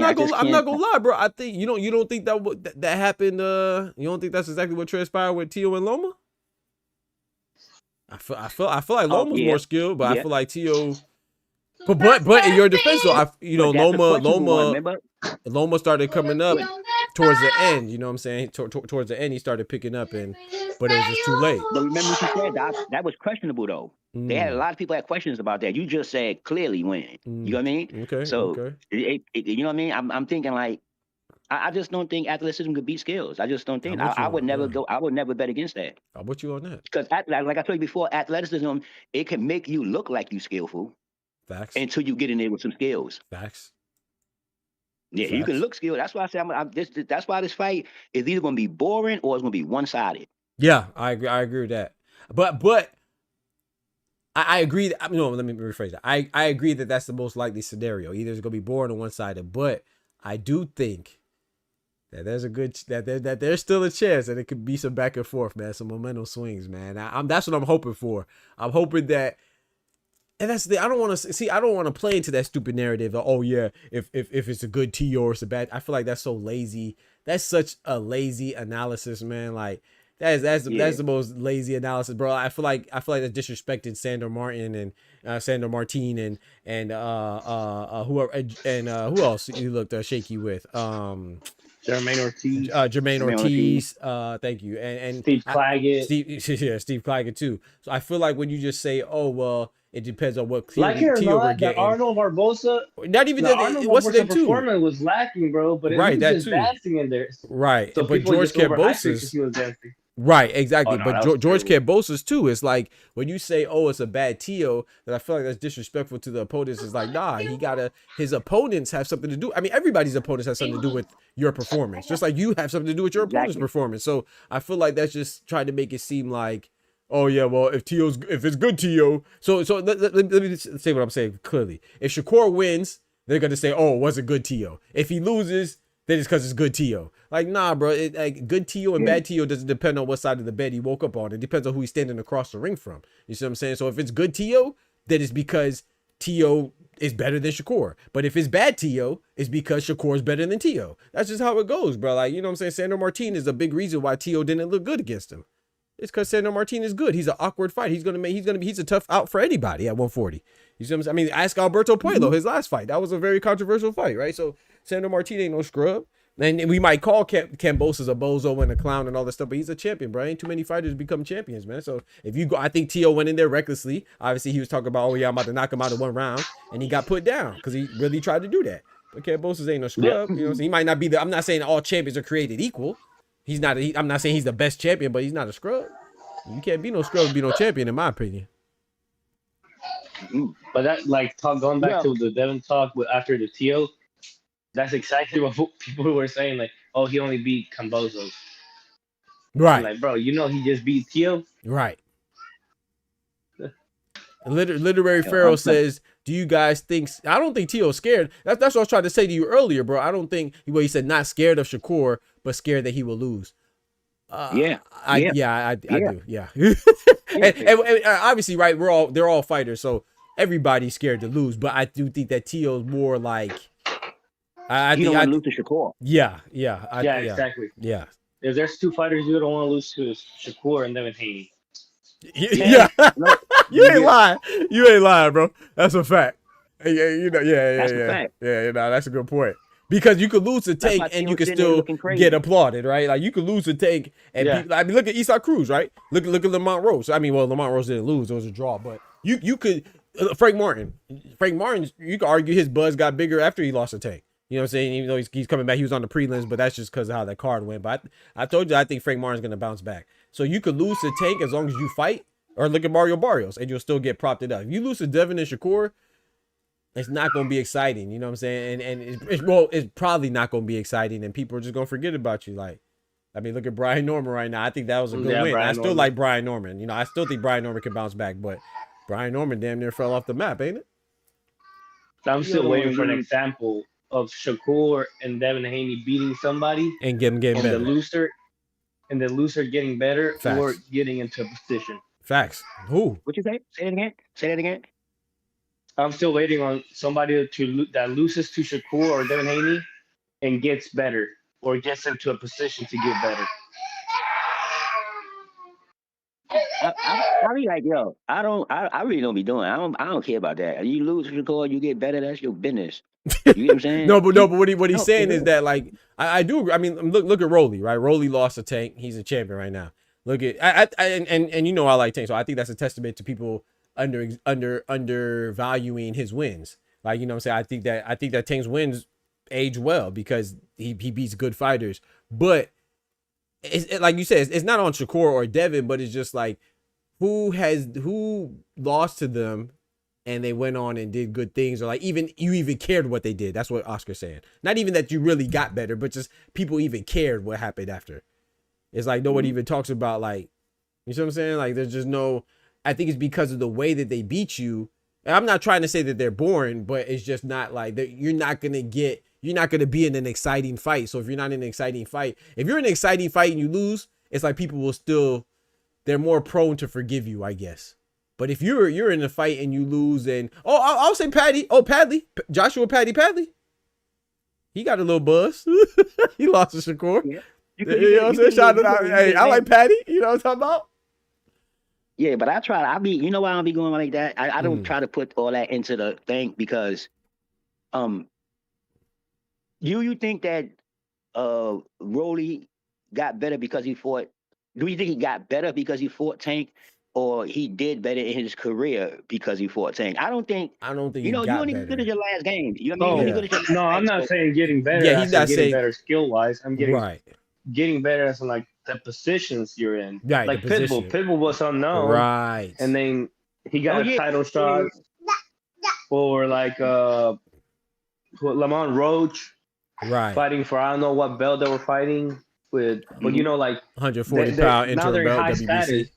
not gonna lie, bro. I think you don't think that happened. You don't think that's exactly what transpired with T.O. and Loma? I feel like Loma's more skilled, but I feel like T.O. But in your defense though, Loma started coming up towards the end. You know what I'm saying? Towards the end, he started picking up, but it was just too late. But remember what you said, Doc? That was questionable though. They had a lot of people had questions about that. You just said clearly win. You know what I mean? Okay. So you know what I mean? I'm thinking like, I just don't think athleticism could beat skills. I just don't think. I would never go. I would never bet against that. I'll put you on that. Because like I told you before, athleticism, it can make you look like you skillful. Facts. Until you get in there with some skills. Facts. Yeah, you can look skilled. That's why I say that's why this fight is either going to be boring or it's going to be one-sided. Yeah, I agree with that. But I agree. No, let me rephrase that. I agree that that's the most likely scenario. Either it's going to be boring or one-sided. But I do think that there's that there's still a chance that it could be some back and forth, man. Some momentum swings, man. That's what I'm hoping for. I'm hoping that. And that's I don't want to play into that stupid narrative of, oh yeah, if it's a good T or it's a bad. I feel like that's so lazy. That's such a lazy analysis, man. Like that's the most lazy analysis, bro. I feel like that's disrespecting Sandor Martin and Sandor Martin and whoever and who else you looked shaky with Jermaine Ortiz. Jermaine Ortiz. Thank you. And Steve Claggett. Steve Claggett too. So I feel like when you just say, oh well, it depends on what like it or not, the Arnold Barboza. Not even that. Arnold Barboza performance was lacking, bro. But right, that too. Dancing in there. Right, so but George Kambosos. Right, exactly. But George Kambosos too. It's like when you say, "Oh, it's a bad T.O.," that I feel like that's disrespectful to the opponents. It's like, nah, his opponents have something to do. I mean, everybody's opponents have something to do with your performance, just like you have something to do with your opponent's performance. So I feel like that's just trying to make it seem like, oh yeah, well if it's good T.O. So let me just say what I'm saying clearly. If Shakur wins, they're gonna say, oh, it was a good T.O. If he loses, then it's because it's good T.O. Like, nah, bro. Like good T.O. and bad T.O. doesn't depend on what side of the bed he woke up on. It depends on who he's standing across the ring from. You see what I'm saying? So if it's good T.O., then it's because T.O. is better than Shakur. But if it's bad T.O., it's because Shakur is better than T.O. That's just how it goes, bro. Like, you know what I'm saying? Sandor Martin is a big reason why T.O. didn't look good against him. It's because Sandor Martinez is good. He's an awkward fight. He's a tough out for anybody at 140. You see what I'm saying? I mean, ask Alberto Puello, his last fight. That was a very controversial fight, right? So Sandor Martinez ain't no scrub. And we might call Kambosos a bozo and a clown and all that stuff, but he's a champion, bro. Ain't too many fighters become champions, man. So if you go, I think T.O. went in there recklessly. Obviously, he was talking about, oh yeah, I'm about to knock him out in 1 round, and he got put down because he really tried to do that. But Kambosos ain't no scrub. You know what I'm saying? He might not be I'm not saying all champions are created equal. He's not. I'm not saying he's the best champion, but he's not a scrub. You can't be no scrub and be no champion, in my opinion. But that, like, going back to the Devin talk after the T.O., that's exactly what people were saying. Like, oh, he only beat Kambosos. Right. I'm like, bro, you know he just beat T.O.? Right. Literary Pharaoh says, do you guys think... I don't think T.O.'s scared. That's what I was trying to say to you earlier, bro. I don't think... Well, he said not scared of Shakur, but scared that he will lose. I do. Yeah. and obviously, right, they're all fighters, so everybody's scared to lose. But I do think that T.O.'s more like... You don't want to lose to Shakur. Yeah. Exactly. Yeah. If there's 2 fighters you don't want to lose to, Shakur and Devin Haney. Yeah. You ain't lying. You ain't lying, bro. That's a fact. That's a fact. Yeah, that's a good point. Because you could lose to Tank and you could still get applauded, right? Like you could lose to Tank and people, I mean, look at Isak Cruz, right? Look at Lamont Rose. I mean, well, Lamont Rose didn't lose; it was a draw. But you could Frank Martin, you could argue his buzz got bigger after he lost to Tank. You know what I'm saying? Even though he's coming back, he was on the prelims, but that's just because of how that card went. But I told you, I think Frank Martin's going to bounce back. So you could lose to Tank as long as you fight, or look at Mario Barrios, and you'll still get propped up. If you lose to Devin and Shakur, it's not going to be exciting. You know what I'm saying? And it's probably not going to be exciting, and people are just going to forget about you. Like, I mean, look at Brian Norman right now. I think that was a good win. I still like Brian Norman. You know, I still think Brian Norman can bounce back, but Brian Norman damn near fell off the map, ain't it? I'm still waiting for an example of Shakur and Devin Haney beating somebody and getting better. The loser getting better. Facts. Or getting into a position. Facts. Who? What you say? Say that again. I'm still waiting on somebody that loses to Shakur or Devin Haney and gets better or gets into a position to get better. I be like, yo, I really don't be doing. I don't care about that. You lose to Shakur, you get better. That's your business. You know what I'm saying? No, but what he's saying is that, like, I do. I mean, look at Rolly, right? Rolly lost to Tank. He's a champion right now. Look at and you know I like Tank, so I think that's a testament to people undervaluing his wins. Like, you know what I'm saying? I think that Tank's wins age well because he beats good fighters. But like you said, it's not on Shakur or Devin, but it's just like who lost to them and they went on and did good things, or like you even cared what they did. That's what Oscar's saying. Not even that you really got better, but just people even cared what happened after. It's like nobody even talks about, like, you see what I'm saying? Like, there's just no, I think it's because of the way that they beat you. And I'm not trying to say that they're boring, but it's just not like you're not going to be in an exciting fight. So if you're not in an exciting fight, if you're in an exciting fight and you lose, it's like people will still, they're more prone to forgive you, I guess. But if you're in a fight and you lose, and I'll say Joshua Paddy. He got a little buzz. He lost to Shakur. Yeah. You know what I'm saying? Shout out. Hey, I like Paddy. You know what I'm talking about? Yeah, but you know why I don't be going like that? I don't try to put all that into the thing because, you think that Rolly got better because he fought? Do you think he got better because he fought Tank, or he did better in his career because he fought Tank? I don't think. You know, you only good at your last game. You know what I mean? No, I'm not saying getting better. Yeah, he's not saying better skill wise. I'm getting better as in, like, the positions you're in. Right, like Pitbull was unknown. Right. And then he got a title shot for like Lamont Roach. Right. Fighting for I don't know what belt they were fighting with, but you know, like 140-pound interim belt, high WBC. Status.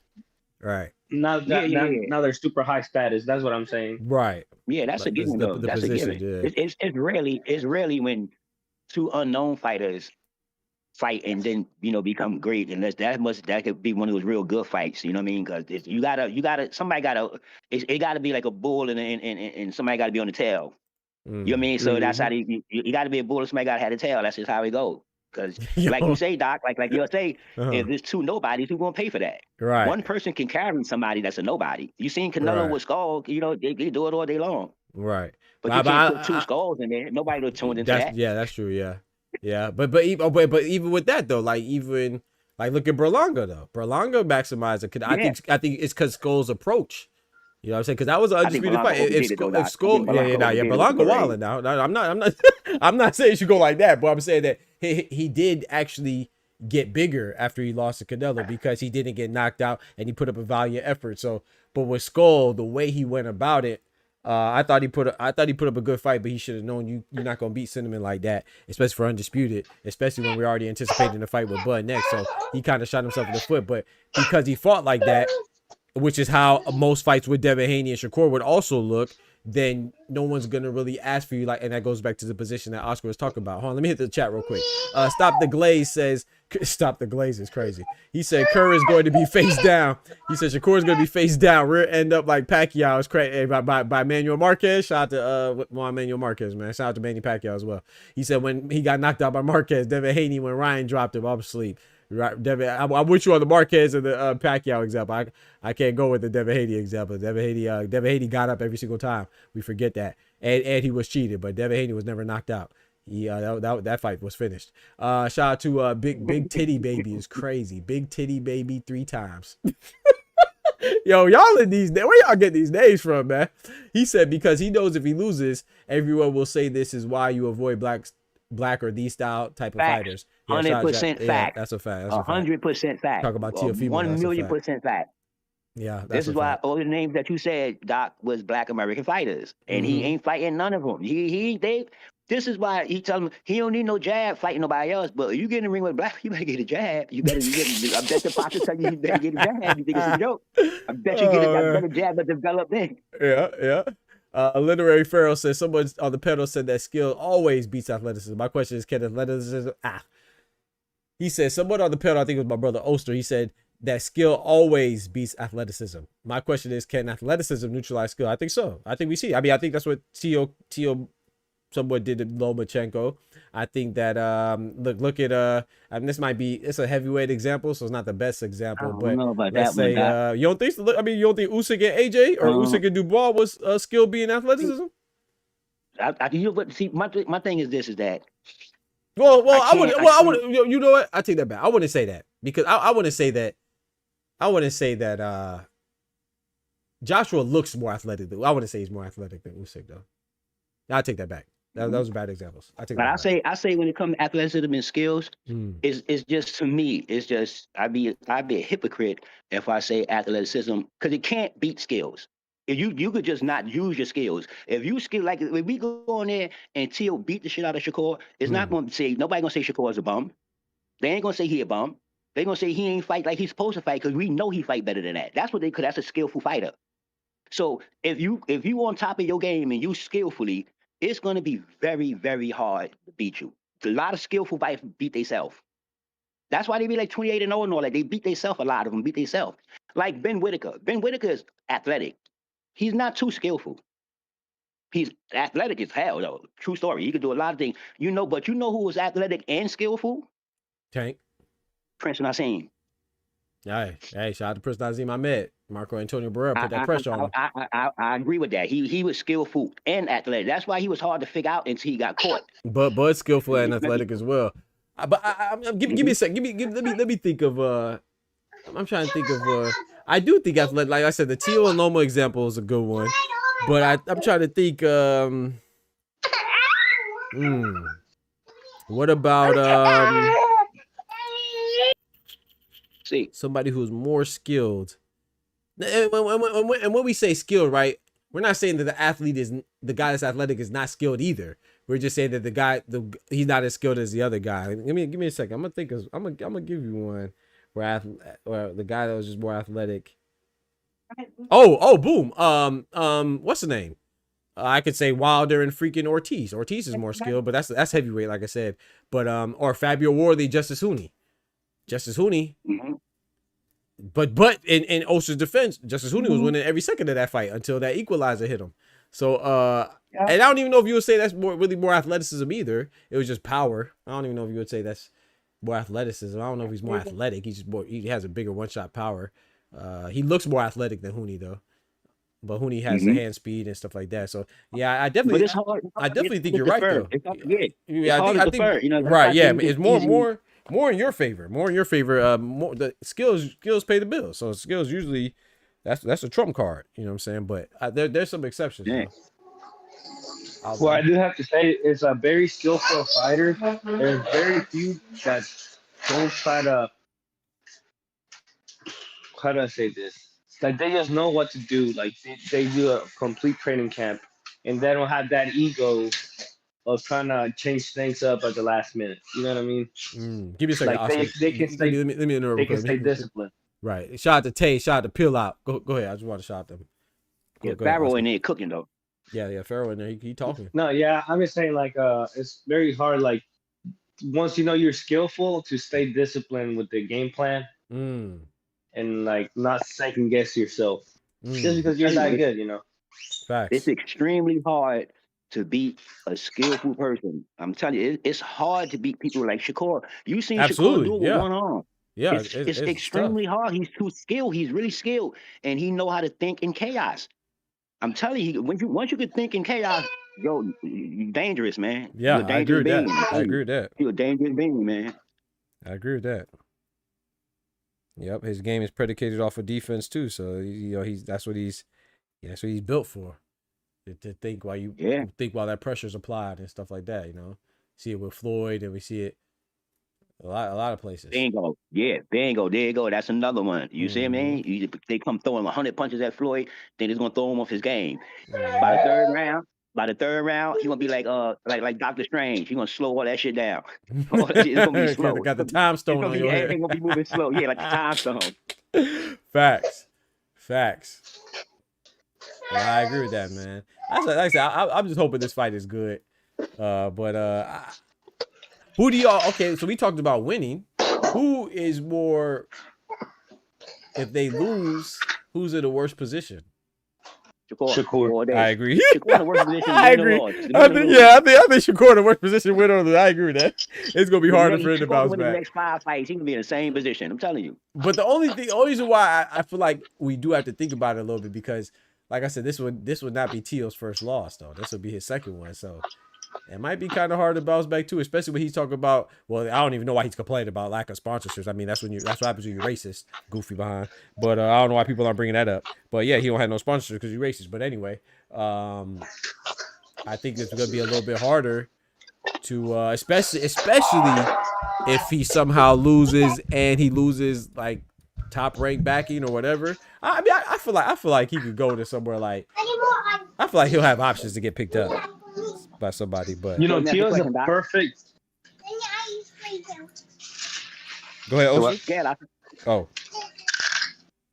Right. Now they're super high status. That's what I'm saying. Right. Yeah, that's a given though. That's position, a given. Yeah. It's rarely when two unknown fighters fight and then, you know, become great, unless that could be one of those real good fights. You know what I mean? Because somebody gotta it gotta be like a bull and somebody gotta be on the tail. You know what I mean? So that's how you gotta be a bull and somebody gotta have the tail. That's just how it goes. Because like you say, Doc, like you'll say, if there's two nobodies, who's gonna pay for that? Right. One person can carry somebody that's a nobody. You seen Canelo with Skull, you know, they do it all day long. Right. But you can't put two skulls in there. Nobody will tune into that. Yeah, that's true. Yeah. Yeah. But even with that though, like even like look at Berlanga though. Berlanga maximized it. I think it's because Skull's approach. You know what I'm saying? Because that was an undisputed fight. If Skull, Berlanga wilding now. I'm not saying it should go like that, but I'm saying that he did actually get bigger after he lost to Canelo because he didn't get knocked out and he put up a valiant effort. So, but with Skull, the way he went about it, I thought he put up a good fight, but he should have known you're not gonna beat Cinnamon like that, especially for undisputed, especially when we're already anticipating the fight with Bud next. So he kind of shot himself in the foot, but because he fought like that, which is how most fights with Devin Haney and Shakur would also look, then no one's gonna really ask for you. Like, and that goes back to the position that Oscar was talking about. Hold on, let me hit the chat real quick. Stop the Glaze says, stop the Glaze is crazy. He said Kerr is going to be face down. He said Shakur is going to be face down. Rear end up like Pacquiao is crazy by Manuel Marquez. Shout out to Manuel Marquez, man. Shout out to Manny Pacquiao as well. He said when he got knocked out by Marquez, Devin Haney when Ryan dropped him off sleep. Right, Devin, I'm with you on the Marquez and the Pacquiao example. I can't go with the Devin Haney example. Devin Haney got up every single time. We forget that, and he was cheated, but Devin Haney was never knocked out. That fight was finished. Shout out to Big Titty Baby is crazy. Big Titty Baby 3 times. Yo, y'all in these, where y'all get these names from, man? He said because he knows if he loses, everyone will say this is why you avoid black or these style type of fighters. 100% fact. That's a fact. 100% fact. Talk about Teofimo. 1,000,000% fact. Yeah, this is why all the names that you said, Doc, was Black American fighters, and he ain't fighting none of them. This is why he tell him he don't need no jab fighting nobody else. But you get in the ring with black, you better get a jab. I bet the Pops tell you better get a jab. You think it's a joke? I bet you get a better jab to develop then. Yeah. Literary Pharaoh says someone on the panel said that skill always beats athleticism. My question is, can athleticism? He said someone on the panel, I think it was my brother Oster. He said that skill always beats athleticism. My question is, can athleticism neutralize skill? I think so. I think we see. I mean, I think that's what Tio somewhat did to Lomachenko. I think that look at I mean, it's a heavyweight example, so it's not the best example, but let's say you don't think Usyk and AJ or Usyk and Dubois was skill being athleticism? See, my thing is this: is that well, I would. You know what? I take that back. I wouldn't say that because I wouldn't say that. I wouldn't say that Joshua looks more athletic. I wouldn't say he's more athletic than Usyk though. I take that back. Those are bad examples. I say when it comes to athleticism and skills, it's just, to me, it's just I'd be a hypocrite if I say athleticism, because it can't beat skills. If you could just not use your skills. If you skill, like if we go on there and Tio beat the shit out of Shakur, it's not going to say, nobody going to say Shakur is a bum. They ain't going to say he a bum. They going to say he ain't fight like he's supposed to fight, because we know he fight better than that. That's what they could. That's a skillful fighter. So if you on top of your game and you skillfully, it's going to be very, very hard to beat you. A lot of skillful fighters beat themselves. That's why they be like 28-0 and all. Like they beat themselves. A lot of them beat themselves. Like Ben Whitaker. Ben Whitaker is athletic. He's not too skillful. He's athletic as hell, though. True story. He could do a lot of things. But you know who was athletic and skillful? Tank. Prince Nassim. Hey, shout out to Prince Nazim Ahmed. Marco Antonio Barrera put that pressure on him. I agree with that. He was skillful and athletic. That's why he was hard to figure out until he got caught. But Bud's skillful and athletic as well. But give me a second. Let me think of I'm trying to think of I do think athletic. Like I said, the Tio and Loma example is a good one. But I'm trying to think what about somebody who's more skilled? And when we say skilled, right, we're not saying that the guy that's athletic is not skilled either. We're just saying that he's not as skilled as the other guy. Give me a second. I'm gonna give you one where the guy that was just more athletic. Oh, boom. What's the name? I could say Wilder and freaking Ortiz. Ortiz is more skilled, but that's heavyweight, like I said. But or Fabio Worley, Justice Hooney. But in Oster's defense, Justice Hooney was winning every second of that fight until that equalizer hit him. So and I don't even know if you would say that's really more athleticism either. It was just power. I don't even know if you would say that's more athleticism. I don't know if he's more athletic. He's just more. He has a bigger one-shot power. He looks more athletic than Haney though. But Haney has the hand speed and stuff like that. So yeah, I definitely, think you're right though. I think you know, right. Yeah, it's more in your favor. More in your favor. More the skills pay the bills. So skills usually that's a trump card. You know what I'm saying? But there's some exceptions. Yeah. Well, I do have to say it's a very skillful fighter. There's very few that don't try to. How do I say this? Like they just know what to do. Like they do a complete training camp, and they don't have that ego of trying to change things up at the last minute. You know what I mean? Give me a second. Like they can stay. Let me interrupt. They can stay disciplined. Right. Shout out to Tay. Shout out to Peel Out. Go ahead. I just want to shout them. Go Pharaoh in there cooking though. Yeah. Pharaoh in there. He talking. No, yeah. I'm just saying like it's very hard. Like once you know you're skillful to stay disciplined with the game plan. And like not second guess yourself just because you're that good, you know. Facts. It's extremely hard to beat a skillful person. I'm telling you, it's hard to beat people like Shakur. You seen Shakur do it with one arm. Yeah, it's extremely hard. He's too skilled. He's really skilled, and he know how to think in chaos. I'm telling you, once you can think in chaos, yo, you're dangerous, man. Yeah, I agree with that. I agree with that. You're a dangerous being, man. I agree with that. Yep, his game is predicated off of defense too. So you know that's what he's built for. To think while that pressure is applied and stuff like that. You know, see it with Floyd, and we see it a lot of places. Bingo, yeah, bingo. There you go. That's another one. You see what I mean? They come throwing 100 punches at Floyd, then it's gonna throw him off his game. By the third round, he gonna be like Doctor Strange. He gonna slow all that shit down. All that shit is gonna be slow. Got the time stone on your head. Everything gonna be moving slow. Yeah, like the time stone. Facts. Yeah, I agree with that, man. Like I said, I'm just hoping this fight is good. Who do y'all? Okay, so we talked about winning. Who is more? If they lose, who's in the worst position? Shakur. I agree. Shakur in the worst position. I agree. I think Shakur in the worst position. Win on. I agree with that. It's gonna be harder for him to bounce back. The next 5 fights, he can be in the same position. I'm telling you. But the only reason why I feel like we do have to think about it a little bit because, like I said, this would not be Teal's first loss though. This would be his second one. So it might be kind of hard to bounce back too, especially when he's talking about. Well, I don't even know why he's complaining about lack of sponsorships. I mean, that's what happens when you're racist, goofy behind. But I don't know why people aren't bringing that up. But yeah, he don't have no sponsorships because he's racist. But anyway, I think it's gonna be a little bit harder to, especially if he somehow loses and he loses like top rank backing or whatever. I mean, I feel like he could go to somewhere like. I feel like he'll have options to get picked up by somebody, but you know, Teal's a perfect. Go ahead, Ocean. Oh,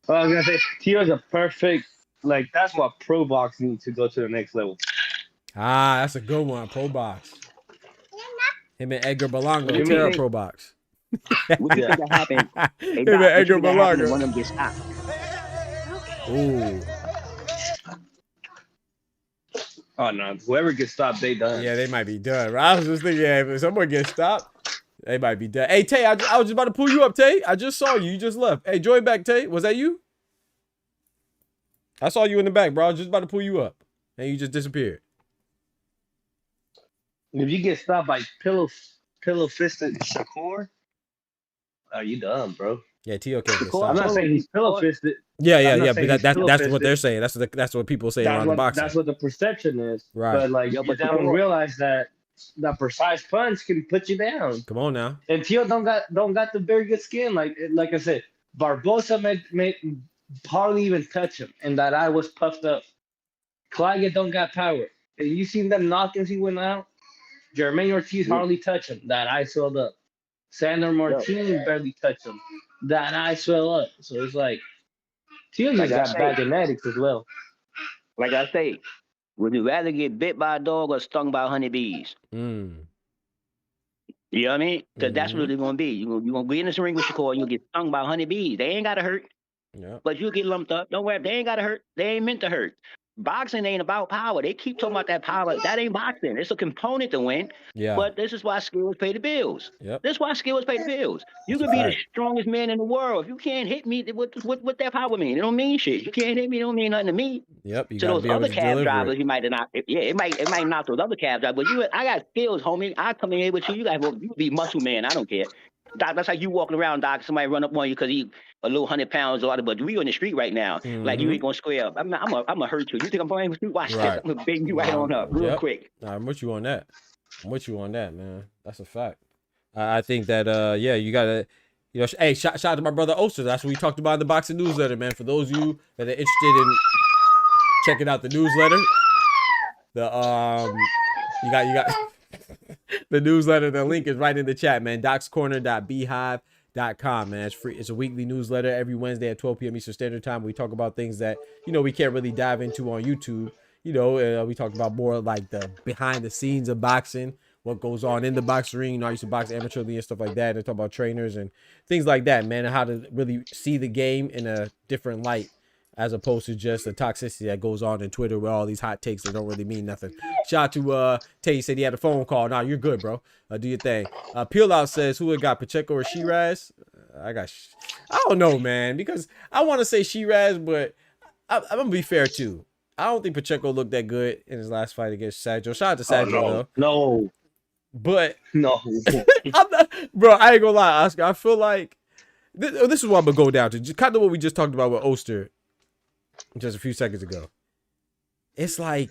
I was gonna say Teal's a perfect. Like that's what pro boxing needs to go to the next level. That's a good one. Pro box. Him and Edgar Belango, Terra Pro box. What do you think that happened? Him and Edgar Belango. One of them gets stopped. Ooh. Oh no! Whoever gets stopped, they done. Yeah, they might be done. I was just thinking, if someone gets stopped, they might be done. Hey Tay, I was just about to pull you up, Tay. I just saw you. You just left. Hey, join back, Tay. Was that you? I saw you in the back, bro. I was just about to pull you up, and you just disappeared. If you get stopped by pillow fisted Shakur, are you done, bro? Yeah, T.O. can't get stopped. I'm not saying he's pillow fisted. Yeah. But that's what they're saying. That's what people say around the boxing. That's what the perception is. Right. But like, you don't realize that precise punch can put you down. Come on now. And T.O. don't got the very good skin. Like I said, Barbosa made hardly even touch him, and that eye was puffed up. Claudia don't got power. And you seen them knockings he went out? Jermaine Ortiz hardly touched him. That eye swelled up. Sandor Martin barely touched him. That eye swelled up. So it's like, Teal's got bad genetics as well. Like I say, would you rather get bit by a dog or stung by honeybees? You know what I mean? Because that's what it's going to be. You're going to be in this ring with Shakur and you'll get stung by honeybees. They ain't got to hurt. Yeah. But you'll get lumped up. Don't worry. They ain't got to hurt. They ain't meant to hurt. boxing ain't about power. They keep talking about that power. That ain't boxing. It's a component to win. Yeah. But this is why skills pay the bills. Yep. This is why skills pay the bills. You That's can a be the fact. strongest man in the world. If you can't hit me, what that power mean? It don't mean shit. You can't hit me, it don't mean nothing to me. Yep. You To gotta those be able other to cab deliver drivers, it. you might not. Yeah, it might knock those other cab drivers. But I got skills, homie. I come in here with you. You be muscle man. I don't care. Doc, that's like you walking around, Doc. Somebody run up on you because he a little 100 pounds or whatever. But we on the street right now. Like you ain't gonna square up. I'm gonna hurt you. You think I'm playing with you? Watch this. I'm gonna bang you right on up real quick. I'm with you on that. I'm with you on that, man. That's a fact. I think that yeah, you gotta, you know, hey, shout out to my brother Oster. That's what we talked about in the boxing newsletter, man. For those of you that are interested in checking out the newsletter, you got the newsletter. The link is right in the chat, man. docscorner.beehive.com, man. It's free. It's a weekly newsletter every Wednesday at 12 p.m. Eastern Standard Time. We talk about things that, you know, we can't really dive into on YouTube. You know, we talk about more like the behind the scenes of boxing, what goes on in the boxing ring. You know, I used to box amateurly and stuff like that. And talk about trainers and things like that, man, and how to really see the game in a different light, as opposed to just the toxicity that goes on in Twitter with all these hot takes that don't really mean nothing. Shout out to Tay, said he had a phone call. Nah, you're good, bro. Do your thing. Peel Out says, who had got, Pacheco or Shiraz? I don't know, man, because I want to say Shiraz, but I'm gonna be fair too. I don't think Pacheco looked that good in his last fight against Sergio. Shout out to Sergio, though. No. But no. Bro, I ain't gonna lie, Oscar. I feel like this is what I'm gonna go down to. Just kind of what we just talked about with Oster just a few seconds ago. It's like,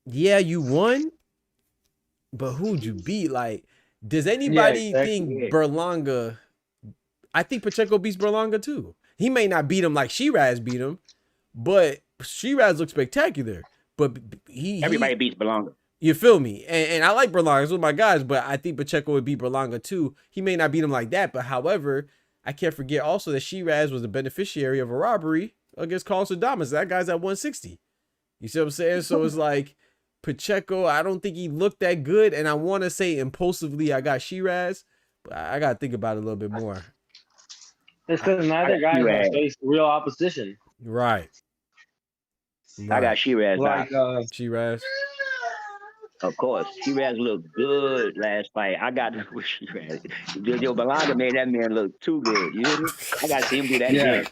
yeah, you won, but who'd you beat? like, does anybody think Berlanga? I think Pacheco beats Berlanga too. He may not beat him like Shiraz beat him, but Shiraz looks spectacular. But everybody beats Berlanga. You feel me? And I like Berlanga. It's one of my guys, but I think Pacheco would beat Berlanga too. He may not beat him like that, but however, I can't forget also that Shiraz was the beneficiary of a robbery against Carlos Adames. That guy's at 160. You see what I'm saying? So it's like Pacheco, I don't think he looked that good. And I want to say impulsively I got Shiraz, but I got to think about it a little bit more. It's because neither guy has faced real opposition. Right. I got Shiraz. Like, Shiraz. Of course, Shiraz looked good last fight. I got with Shiraz. Yo, Berlanga made that man look too good. You hear me? I got to see him do that again.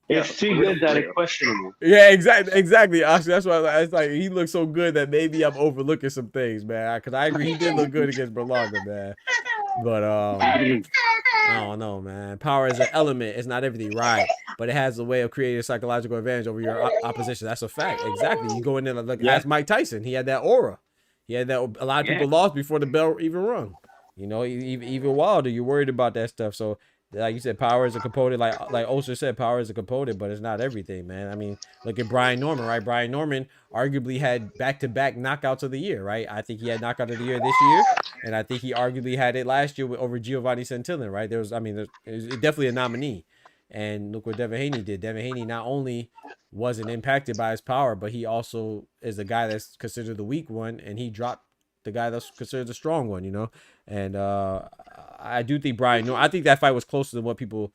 It's too good that it's questionable. Yeah, exactly. Actually, that's why it's like he looks so good that maybe I'm overlooking some things, man. Because I agree, he did look good against Berlanga, man. But I don't know, man. Power is an element. It's not everything, right? But it has a way of creating a psychological advantage over your opposition. That's a fact. Exactly. You go in there and look. That's Mike Tyson. He had that aura. He had that. A lot of people lost before the bell even rung. You know, even Wilder, you're worried about that stuff. So, like you said, power is a component. Like Oster said, power is a component, but it's not everything, man. I mean, look at Brian Norman, right? Brian Norman arguably had back-to-back knockouts of the year, right? I think he had knockout of the year this year, and I think he arguably had it last year over Giovanni Santillan, right? It was definitely a nominee. And look what Devin Haney did. Devin Haney not only wasn't impacted by his power, but he also is the guy that's considered the weak one, and he dropped the guy that's considered the strong one, you know? And I do think I think that fight was closer than what people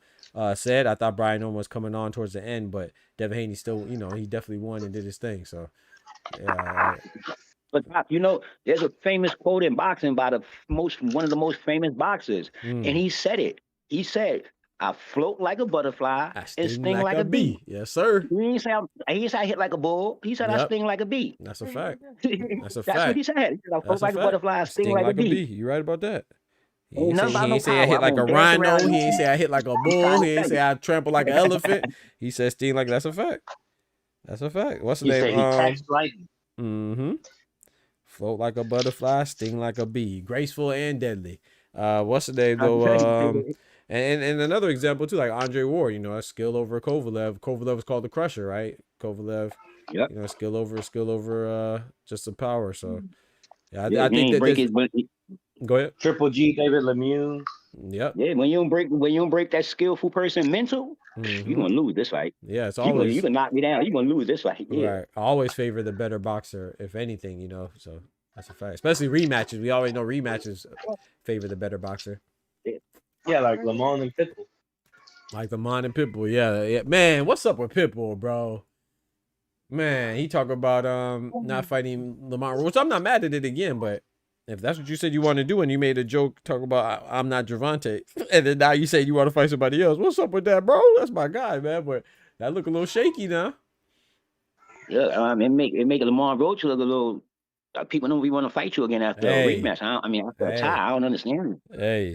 said. I thought Brian Norman was coming on towards the end, but Devin Haney still, you know, he definitely won and did his thing. So, yeah. But you know, there's a famous quote in boxing by one of the most famous boxers, and he said it. He said, "I float like a butterfly and sting like a bee." Yes, sir. He ain't say I hit like a bull. He said I sting like a bee. That's a fact. That's a fact. That's what he said. He said I float like a butterfly, sting like a bee. You right about that. He Ain't ain't say I hit like a rhino. He ain't say I hit like a bull. He ain't say I trample like an elephant. He said sting like. That's a fact. That's a fact. What's the name? He catch lightning. Mm-hmm. Float like a butterfly, sting like a bee. Graceful and deadly. What's the name though? And another example too, like Andre Ward, you know, a skill over Kovalev. Kovalev is called the Crusher, right? Kovalev, you know, skill over just the power. So yeah, I think that go ahead. Triple G, David Lemieux. Yep. Yeah, when you don't break that skillful person mental, you're gonna lose this fight. Yeah, it's always you can knock me down, you're gonna lose this fight. Yeah. Right. I always favor the better boxer, if anything, you know. So that's a fact. Especially rematches. We already know rematches favor the better boxer. Yeah, like Lamont and Pitbull. Like Lamont and Pitbull, yeah. Man, what's up with Pitbull, bro? Man, he talk about not fighting Lamont, which I'm not mad at it again, but if that's what you said you want to do, and you made a joke talk about I'm not Gervonta, and then now you say you want to fight somebody else, what's up with that, bro? That's my guy, man. But that look a little shaky now. Yeah, it make Lamar Roach look a little. People don't really want to fight you again after a rematch. After a tie, I don't understand.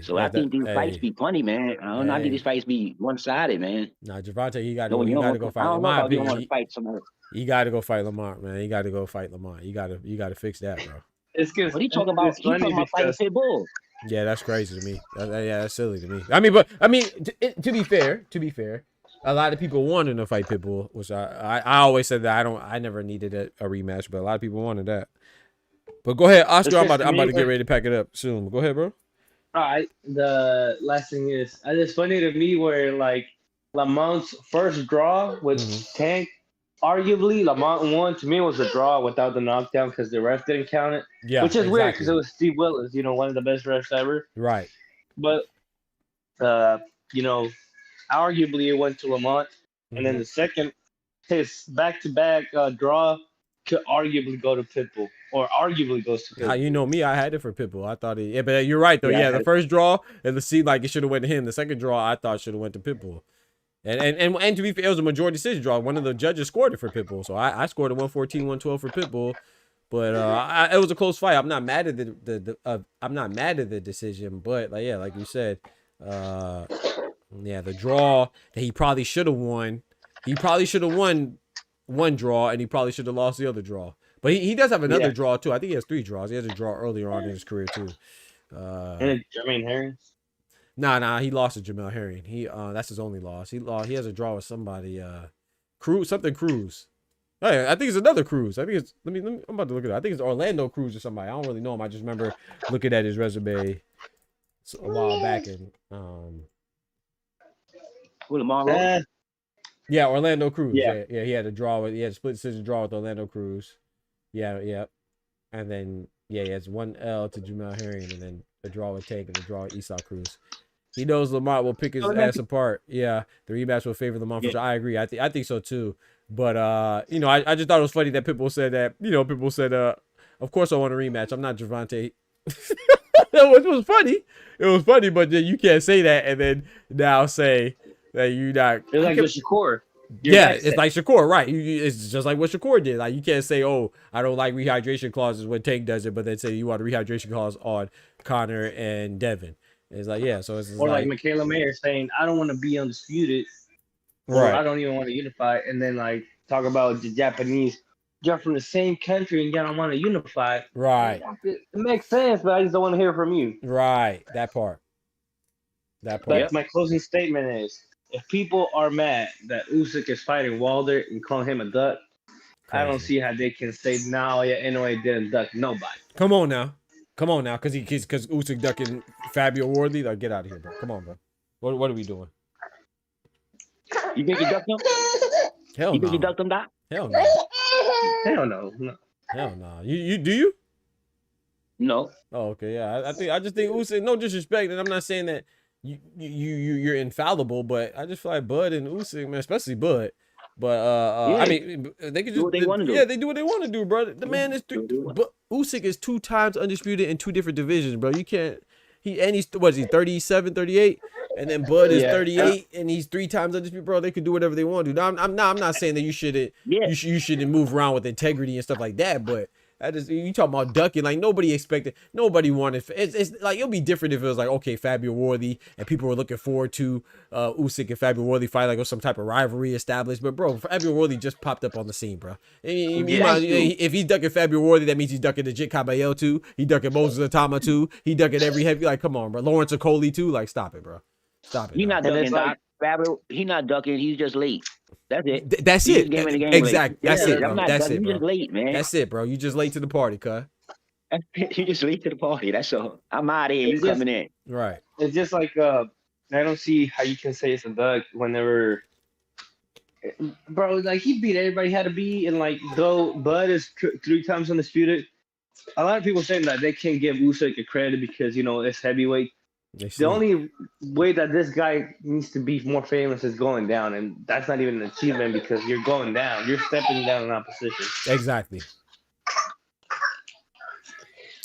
So I think these fights be funny, man. I don't know. I think these fights be one-sided, man. Nah, Gervonta, you got to go fight. I don't know if you want to fight somebody. You got to go fight Lamont, man. You got to go fight Lamont. You got to fix that, bro. It's good. What are you talking about? He's talking about fighting Pitbull. Yeah, that's crazy to me. Yeah, that's silly to me. I mean, to be fair, a lot of people wanted to fight Pitbull, which I always said that I never needed a rematch, but a lot of people wanted that. But go ahead, Oscar. I'm about to get ready to pack it up soon. Go ahead, bro. All right. The last thing is, it's funny to me where like Lamont's first draw with Tank, arguably Lamont won. To me, it was a draw without the knockdown because the ref didn't count it. Yeah, which is weird because it was Steve Willis, one of the best refs ever. Right. But arguably it went to Lamont, and then the second, his back-to-back draw could arguably go to Pitbull, or arguably goes to Pitbull. You know me, I had it for Pitbull. I thought but you're right though. Yeah, the first draw, it seemed like it should have went to him. The second draw, I thought should have went to Pitbull. And to be fair, it was a majority decision draw. One of the judges scored it for Pitbull, so I scored a 114-112 for Pitbull. But it was a close fight. I'm not mad at the decision, but like you said, the draw that he probably should have won. He probably should have won one draw, and he probably should have lost the other draw. But he does have another draw too. I think he has 3 draws. He has a draw earlier on in his career too. And Jermaine Harris? Nah, he lost to Jamel Herring. That's his only loss. He has a draw with somebody. Cruz. Hey, I think it's another Cruz. I think it's let me I'm about to look at it. I think it's Orlando Cruz or somebody. I don't really know him. I just remember looking at his resume a while back and yeah, Orlando Cruz. Yeah, he had a split decision draw with Orlando Cruz. Yeah. And then he has 1 L to Jamel Herring and then a draw with Tank and a draw with Esau Cruz. He knows Lamont will pick his ass apart. Yeah, the rematch will favor Lamont. For sure. I agree. I think so too. But I just thought it was funny that Pitbull said that. Pitbull said, "Of course I want a rematch. I'm not Gervonta." It was funny. It was funny, but then you can't say that and then now say that you're not. It's like with Shakur. It's like Shakur, right? It's just like what Shakur did. Like you can't say, "Oh, I don't like rehydration clauses" when Tank does it, but then say you want a rehydration clause on Connor and Devin. It's like so it's or like Michaela Mayer saying, "I don't want to be undisputed." Right. Or I don't even want to unify, and then like talk about the Japanese. You're from the same country and you don't want to unify. Right. It makes sense, but I just don't want to hear from you. Right. That part. But my closing statement is: if people are mad that Usyk is fighting Wilder and calling him a duck, I don't see how they can say no. Yeah, anyway, didn't duck nobody. Come on now, because Usyk ducking Fabio Wardley. Like, get out of here, bro. Come on, bro. What are we doing? You think you ducked him? Hell no. You think you ducked him, Doc? Hell no. Hell no. Hell no. You do you? No. Oh, okay. Yeah. I just think Usyk. No disrespect, and I'm not saying that you're infallible, but I just feel like Bud and Usyk, man, especially Bud. But I mean, they can just do what they want to do. Yeah, they do what they want to do, bro. The man is but Usyk is 2 times undisputed in 2 different divisions, bro. You can't. He's 37, 38, and then Bud is 38, and he's 3 times undisputed, bro. They can do whatever they want to do. Now, I'm not saying that you shouldn't you shouldn't move around with integrity and stuff like that, but you talking about ducking, like nobody wanted. It's like it'll be different if it was like, okay, Fabio Wardley and people were looking forward to Usyk and Fabio Wardley fight, like, or some type of rivalry established. But bro, Fabio Wardley just popped up on the scene, bro. If he's ducking Fabio Wardley, that means he's ducking the Jit Caballero too. He ducking Moses Atama too. He ducking every heavy. Like, come on, bro. Lawrence Okoli too. Like, stop it, bro. Stop it. He's not ducking, Doc. Fabio, he's not ducking. He's just late. That's it. That's it. Exactly. That's it, bro. That's it, bro. Just late, man. That's it, bro. You just late to the party, cuz. You just late to the party. That's all. I'm out of here. You coming in? Right. It's just like I don't see how you can say it's a duck whenever, bro. Like he beat everybody had to be, and like though Bud is 3 times undisputed. A lot of people saying that they can't give Usyk a credit because it's heavyweight. The only way that this guy needs to be more famous is going down, and that's not even an achievement because you're going down. You're stepping down in opposition. Exactly.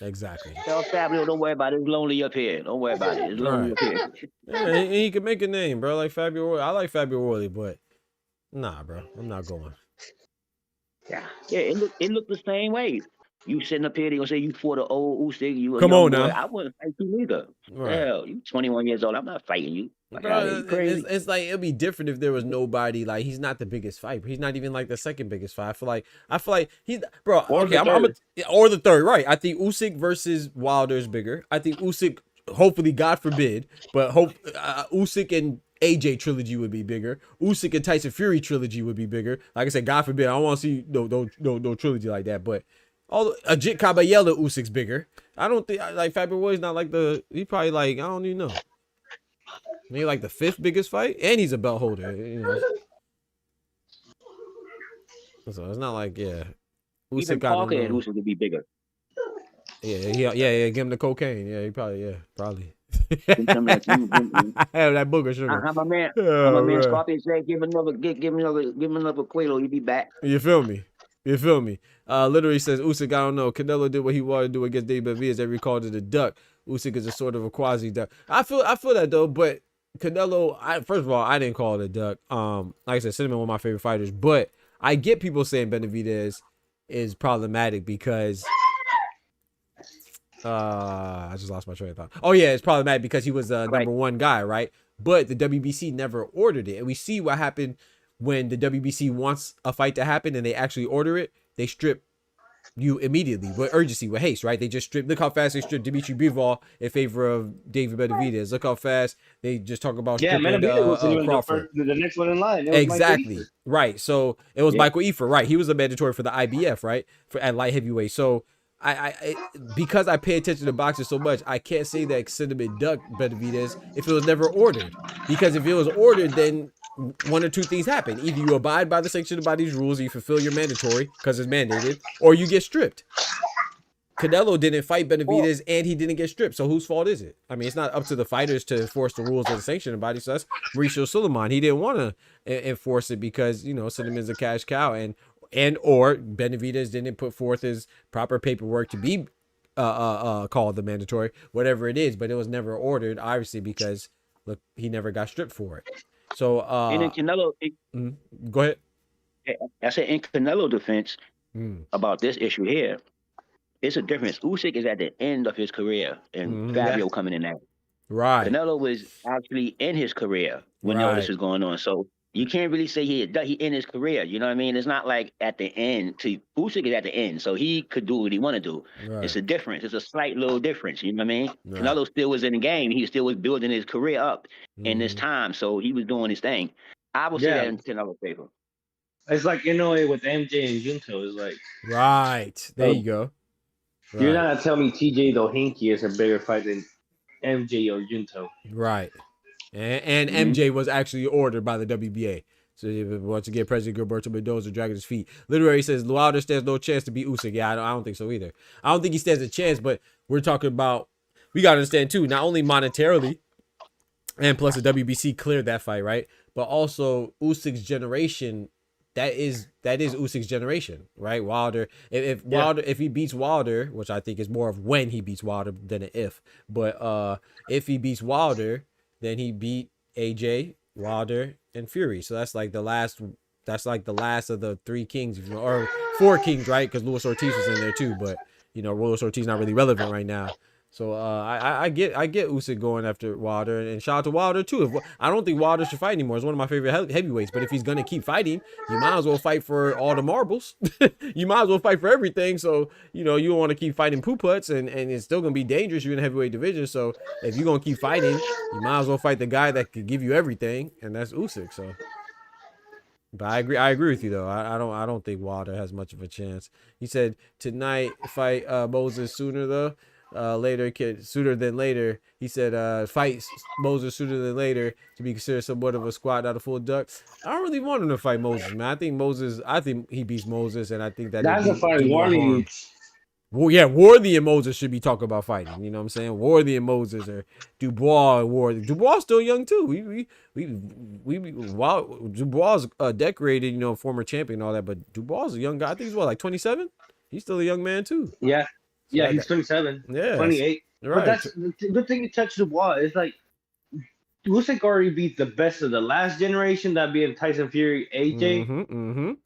Exactly. Tell Fabio, don't worry about it. It's lonely up here. Don't worry about it. It's lonely up here. Yeah, he can make a name, bro. Like Fabio. I like Fabio Worley, but nah, bro. I'm not going. Yeah, it looked the same way. You sitting up here, they gonna say you fought the old Usyk. You come on boy. now. I wouldn't fight you neither. Right. Hell, you 21 years old. I'm not fighting you. Bro, it's like it'd be different if there was nobody. Like he's not the biggest fight. He's not even like the second biggest fight. I feel like he's bro. Or okay, or the third. Right. I think Usyk versus Wilder is bigger. I think Usyk, hopefully, God forbid, but Usyk and AJ trilogy would be bigger. Usyk and Tyson Fury trilogy would be bigger. Like I said, God forbid, I don't want to see no trilogy like that. But Ajit Caballero Usyk's bigger. I don't think like Fabio Worley's not like he probably like I don't even know. Maybe like the 5th biggest fight, and he's a belt holder. You know, so it's not like Even Parker and Usyk would be bigger. Yeah. Give him the cocaine. Yeah, he probably. I have that booger sugar. How my man Scorpion said, give him another Quelo, he'll be back. You feel me? Literally says Usyk, I don't know. Canelo did what he wanted to do against David Benavidez. Every called it a duck. Usyk is a sort of a quasi duck. I feel that though, but Canelo, first of all, I didn't call it a duck. Like I said, Cinnamon one of my favorite fighters, but I get people saying Benavidez is problematic because I just lost my train of thought. Oh yeah, it's problematic because he was the number one guy, right? But the WBC never ordered it, and we see what happened when the WBC wants a fight to happen and they actually order it. They strip you immediately with urgency, with haste, right? They just strip. Look how fast they stripped Dimitri Bivol in favor of David Benavidez. Look how fast they just talk about Benavidez Crawford. The next one in line. Exactly, right. So it was Michael Eafer, right? He was a mandatory for the IBF, right? At light heavyweight. So I because I pay attention to boxing so much, I can't say that Cinnamon duck Benavidez if it was never ordered. Because if it was ordered, then one or two things happen. Either you abide by the sanctioned body's rules, you fulfill your mandatory because it's mandated, or you get stripped. Canelo didn't fight Benavidez and he didn't get stripped. So whose fault is it? I mean, it's not up to the fighters to enforce the rules of the sanctioned body. So that's Mauricio Suleiman. He didn't want to enforce it because, you know, Cinnamon's a cash cow and or Benavidez didn't put forth his proper paperwork to be called the mandatory, whatever it is, but it was never ordered, obviously, because look, he never got stripped for it. So and then Canelo, go ahead. I said in Canelo defense about this issue here, it's a difference. Usyk is at the end of his career, and Fabio coming in there. Right. Canelo was actually in his career when all this was going on, so you can't really say he in his career. You know what I mean? It's not like at the end. Usyk is at the end, so he could do what he want to do. Right. It's a difference. It's a slight little difference. You know what I mean? Right. Canelo still was in the game. He still was building his career up in this time, so he was doing his thing. I would say that in Canelo's favor. It's like Inoue with MJ and Junto. Is like there you go. Right. You're not gonna tell me TJ Dohinky is a bigger fight than MJ or Junto. Right. And MJ was actually ordered by the WBA. So once again, President Gilberto Mendoza dragging his feet. Literally says Wilder stands no chance to beat Usyk. Yeah, I don't think so either. I don't think he stands a chance, but we're talking about, we got to understand too, not only monetarily, and plus the WBC cleared that fight, right? But also Usyk's generation, that is Usyk's generation, right? Wilder, if he beats Wilder, which I think is more of when he beats Wilder than an if, but if he beats Wilder, then he beat AJ, Wilder, and Fury. So that's like the last of the three kings, or four kings, right? Because Luis Ortiz was in there too, but you know, Luis Ortiz not really relevant right now. So I get Usyk going after Wilder, and shout out to Wilder too. I don't think Wilder should fight anymore. It's one of my favorite heavyweights. But if he's gonna keep fighting, you might as well fight for all the marbles. You might as well fight for everything. So you know you don't want to keep fighting poo putts, and it's still gonna be dangerous. You're in the heavyweight division, so if you're gonna keep fighting, you might as well fight the guy that could give you everything, and that's Usyk. So. But I agree with you though. I don't think Wilder has much of a chance. He said tonight fight Moses sooner though. Sooner than later. He said fight Moses sooner than later to be considered somewhat of a squad, not a full duck. I don't really want him to fight Moses, man. I think he beats Moses, and I think that's a fight Warney needs. Well, yeah, Worthy and Moses should be talking about fighting. You know what I'm saying? Worthy and Moses, or Dubois and Worthy. Dubois still young too. While Dubois decorated, you know, former champion and all that, but Dubois is a young guy. I think he's like 27. He's still a young man too. Yeah, So yeah, he's 27. Yeah, 28. Right. But that's the good thing you touched Dubois is like Usyk already beat the best of the last generation, that being Tyson Fury, AJ,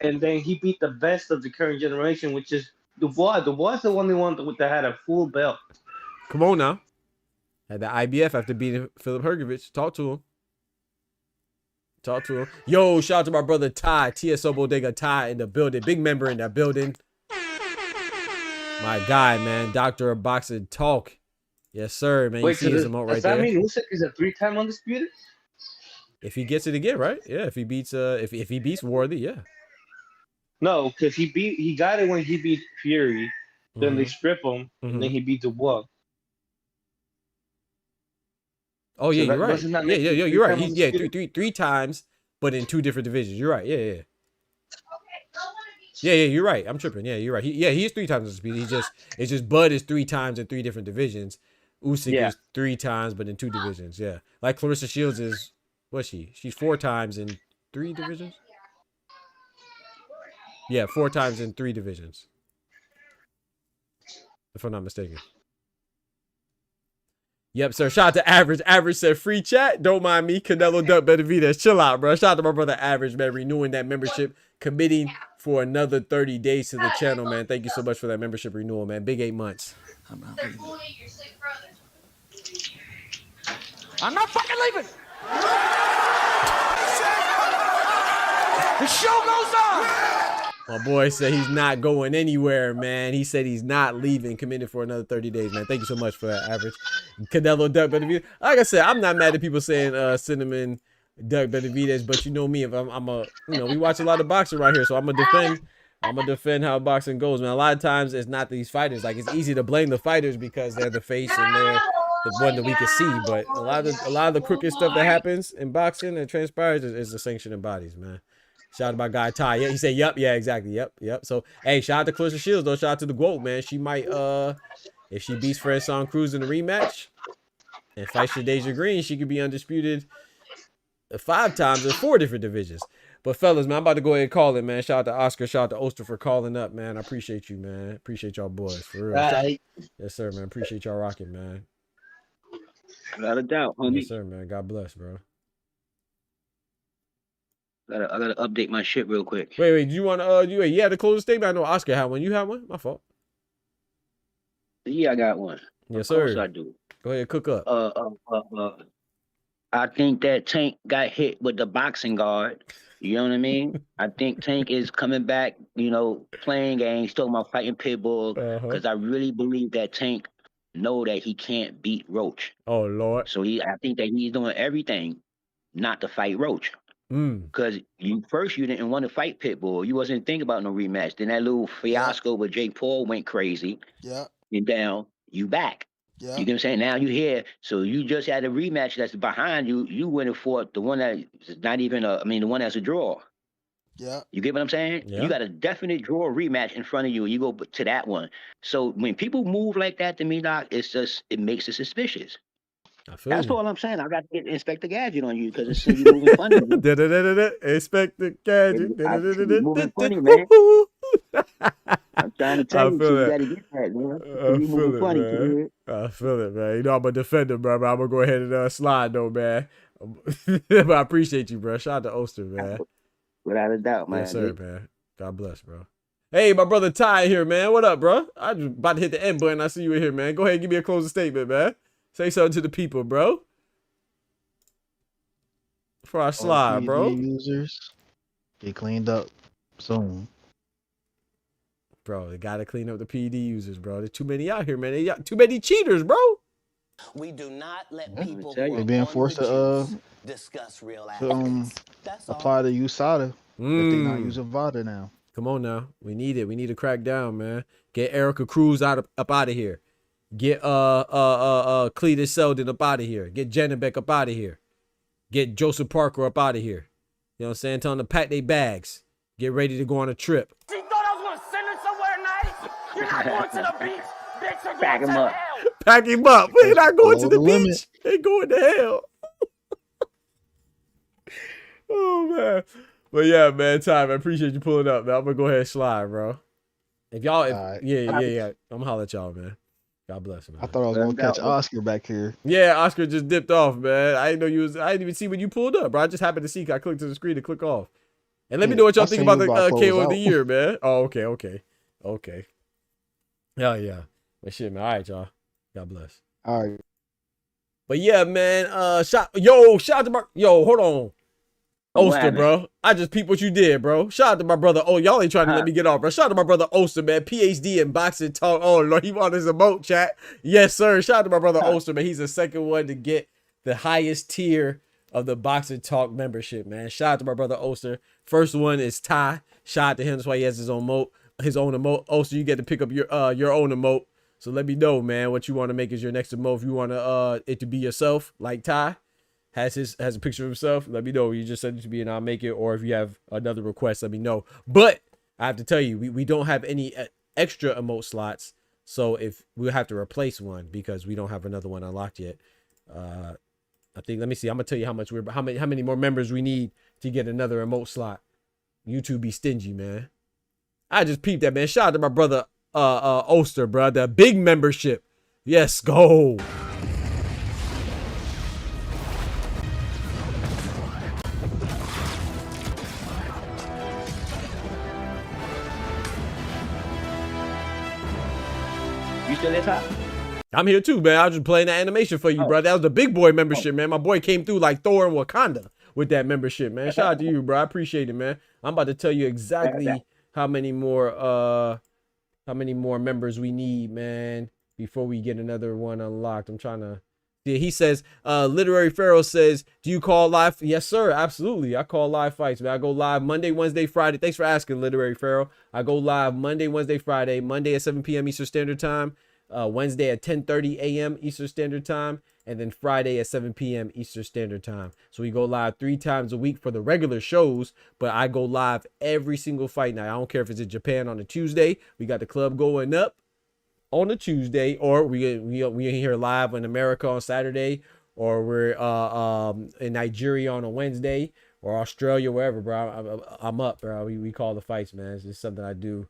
and then he beat the best of the current generation, which is Dubois. Dubois is the only one that had a full belt. Come on now. Had the IBF after beating Philip Hergovich. Talk to him. Yo, shout out to my brother Ty, TSO Bodega Ty in the building. Big member in that building. My guy, man. Doctor of Boxing Talk. Yes, sir, man. Wait, you see his emote right there. Does that mean Usyk is a 3-time undisputed? If he gets it again, right? Yeah, if he beats if he beats Worthy, yeah. No, because he got it when he beat Fury. Then they strip him, and then he beat Dubois. Oh yeah, So you're right. Yeah, you're right. three-time Three times, but in 2 different divisions. You're right. Yeah. Yeah, you're right. I'm tripping. Yeah, you're right. He is 3 times undisputed. It's just Bud is 3 times in 3 different divisions. Usyk is 3 times, but in 2 divisions. Yeah, like Clarissa Shields is. What's she? She's 4 times in 3 divisions. Yeah, 4 times in 3 divisions. If I'm not mistaken. Yep, sir. Shout out to Average. Average said free chat. Don't mind me. Canelo Duck Benavidez. Chill out, bro. Shout out to my brother Average, man. Renewing that membership. Committing for another 30 days to the channel, man. Thank you so much for that membership renewal, man. Big 8 months. I'm not fucking leaving. The show goes on. My boy said he's not going anywhere, man. He said he's not leaving. Committed for another 30 days, man. Thank you so much for that, Average. Canelo Duck Benavidez. Like I said, I'm not mad at people saying Cinnamon Duck Benavidez, but you know me, if we watch a lot of boxing right here, so I'm gonna defend how boxing goes, man. A lot of times it's not these fighters. Like, it's easy to blame the fighters because they're the face and they're the one that we can see, but a lot of the crooked stuff that happens in boxing and transpires is the sanctioning bodies, man. Shout out to my guy Ty. Yeah, he said, "Yep, yeah, exactly, yep." So, hey, shout out to Clarissa Shields though. Shout out to the GOAT, man. She might, if she beats Franson Cruz in the rematch and fights Shadeja Green, she could be undisputed 5 times in 4 different divisions. But fellas, man, I'm about to go ahead and call it, man. Shout out to Oscar, shout out to Oster for calling up, man. I appreciate you, man. Appreciate y'all boys for real. Right. Yes, sir, man. Appreciate y'all rocking, man. Without a doubt, homie. Yes, sir, man. God bless, bro. I gotta update my shit real quick. Wait, do you want to you had to close the statement? I know Oscar had one. You had one? My fault. Yeah, I got one. Yes, sir. Of course I do. Go ahead, cook up. I think that Tank got hit with the boxing guard. You know what I mean? I think Tank is coming back, playing games, talking about fighting Pitbull, because I really believe that Tank know that he can't beat Roach. Oh, Lord. So I think that he's doing everything not to fight Roach. Because you didn't want to fight Pitbull. You wasn't thinking about no rematch. Then that little fiasco with Jake Paul went crazy. Yeah. And down, you back. Yeah. You get what I'm saying? Now you here. So you just had a rematch that's behind you. You went and fought the one that's not even the one that's a draw. Yeah. You get what I'm saying? Yeah. You got a definite draw rematch in front of you, and you go to that one. So when people move like that to me, Doc, it makes it suspicious. That's all I'm saying. I got to get Inspector Gadget on you because it's you moving funny. Inspector Gadget. Moving funny, man. I'm trying to tell you, so you got to get that, man. You moving funny, man. I feel it, man. I'm a defender, bro. I'm gonna go ahead and slide though, man. But I appreciate you, bro. Shout out to Oster, man. Without a doubt, man. Yes, sir, man. God bless, bro. Hey, my brother Ty here, man. What up, bro? I just about to hit the end button. I see you in here, man. Go ahead and give me a closing statement, man. Say something to the people, bro. Before I slide, bro. Users get cleaned up soon. Bro, they gotta clean up the PD users, bro. There's too many out here, man. They got too many cheaters, bro. We do not let people They're being forced to discuss real athletes. apply the USADA if they're not using VADA now. Come on now. We need it. We need to crack down, man. Get Erica Cruz up out of here. Get Cletus Selden up out of here. Get Janabek up out of here. Get Joseph Parker up out of here. You know what I'm saying? Tell them to pack their bags. Get ready to go on a trip. She thought I was gonna send her somewhere nice. You're not going to the beach. Bitch, you're Pack going him to up. hell. Pack him up. We're not going to Below the the limit. beach. They going to hell. Oh man. But yeah, man, Ty, I appreciate you pulling up, man. I'm gonna go ahead and slide, bro. If y'all, Alright. yeah. I'm gonna holler at y'all, man. God bless, man. I thought I was gonna catch Oscar back here. Yeah, Oscar just dipped off, man. I didn't know you was. I didn't even see when you pulled up, bro. I just happened to see. I clicked to the screen to click off. And let me Yeah, know what y'all I think seen about you the about to KO close of the out. year, man. Oh, okay. Hell yeah. But shit, man. All right, y'all. God bless. All right. But yeah, man. Shout out to my hold on. Oster, bro. I just peeped what you did, bro. Shout out to my brother. Oh, y'all ain't trying to let me get off, bro. Shout out to my brother Oster, man. PhD in boxing talk. Oh, Lord, he wanted his emote chat. Yes, sir. Shout out to my brother Oster, man. He's the second one to get the highest tier of the boxing talk membership, man. Shout out to my brother Oster. First one is Ty. Shout out to him. That's why he has his own emote. Oster, you get to pick up your own emote. So let me know, man, what you want to make as your next emote. If you want it to be yourself, like Ty. Has a picture of himself, let me know. You just send it to me and I'll make it. Or if you have another request, let me know. But I have to tell you, we don't have any extra emote slots. So if we'll have to replace one because we don't have another one unlocked yet. I think, let me see. I'm gonna tell you how many more members we need to get another emote slot. YouTube be stingy, man. I just peeped that, man. Shout out to my brother Oster, bro. The big membership. Yes, go. You still there, Ty? I'm here too, man. I was just playing that animation for you, bro. That was the big boy membership, man. My boy came through like Thor and Wakanda with that membership, man. Shout out to you, bro. I appreciate it, man. I'm about to tell you exactly how many more members we need, man, before we get another one unlocked. I'm trying to. Yeah, he says, Literary Pharaoh says, do you call live? Yes, sir. Absolutely. I call live fights, man. I go live Monday, Wednesday, Friday. Thanks for asking, Literary Pharaoh. I go live Monday, Wednesday, Friday. Monday at 7 p.m. Eastern Standard Time. Wednesday at 10:30 a.m. Eastern Standard Time. And then Friday at 7 p.m. Eastern Standard Time. So we go live 3 times a week for the regular shows. But I go live every single fight night. I don't care if it's in Japan on a Tuesday. We got the club going up on a Tuesday, or we here live in America on Saturday, or we're in Nigeria on a Wednesday, or Australia, wherever, bro. I'm up, bro. We call the fights, man. It's just something I do.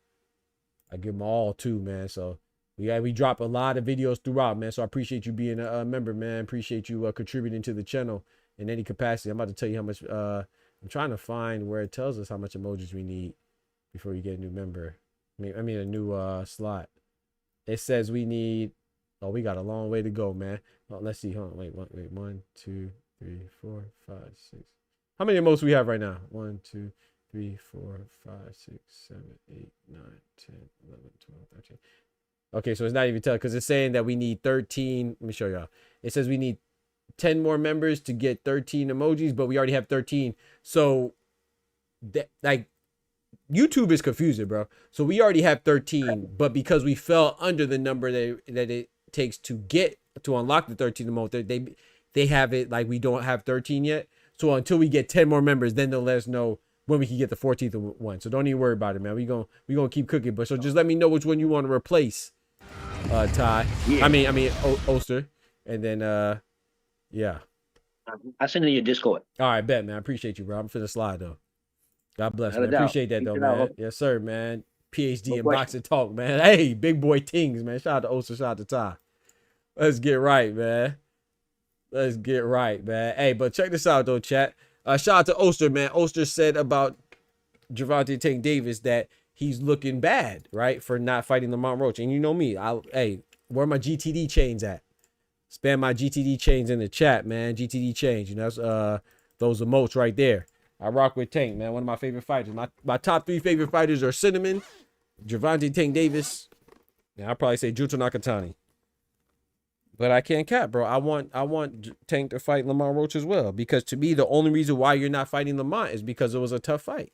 I give them all to, man. So we drop a lot of videos throughout, man. So I appreciate you being a member, man. Appreciate you contributing to the channel in any capacity. I'm about to tell you how much. I'm trying to find where it tells us how much emojis we need before we get a new member. I mean a new slot. It says we need. Oh, we got a long way to go, man. Oh, let's see. Hold on. Wait. 1, 2, 3, 4, 5, 6. How many emotes we have right now? 1, 2, 3, 4, 5, 6, 7, 8, 9, 10, 11, 12, 13. Okay, so it's not even telling because it's saying that we need 13. Let me show y'all. It says we need 10 more members to get 13 emojis, but we already have 13. So that, like, YouTube is confusing, bro. So we already have 13, but because we fell under the number that it takes to unlock the 13 emote, they have it like we don't have 13 yet. So until we get 10 more members, then they'll let us know when we can get the 14th one. So don't even worry about it, man. We gonna keep cooking. But so just let me know which one you want to replace, Ty. Yeah. I mean Oster, and then yeah. I send it to your Discord. All right, bet, man. I appreciate you, bro. I'm finna slide though. God bless, man. Appreciate that, though, man. Yes, sir, man. PhD in boxing talk, man. Hey, big boy tings, man. Shout out to Oster, shout out to Ty. Let's get right, man. Let's get right, man. Hey, but check this out, though, chat. Shout out to Oster, man. Oster said about Gervonta Tank Davis that he's looking bad, right, for not fighting Lamont Roach. And you know me. Hey, where are my GTD chains at? Spam my GTD chains in the chat, man. GTD chains. You know, that's, those emotes right there. I rock with Tank, man. One of my favorite fighters. My top 3 favorite fighters are Cinnamon, Gervonta Tank Davis, and I'll probably say Junta Nakatani. But I can't cap, bro. I want Tank to fight Lamont Roach as well, because to me, the only reason why you're not fighting Lamont is because it was a tough fight.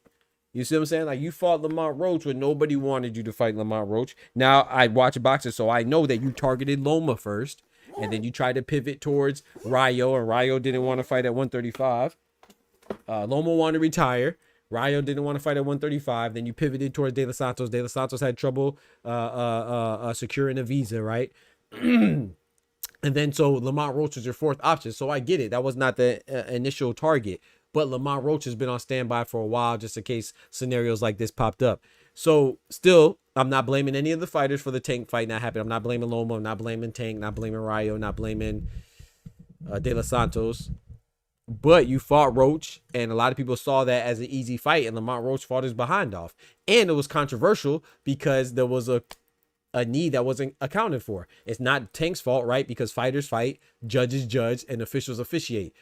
You see what I'm saying? Like, you fought Lamont Roach when nobody wanted you to fight Lamont Roach. Now, I watch boxing, so I know that you targeted Loma first, and then you tried to pivot towards Rayo, and Rayo didn't want to fight at 135. Loma wanted to retire. Rayo didn't want to fight at 135. Then you pivoted towards De Los Santos. De Los Santos had trouble securing a visa, right? And then so Lamont Roach was your fourth option. So I get it. That was not the initial target. But Lamont Roach has been on standby for a while just in case scenarios like this popped up. So still, I'm not blaming any of the fighters for the Tank fight not happening. I'm not blaming Loma. I'm not blaming Tank. Not blaming Rayo. Not blaming De Los Santos. But you fought Roach, and a lot of people saw that as an easy fight, and Lamont Roach fought his behind off. And it was controversial because there was a need that wasn't accounted for. It's not Tank's fault, right? Because fighters fight, judges judge, and officials officiate.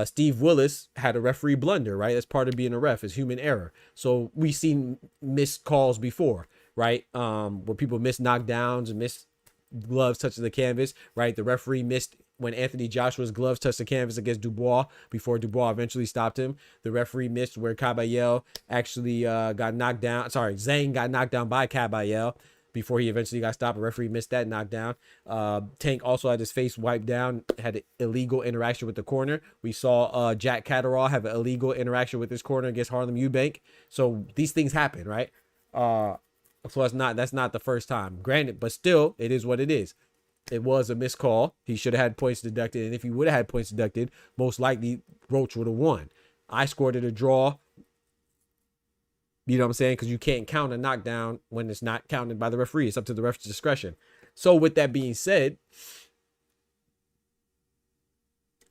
Steve Willis had a referee blunder, right? That's part of being a ref, is human error. So we've seen missed calls before, right? Where people miss knockdowns and miss gloves touching the canvas, right? The referee missed when Anthony Joshua's gloves touched the canvas against Dubois before Dubois eventually stopped him. The referee missed where Caballel actually got knocked down. Sorry, Zhang got knocked down by Caballel before he eventually got stopped. A referee missed that knockdown. Tank also had his face wiped down, had an illegal interaction with the corner. We saw Jack Catterall have an illegal interaction with his corner against Harlem Eubank. So these things happen, right? So that's not the first time. Granted, but still, it is what it is. It was a missed call. He should have had points deducted. And if he would have had points deducted, most likely Roach would have won. I scored it a draw. You know what I'm saying? Because you can't count a knockdown when it's not counted by the referee. It's up to the ref's discretion. So with that being said,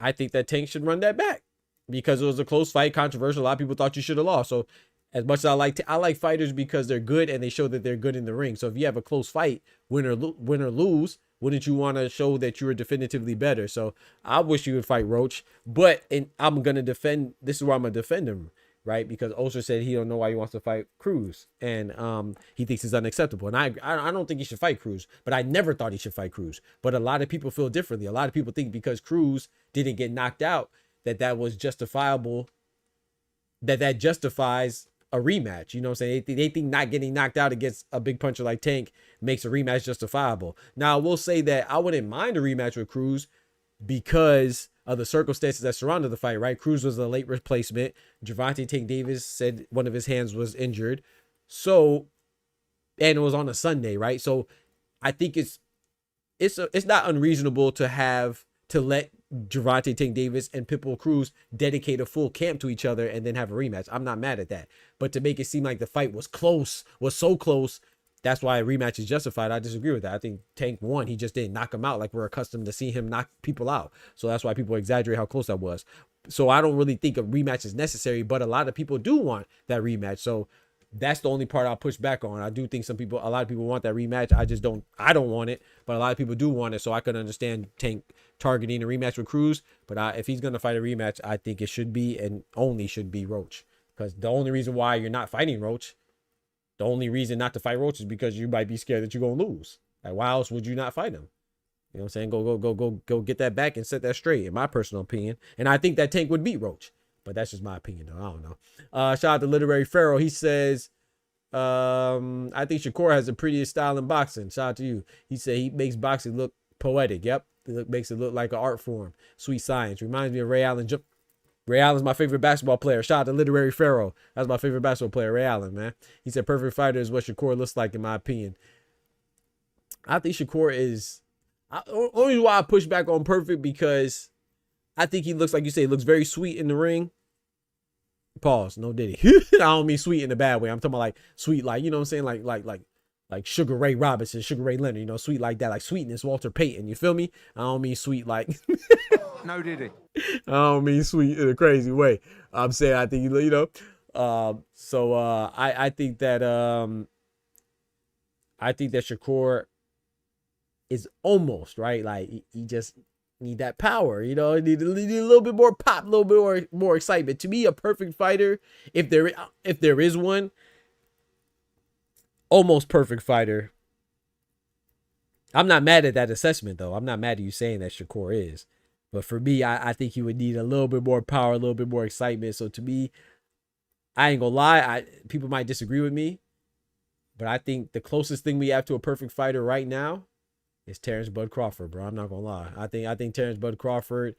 I think that Tank should run that back because it was a close fight, controversial. A lot of people thought you should have lost. So as much as I like fighters because they're good and they show that they're good in the ring. So if you have a close fight, win or lose, wouldn't you want to show that you were definitively better? So I wish you would fight Roach, but I'm going to defend. This is where I'm going to defend him, right? Because Oster said he don't know why he wants to fight Cruz, and he thinks it's unacceptable. And I don't think he should fight Cruz, but I never thought he should fight Cruz. But a lot of people feel differently. A lot of people think because Cruz didn't get knocked out, that was justifiable, that justifies a rematch. You know what I'm saying? They think not getting knocked out against a big puncher like Tank makes a rematch justifiable. Now, I will say that I wouldn't mind a rematch with Cruz because of the circumstances that surrounded the fight, right? Cruz was a late replacement. Gervonta Tank Davis said one of his hands was injured. So, and it was on a Sunday, right? So I think it's not unreasonable to let Gervonta Tank Davis and Pitbull Cruz dedicate a full camp to each other and then have a rematch. I'm not mad at that. But to make it seem like the fight was so close, that's why a rematch is justified. I disagree with that. I think Tank won. He just didn't knock him out like we're accustomed to see him knock people out. So that's why people exaggerate how close that was. So I don't really think a rematch is necessary, but a lot of people do want that rematch. So that's the only part I'll push back on. I do think a lot of people want that rematch. I don't want it, but a lot of people do want it. So I can understand Tank targeting a rematch with Cruz. But if he's going to fight a rematch, I think it should be and only should be Roach. Because the only reason why you're not fighting Roach, the only reason not to fight Roach is because you might be scared that you're going to lose. Like, why else would you not fight him? You know what I'm saying? Go get that back and set that straight, in my personal opinion. And I think that Tank would beat Roach. But that's just my opinion, though. I don't know. Shout out to Literary Pharaoh. He says, I think Shakur has the prettiest style in boxing. Shout out to you. He said he makes boxing look poetic. Yep. Makes it look like an art form. Sweet science. Reminds me of Ray Allen. Ray Allen's my favorite basketball player. Shout out to Literary Pharaoh. That's my favorite basketball player, Ray Allen, man. He said perfect fighter is what Shakur looks like, in my opinion. I think Shakur is... only why I push back on perfect because I think he looks, like you say, he looks very sweet in the ring. Pause. No diddy. I don't mean sweet in a bad way. I'm talking about like sweet, like, you know what I'm saying? Like Sugar Ray Robinson, Sugar Ray Leonard, you know, sweet like that, like sweetness, Walter Payton. You feel me? I don't mean sweet like... No diddy. I don't mean sweet in a crazy way. I'm saying I think, you know, I think that Shakur is almost right. Like he just need that power, you know, need a little bit more pop, a little bit more excitement. To me, a perfect fighter, if there is one, almost perfect fighter. I'm not mad at that assessment though. I'm not mad at you saying that Shakur is. But for me, I think he would need a little bit more power, a little bit more excitement. So to me, I ain't gonna lie. People might disagree with me, but I think the closest thing we have to a perfect fighter right now is Terrence Bud Crawford, bro. I'm not gonna lie. I think Terrence Bud Crawford,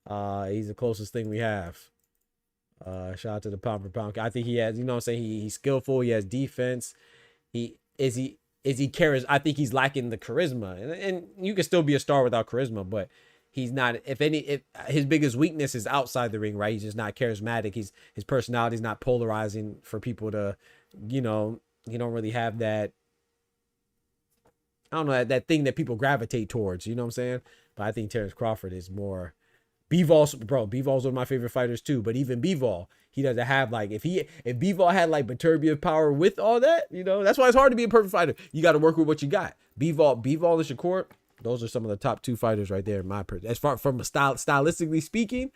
he's the closest thing we have. Shout out to the pound for pound. I think he has, you know what I'm saying? He's skillful. He has defense. He charismatic. I think he's lacking the charisma. And you can still be a star without charisma, but he's not, if his biggest weakness is outside the ring, right? He's just not charismatic. His personality is not polarizing for people to, you know, he don't really have that, I don't know, that thing that people gravitate towards, you know what I'm saying? But I think Terrence Crawford is more. Bivol, bro, Bivol's one of my favorite fighters too. But even Bivol, he doesn't have like, if Bivol had like Beterbiev power with all that, you know, that's why it's hard to be a perfect fighter. You got to work with what you got. Bivol and Shakur, those are some of the top 2 fighters right there in my person. As far from stylistically speaking,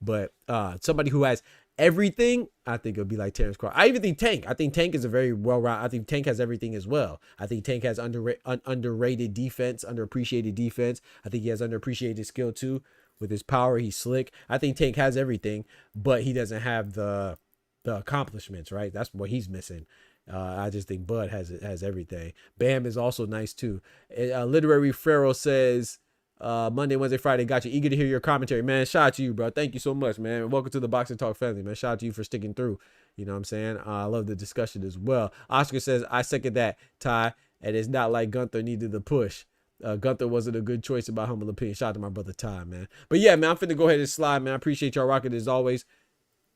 but somebody who has everything, I think it'll be like Terrence Crawford. I even think Tank. I think Tank is a very well-rounded. I think Tank has everything as well. I think Tank has underrated defense, underappreciated defense. I think he has underappreciated skill too. With his power, he's slick. I think Tank has everything, but he doesn't have the accomplishments, right? That's what he's missing. I just think Bud has everything. Bam is also nice too. Literary Pharaoh says, Monday, Wednesday, Friday, got you. Eager to hear your commentary, man. Shout out to you, bro. Thank you so much, man. Welcome to the Boxing Talk family, man. Shout out to you for sticking through. You know what I'm saying? I love the discussion as well. Oscar says, I second that, Ty, and it's not like Gunther needed the push. Gunther wasn't a good choice in my humble opinion. Shout out to my brother Ty, man. But yeah, man, I'm finna go ahead and slide, man. I appreciate y'all rocking as always.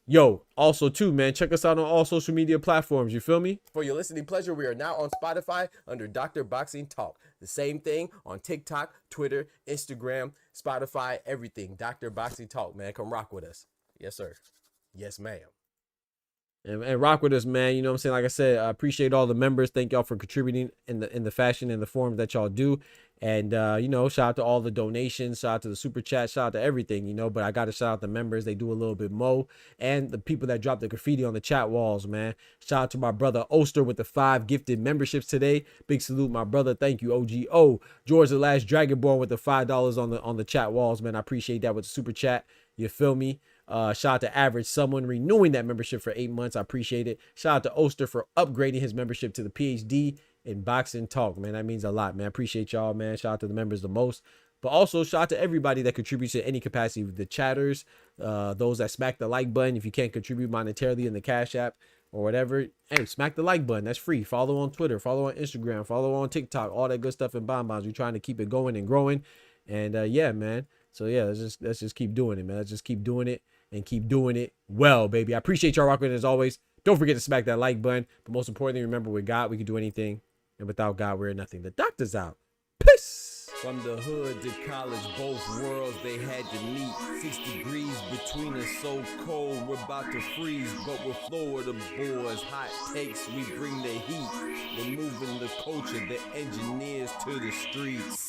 Yo, also too, man, check us out on all social media platforms. You feel me? For your listening pleasure, we are now on Spotify under Dr. Boxing Talk. The same thing on TikTok, Twitter, Instagram, Spotify, everything. Dr. Boxing Talk, man. Come rock with us. Yes, sir. Yes, ma'am. And rock with us, man. You know what I'm saying? Like I said, I appreciate all the members. Thank y'all for contributing in the fashion and the form that y'all do. And, you know, shout out to all the donations. Shout out to the super chat. Shout out to everything, you know. But I got to shout out the members. They do a little bit more. And the people that drop the graffiti on the chat walls, man. Shout out to my brother Oster with the 5 gifted memberships today. Big salute, my brother. Thank you, OGO. George the Last Dragonborn with the $5 on the chat walls, man. I appreciate that with the super chat. You feel me? Shout out to Average Someone renewing that membership for 8 months. I appreciate it. Shout out to Oster for upgrading his membership to the PhD in Boxing Talk, man. That means a lot, man. I appreciate y'all, man. Shout out to the members the most. But also shout out to everybody that contributes in any capacity. The chatters, those that smack the like button. If you can't contribute monetarily in the Cash App or whatever, hey, smack the like button. That's free. Follow on Twitter. Follow on Instagram. Follow on TikTok. All that good stuff in bonbons. We're trying to keep it going and growing. And yeah, man. So yeah, let's just keep doing it, man. Let's just keep doing it and keep doing it well, baby. I appreciate y'all rocking as always. Don't forget to smack that like button. But most importantly, remember, with God, we can do anything. And without God, we're nothing. The doctor's out. Peace. From the hood to college, both worlds they had to meet. 6 degrees between us, so cold, we're about to freeze. But we're Florida boys, hot takes, we bring the heat. We're moving the culture, the engineers to the streets.